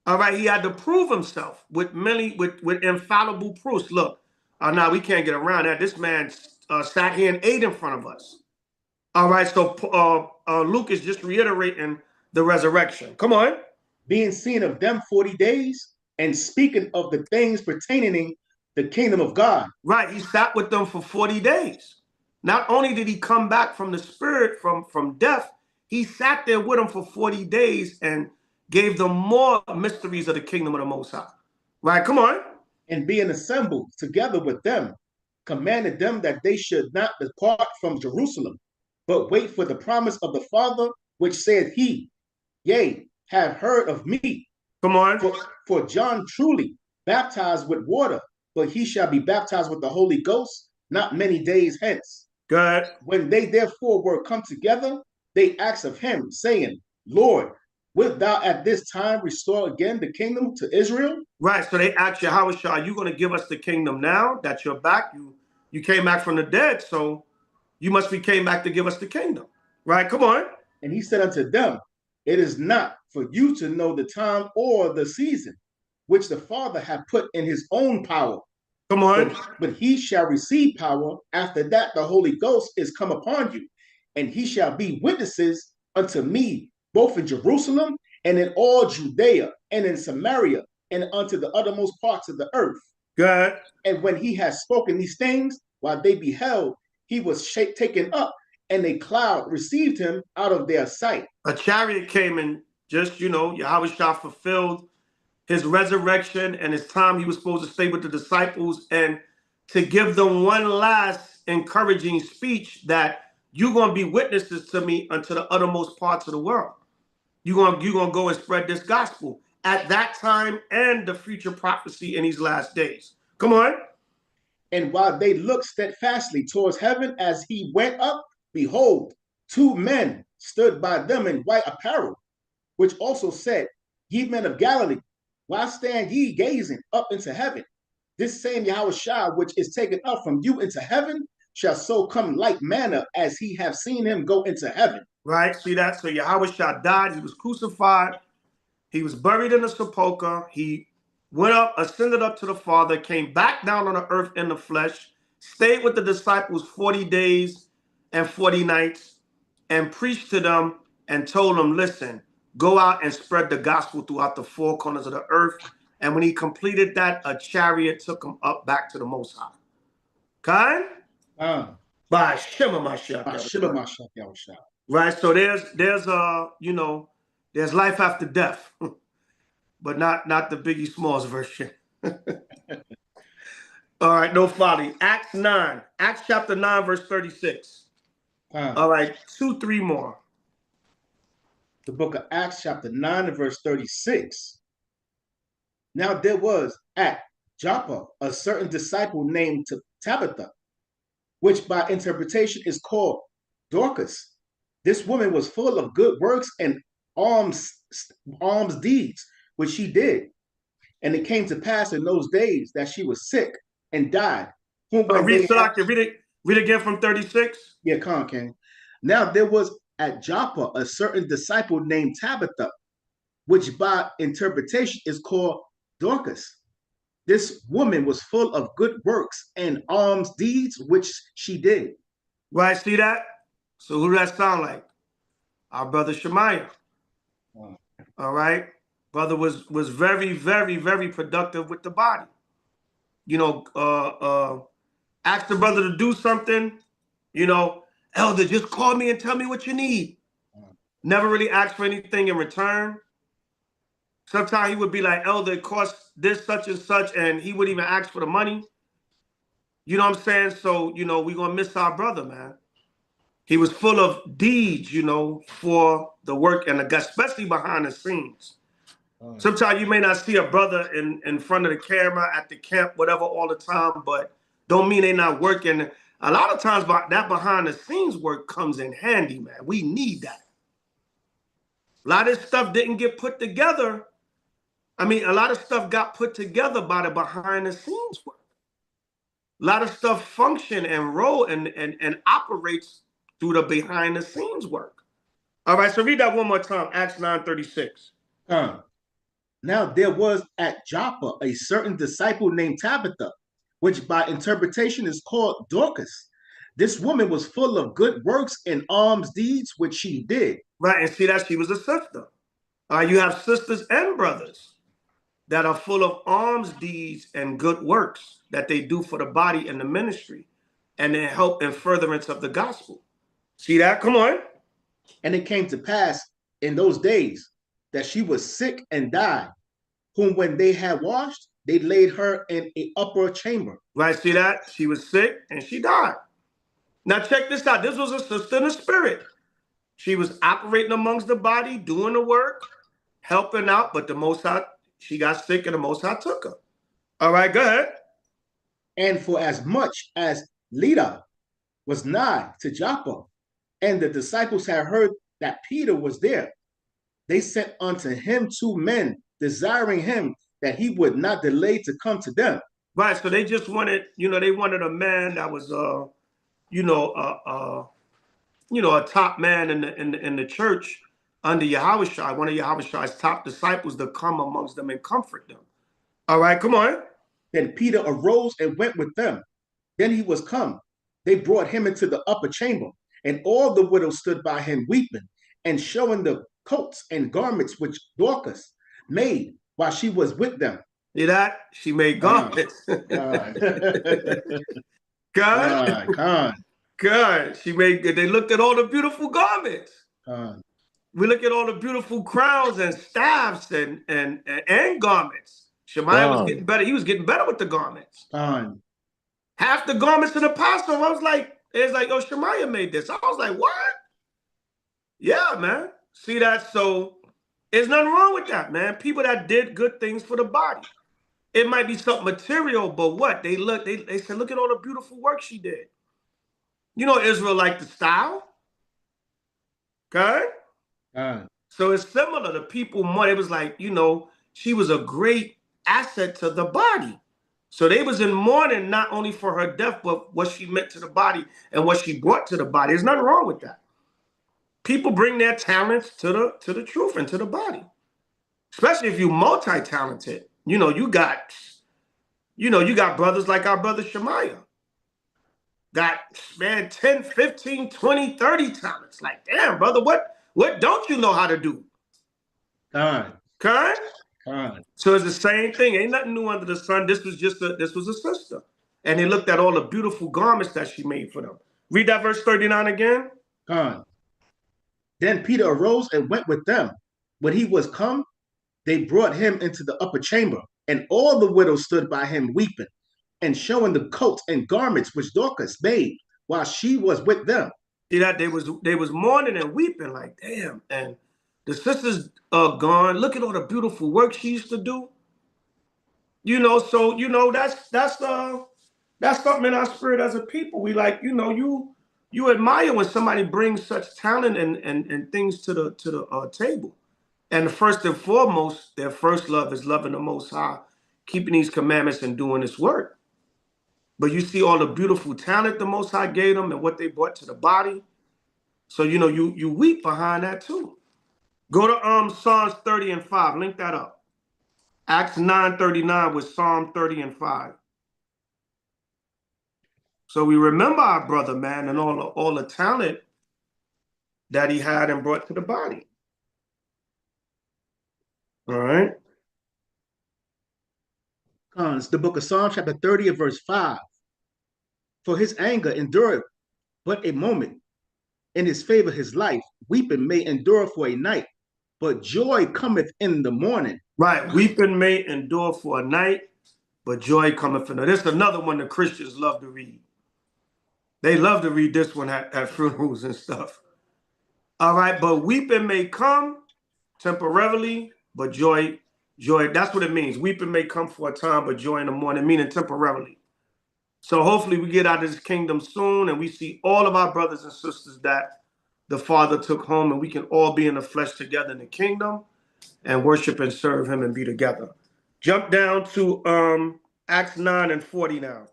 All right. He had to prove himself with infallible proofs. Look, Now we can't get around that. This man sat here and ate in front of us. All right, so Luke is just reiterating the resurrection. Come on. Being seen of them 40 days, and speaking of the things pertaining the kingdom of God. Right, he sat with them for 40 days. Not only did he come back from the spirit, from death, he sat there with them for 40 days and gave them more mysteries of the kingdom of the Most High. Right, come on. And being assembled together with them, commanded them that they should not depart from Jerusalem, but wait for the promise of the Father, which said he, yea, have heard of me. Come on. For John truly baptized with water, but he shall be baptized with the Holy Ghost not many days hence. Good. When they therefore were come together, they asked of him, saying, Lord, wilt thou at this time restore again the kingdom to Israel? Right. So they asked Yahweh, are you going to give us the kingdom now that you're back? You came back from the dead, so you must be came back to give us the kingdom. Right? Come on. And he said unto them, it is not for you to know the time or the season, which the Father hath put in his own power. Come on. But he shall receive power after that the Holy Ghost is come upon you, and he shall be witnesses unto me, both in Jerusalem and in all Judea and in Samaria and unto the uttermost parts of the earth. Good. And when he had spoken these things, while they beheld, he was taken up, and a cloud received him out of their sight. A chariot came and just, Yahweh Shah fulfilled his resurrection and his time he was supposed to stay with the disciples and to give them one last encouraging speech that you're going to be witnesses to me unto the uttermost parts of the world. You're going to go and spread this gospel at that time and the future prophecy in these last days. Come on. And while they looked steadfastly towards heaven as he went up, behold, two men stood by them in white apparel, which also said, Ye men of Galilee, why stand ye gazing up into heaven? This same Yahweh Shah, which is taken up from you into heaven, shall so come like manner as he have seen him go into heaven. Right, see that? So Yahweh Shah died, he was crucified, he was buried in the sepulchre, he went up, ascended up to the Father, came back down on the earth in the flesh, stayed with the disciples 40 days and 40 nights, and preached to them and told them, listen, go out and spread the gospel throughout the four corners of the earth. And when he completed that, a chariot took him up back to the Most High. Kind? By Shema Mashiach. By Shema Mashiach, Yahushua. Right, so there's life after death, but not the Biggie Smalls version. All right, no folly. Acts chapter 9, verse 36. All right, 3 more. The book of Acts chapter 9 and verse 36. Now there was at Joppa a certain disciple named Tabitha, which by interpretation is called Dorcas. This woman was full of good works and alms deeds, which she did. And it came to pass in those days that she was sick and died. Read again from 36. Yeah, King. Now there was at Joppa a certain disciple named Tabitha, which by interpretation is called Dorcas. This woman was full of good works and alms deeds, which she did. Right, see that? So who does that sound like? Our brother Shemaiah. All right. Brother was very, very, very productive with the body. Ask the brother to do something, elder, just call me and tell me what you need. Never really asked for anything in return. Sometimes he would be like, elder, it costs this, such and such, and he wouldn't even ask for the money. You know what I'm saying? So, we're going to miss our brother, man. He was full of deeds, for the work and especially behind the scenes. Sometimes you may not see a brother in front of the camera at the camp, whatever, all the time, but don't mean they're not working. A lot of times that behind the scenes work comes in handy, man. We need that. A lot of this stuff didn't get put together. I mean, a lot of stuff got put together by the behind the scenes work. A lot of stuff function and roll and operates through the behind the scenes work. All right, so read that one more time, Acts 9:36. Now there was at Joppa a certain disciple named Tabitha, which by interpretation is called Dorcas. This woman was full of good works and alms deeds, which she did. Right, and see that she was a sister. You have sisters and brothers that are full of alms deeds and good works that they do for the body and the ministry, and they help in furtherance of the gospel. See that? Come on. And it came to pass in those days that she was sick and died, whom when they had washed, they laid her in an upper chamber. Right, see that? She was sick and she died. Now check this out. This was a sister in the spirit. She was operating amongst the body, doing the work, helping out, but the Most High, she got sick and the Most High took her. All right, go ahead. And for as much as Lydda was nigh to Joppa, and the disciples had heard that Peter was there, they sent unto him 2 men, desiring him that he would not delay to come to them. Right, so they just wanted, they wanted a man that was, a top man in the church under H.O.I, one of H.O.I's top disciples, to come amongst them and comfort them. All right, come on. Then Peter arose and went with them. Then he was come. They brought him into the upper chamber, and all the widows stood by him weeping, and showing the coats and garments which Dorcas made while she was with them. See that? She made garments. God. She made. They looked at all the beautiful garments. We look at all the beautiful crowns and staffs and garments. Shemaiah was getting better. He was getting better with the garments. Half the garments in the apostle, I was like, oh, Shemaiah made this. I was like, what? Yeah, man. See that? So there's nothing wrong with that, man. People that did good things for the body. It might be something material, but what? They said, look at all the beautiful work she did. Israel liked the style. Okay? So it's similar to people more. It was like, she was a great asset to the body. So they was in mourning not only for her death, but what she meant to the body and what she brought to the body. There's nothing wrong with that. People bring their talents to the truth and to the body. Especially if you're multi-talented. You got brothers like our brother Shemaiah. Got, man, 10, 15, 20, 30 talents. Like, damn, brother, what don't you know how to do? Okay? So it's the same thing. Ain't nothing new under the sun. This was a sister. And they looked at all the beautiful garments that she made for them. Read that verse 39 again. Then Peter arose and went with them. When he was come, they brought him into the upper chamber, and all the widows stood by him weeping, and showing the coats and garments which Dorcas made while she was with them. See that? They was mourning and weeping, like, damn. And the sisters are gone. Look at all the beautiful work she used to do. So that's something in our spirit as a people. We like, you admire when somebody brings such talent and things to the table. And first and foremost, their first love is loving the Most High, keeping these commandments and doing this work. But you see all the beautiful talent the Most High gave them and what they brought to the body. So, you weep behind that too. Go to Psalms 30 and 5. Link that up. Acts 9:39 with Psalm 30 and 5. So we remember our brother, man, and all the talent that he had and brought to the body. All right. It's the book of Psalms, chapter 30 and verse 5. For his anger endured but a moment. In his favor, his life, weeping may endure for a night, but joy cometh in the morning. Right. Weeping may endure for a night, but joy cometh in the morning. This is another one the Christians love to read. They love to read this one at funerals and stuff. All right. But weeping may come temporarily, but joy, that's what it means. Weeping may come for a time, but joy in the morning, meaning temporarily. So hopefully we get out of this kingdom soon and we see all of our brothers and sisters that the Father took home, and we can all be in the flesh together in the kingdom and worship and serve him and be together. Jump down to Acts 9 and 40 now.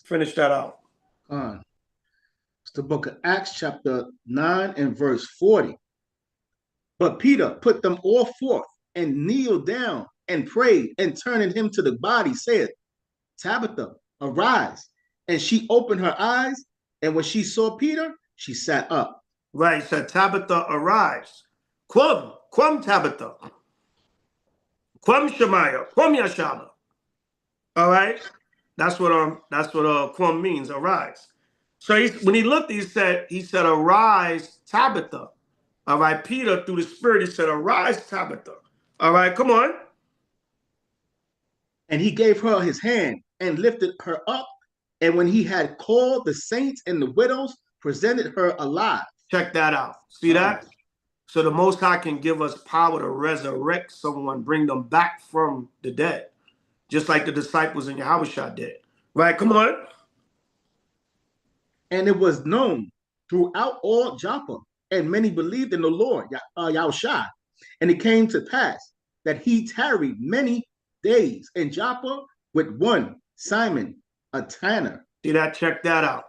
Finish that out. It's the book of Acts chapter 9 and verse 40. But Peter put them all forth and kneeled down and prayed, and turning him to the body said, Tabitha, arise. And she opened her eyes, and when she saw Peter, she sat up. Right, said Tabitha, arise. Quam Tabitha. Quam Shemaiah. Quam Yashaba. All right? That's what quam means, arise. So when he looked, he said, arise, Tabitha. All right, Peter, through the Spirit, he said, arise, Tabitha. All right, come on. And he gave her his hand and lifted her up. And when he had called the saints and the widows, presented her alive. Check that out. See that? So the Most High can give us power to resurrect someone, bring them back from the dead, just like the disciples in H.O.I did. Right, come on. And it was known throughout all Joppa, and many believed in the Lord, Yahushua. And it came to pass that he tarried many days in Joppa with one Simon, a tanner. See that? Check that out.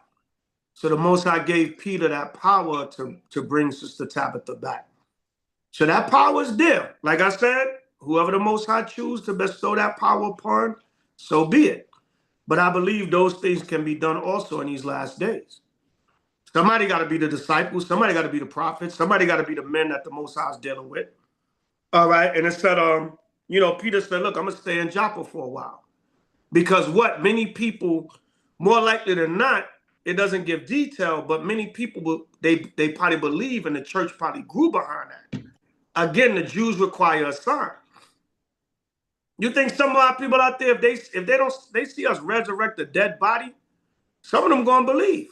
So the Most High gave Peter that power to bring Sister Tabitha back. So that power is there. Like I said, whoever the Most High choose to bestow that power upon, so be it. But I believe those things can be done also in these last days. Somebody got to be the disciples. Somebody got to be the prophets. Somebody got to be the men that the Most High is dealing with. All right. And instead, Peter said, look, I'm going to stay in Joppa for a while. Because many people, more likely than not, it doesn't give detail, but many people, they probably believe, and the church probably grew behind that. Again, the Jews require a sign. You think some of our people out there, if they see us resurrect a dead body, some of them gonna believe.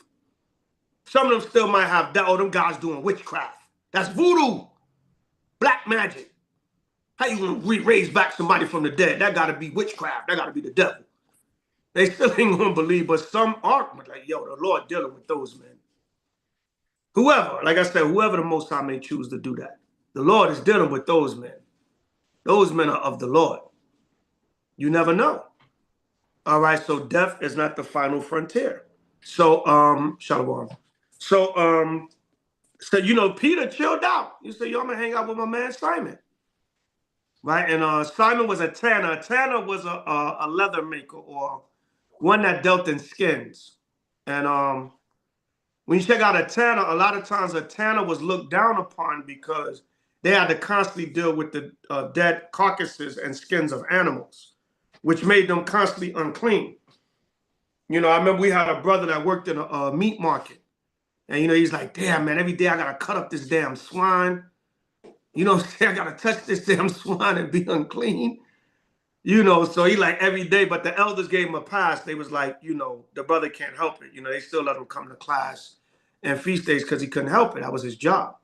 Some of them still might have that. Oh, them guys doing witchcraft. That's voodoo, black magic. How you gonna raise back somebody from the dead? That gotta be witchcraft. That gotta be the devil. They still ain't gonna believe, but some aren't. Like, yo, the Lord dealing with those men. Whoever, like I said, whoever the Most High may choose to do that, the Lord is dealing with those men. Those men are of the Lord. You never know. All right, so death is not the final frontier. So, Shalom. So, Peter chilled out. He said, yo, I'm gonna hang out with my man Simon. Right, and Simon was a tanner. A tanner was a leather maker, or one that dealt in skins. And when you check out a tanner, a lot of times a tanner was looked down upon because they had to constantly deal with the dead carcasses and skins of animals, which made them constantly unclean. I remember we had a brother that worked in a meat market. And, he's like, damn, man, every day I got to cut up this damn swine. I got to touch this damn swine and be unclean. So he like every day, but the elders gave him a pass. They was like, the brother can't help it. They still let him come to class and feast days because he couldn't help it. That was his job.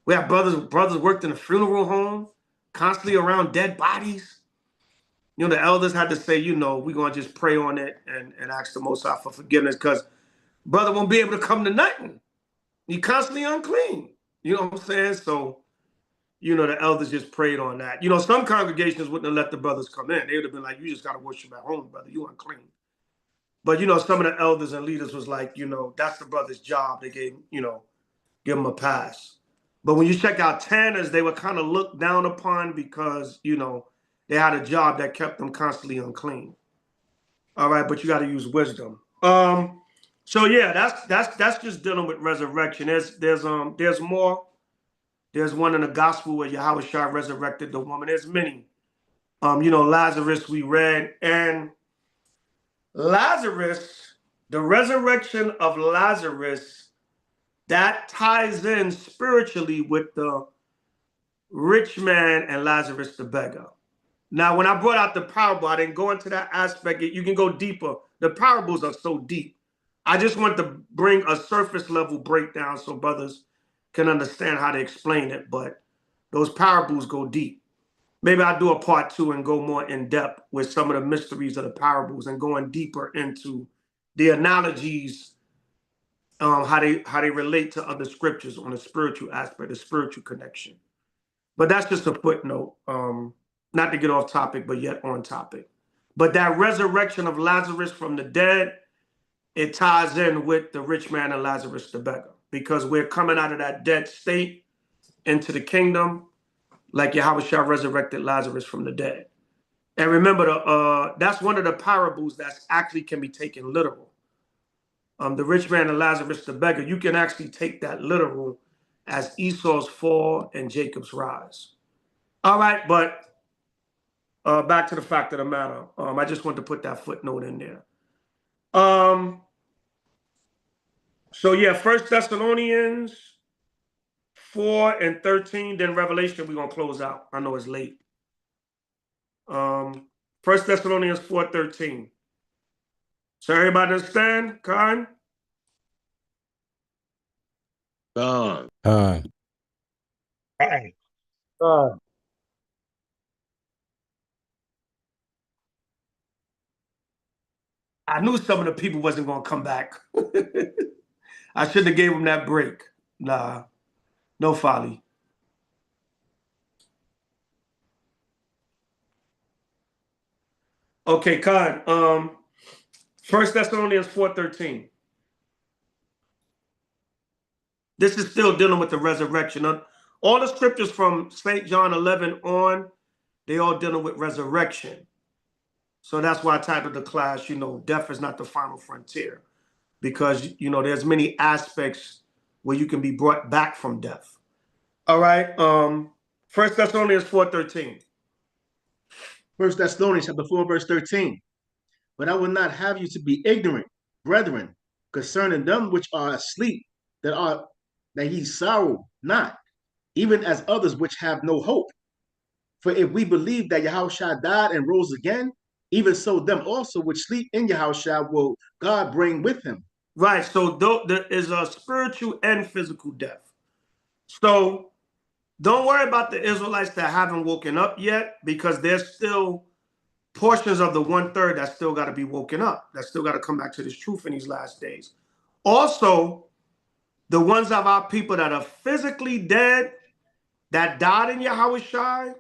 We had brothers worked in a funeral home, constantly around dead bodies. The elders had to say, we're going to just pray on it and ask the Most High for forgiveness, because brother won't be able to come to nothing. He constantly unclean. You know what I'm saying? So, the elders just prayed on that. Some congregations wouldn't have let the brothers come in. They would have been like, you just got to worship at home, brother. You unclean. But, some of the elders and leaders was like, that's the brother's job. They gave him a pass. But when you check out tanners, they were kind of looked down upon because, they had a job that kept them constantly unclean. All right, but you got to use wisdom. So yeah, that's just dealing with resurrection. There's more. There's one in the gospel where Yahushua resurrected the woman. There's many. Lazarus we read, and Lazarus, the resurrection of Lazarus, that ties in spiritually with the rich man and Lazarus the beggar. Now, when I brought out the parable, I didn't go into that aspect. You can go deeper. The parables are so deep. I just want to bring a surface level breakdown so brothers can understand how to explain it. But those parables go deep. Maybe I'll do a part 2 and go more in depth with some of the mysteries of the parables and going deeper into the analogies, how they relate to other scriptures on the spiritual aspect, the spiritual connection. But that's just a footnote. Not to get off topic, but yet on topic. But that resurrection of Lazarus from the dead, it ties in with the rich man and Lazarus the beggar, because we're coming out of that dead state into the kingdom, like Yahushua resurrected Lazarus from the dead. And remember, that's one of the parables that's actually can be taken literal. The rich man and Lazarus the beggar, you can actually take that literal as Esau's fall and Jacob's rise. All right, but back to the fact of the matter. I just want to put that footnote in there. So yeah, 1 Thessalonians 4 and 13, then Revelation, we're gonna close out. I know it's late. 1 Thessalonians 4:13. So everybody understand? Khan? Gone. I knew some of the people wasn't gonna come back. I shouldn't have gave them that break. Nah, no folly. Okay, Khan. 1 Thessalonians 4:13. This is still dealing with the resurrection. All the scriptures from St. John 11 on, they all dealing with resurrection. So that's why I titled the class, death is not the final frontier. Because, there's many aspects where you can be brought back from death. All right. 1 Thessalonians 4:13. 1 Thessalonians chapter 4, verse 13. But I will not have you to be ignorant, brethren, concerning them which are asleep, that ye sorrow not, even as others which have no hope. For if we believe that Yahushua died and rose again, even so them also which sleep in Yahushua will God bring with him. Right. So there is a spiritual and physical death. So don't worry about the Israelites that haven't woken up yet, because there's still portions of the 1/3 that still got to be woken up, that still got to come back to this truth in these last days. Also, the ones of our people that are physically dead, that died in Yahushua.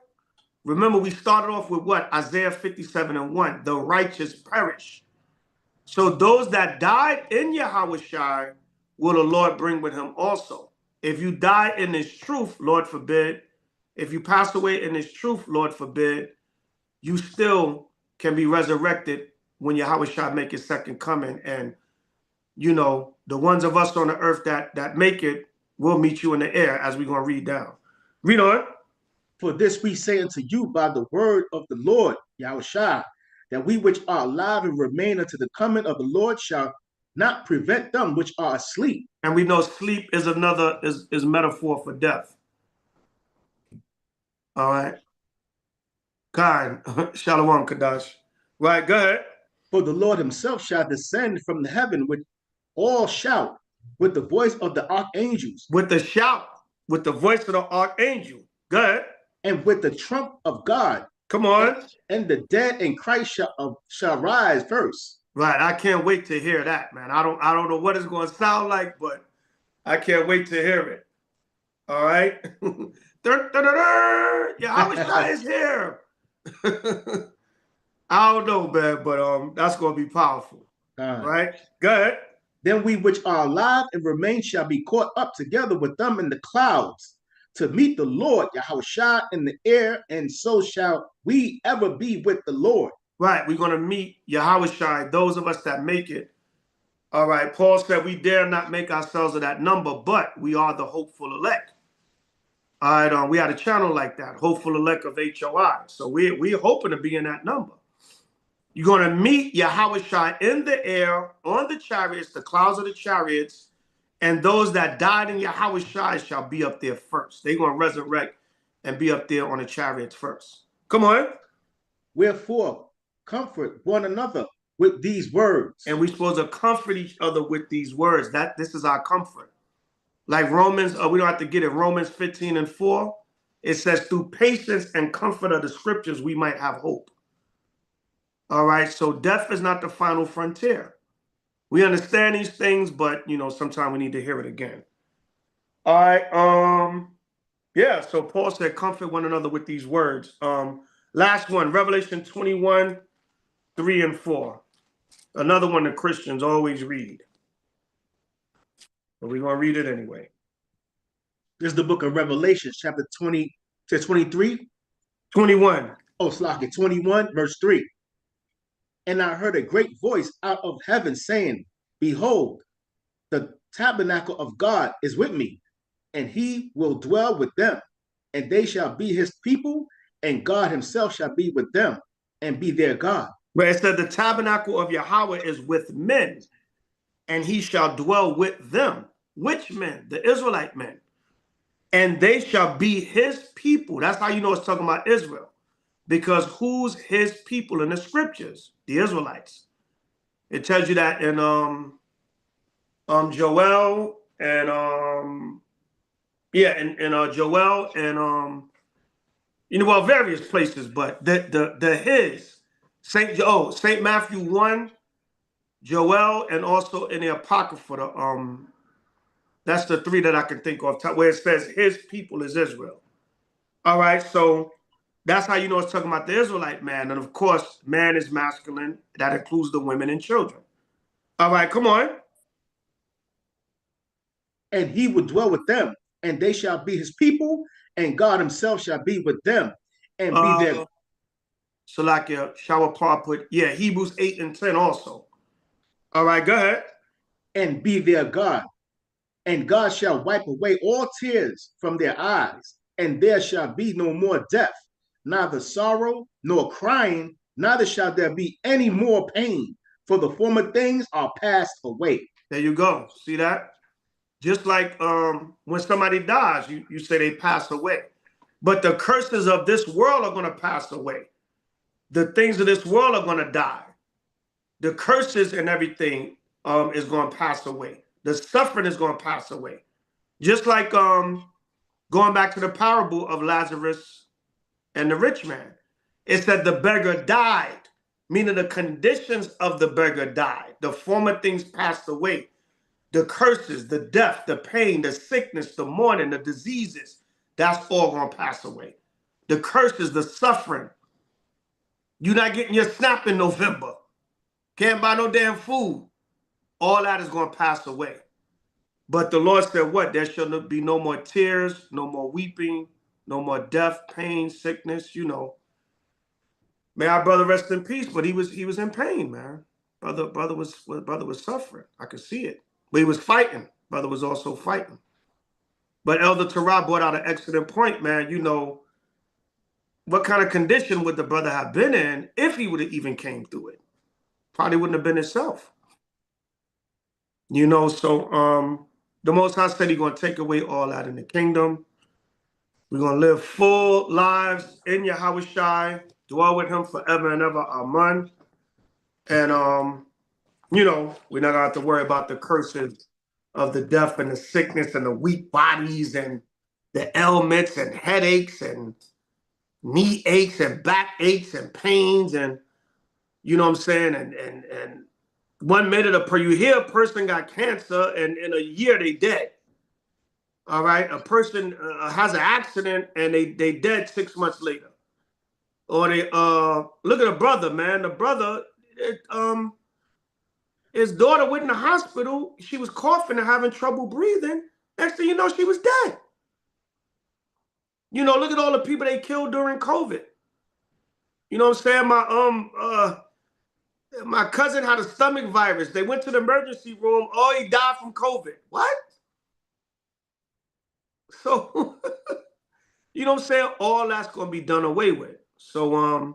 Remember, we started off with what? Isaiah 57:1. The righteous perish. So those that died in Yahushua will the Lord bring with him also. If you die in this truth, Lord forbid, if you pass away in this truth, Lord forbid, you still can be resurrected when Yahushua make his second coming. And, the ones of us on the earth that make it will meet you in the air, as we're going to read down. Read on. For this we say unto you by the word of the Lord, Yahushua, that we which are alive and remain unto the coming of the Lord shall not prevent them which are asleep. And we know sleep is another is metaphor for death. All right. Khan, Shalom Kadash. Right, go ahead. For the Lord himself shall descend from the heaven with all shout, with the voice of the archangels, With the shout, with the voice of the archangel. Go ahead. and with the trump of God. Come on. And the dead in Christ shall rise first. Right. I can't wait to hear that, man. I don't know what it's going to sound like, but I can't wait to hear it. All right. Yahushua is here. I don't know, man, but that's going to be powerful. Right. Go ahead. Then we which are alive and remain shall be caught up together with them in the clouds to meet the Lord Yahushua in the air, and so shall we ever be with the Lord. Right. We're going to meet Yahushua, those of us that make it. All right. Paul said we dare not make ourselves of that number, but we are the hopeful elect. All right. We had a channel like that, hopeful elect of H.O.I. So we're hoping to be in that number. You're going to meet Yahushua in the air, on the chariots, the clouds of the chariots, and those that died in Yahushua shall be up there first. They're going to resurrect and be up there on the chariots first. Come on. Wherefore, comfort one another with these words. And we're supposed to comfort each other with these words. This is our comfort. Like Romans, we don't have to get it. Romans 15:4. It says, through patience and comfort of the scriptures, we might have hope. All right. So death is not the final frontier. We understand these things, but sometimes we need to hear it again. All right. Yeah. So Paul said, comfort one another with these words. Last one, Revelation 21:3-4. Another one that Christians always read. But we're going to read it anyway. This is the book of Revelation, chapter 20 to 23. 21. Oh, Slocket 21, verse 3. And I heard a great voice out of heaven saying, Behold, the tabernacle of God is with me, and he will dwell with them, and they shall be his people, and God himself shall be with them and be their God. Where it said the tabernacle of Yahweh is with men, and he shall dwell with them. Which men? The Israelite men. And they shall be his people. That's how you know it's talking about Israel. Because who's his people in the scriptures? The Israelites. It tells you that in Joel and Joel and well, various places, but the his Saint Matthew 1, Joel, and also in the Apocrypha, that's the three that I can think of, where it says his people is Israel. All right, so that's how you know it's talking about the Israelite man. And of course, man is masculine. That includes the women and children. All right, come on. And he will dwell with them, and they shall be his people, and God himself shall be with them and be their. So like your shower part put, yeah, Hebrews 8 and 10 also. All right, go ahead. And be their God. And God shall wipe away all tears from their eyes, and there shall be no more death, neither sorrow nor crying, neither shall there be any more pain, for the former things are passed away. There you go. See that? Just like when somebody dies, you say they pass away. But the curses of this world are going to pass away. The things of this world are going to die. The curses and everything is going to pass away. The suffering is going to pass away. Just like going back to the parable of Lazarus and the rich man. It said the beggar died, meaning the conditions of the beggar died. The former things passed away. The curses, the death, the pain, the sickness, the mourning, the diseases, that's all going to pass away. The curses, the suffering. You're not getting your SNAP in November. Can't buy no damn food. All that is going to pass away. But the Lord said what? There shall be no more tears, no more weeping, no more death, pain, sickness, you know. May our brother rest in peace, but he was in pain, man. Brother was suffering. I could see it. But he was fighting. Brother was also fighting. But Elder Terah brought out an excellent point, man. You know, what kind of condition would the brother have been in if he would have even came through it? Probably wouldn't have been himself. You know, so the Most High said he's going to take away all that in the kingdom. We're going to live full lives in Yahweh, dwell with him forever and ever, amen. And, you know, we're not going to have to worry about the curses of the death and the sickness and the weak bodies and the ailments and headaches and knee aches and back aches and pains and, you know what I'm saying? And 1 minute you hear a person got cancer and in a year they dead. All right, a person has an accident and they dead 6 months later. Or they look at a brother, man. The brother, his daughter went in the hospital. She was coughing and having trouble breathing. Next thing you know, she was dead. You know, look at all the people they killed during COVID. You know what I'm saying? My cousin had a stomach virus. They went to the emergency room. Oh, he died from COVID. What? So, you know what I'm saying? All that's going to be done away with. So,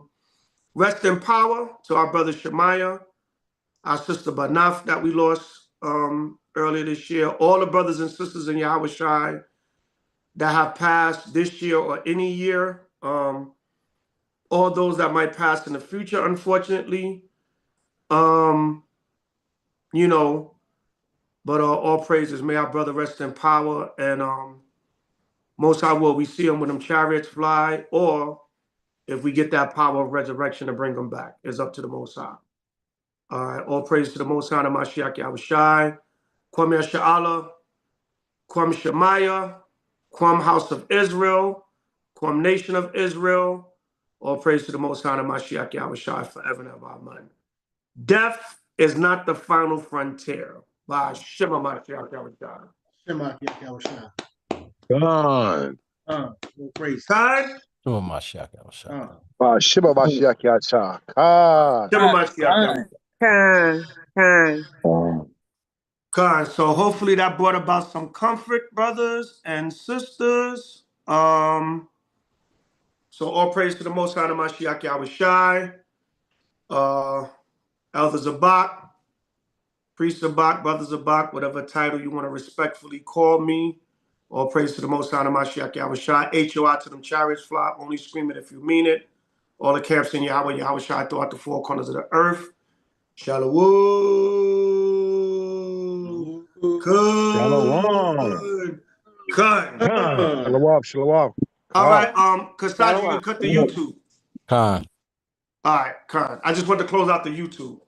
rest in power to our brother Shemaiah, our sister Banaf that we lost earlier this year. All the brothers and sisters in Yahweh Shai that have passed this year or any year. All those that might pass in the future, unfortunately. You know, but all praises. May our brother rest in power. And most high will we see him when them chariots fly, or if we get that power of resurrection to bring them back. It's up to the Most High. All right, all praise to the Most High, Mashiach Yahushai, Kwam Yasha'Allah, Kwam Shemaiah, Kwam House of Israel, Kwam Nation of Israel. All praise to the Most High, Mashiach Yahushai, forever and ever. Amen. Death is not the final frontier. By Shema Mashiach Yahushai. Shema Yahushua. God. No praise. Time. Shema Mashiach Yahushua. Shema Mashiach Yacha. Ah. Shema Mashiach. Khan. God, so hopefully that brought about some comfort, brothers and sisters. So all praise to the Most High Mashiach Yahushai. Elder Zabach, Priest Zabach, Brother Zabach, whatever title you want to respectfully call me. All praise to the Most High Mashiach Yahushai. H.O.I to them chariots fly, only scream it if you mean it. All the camps in Yahweh, Yahushai throughout the four corners of the earth. Shalom. Shalom. Cut. Shalom. All right, Kasaji, you can cut the YouTube. Khan. All right, Khan. I just want to close out the YouTube.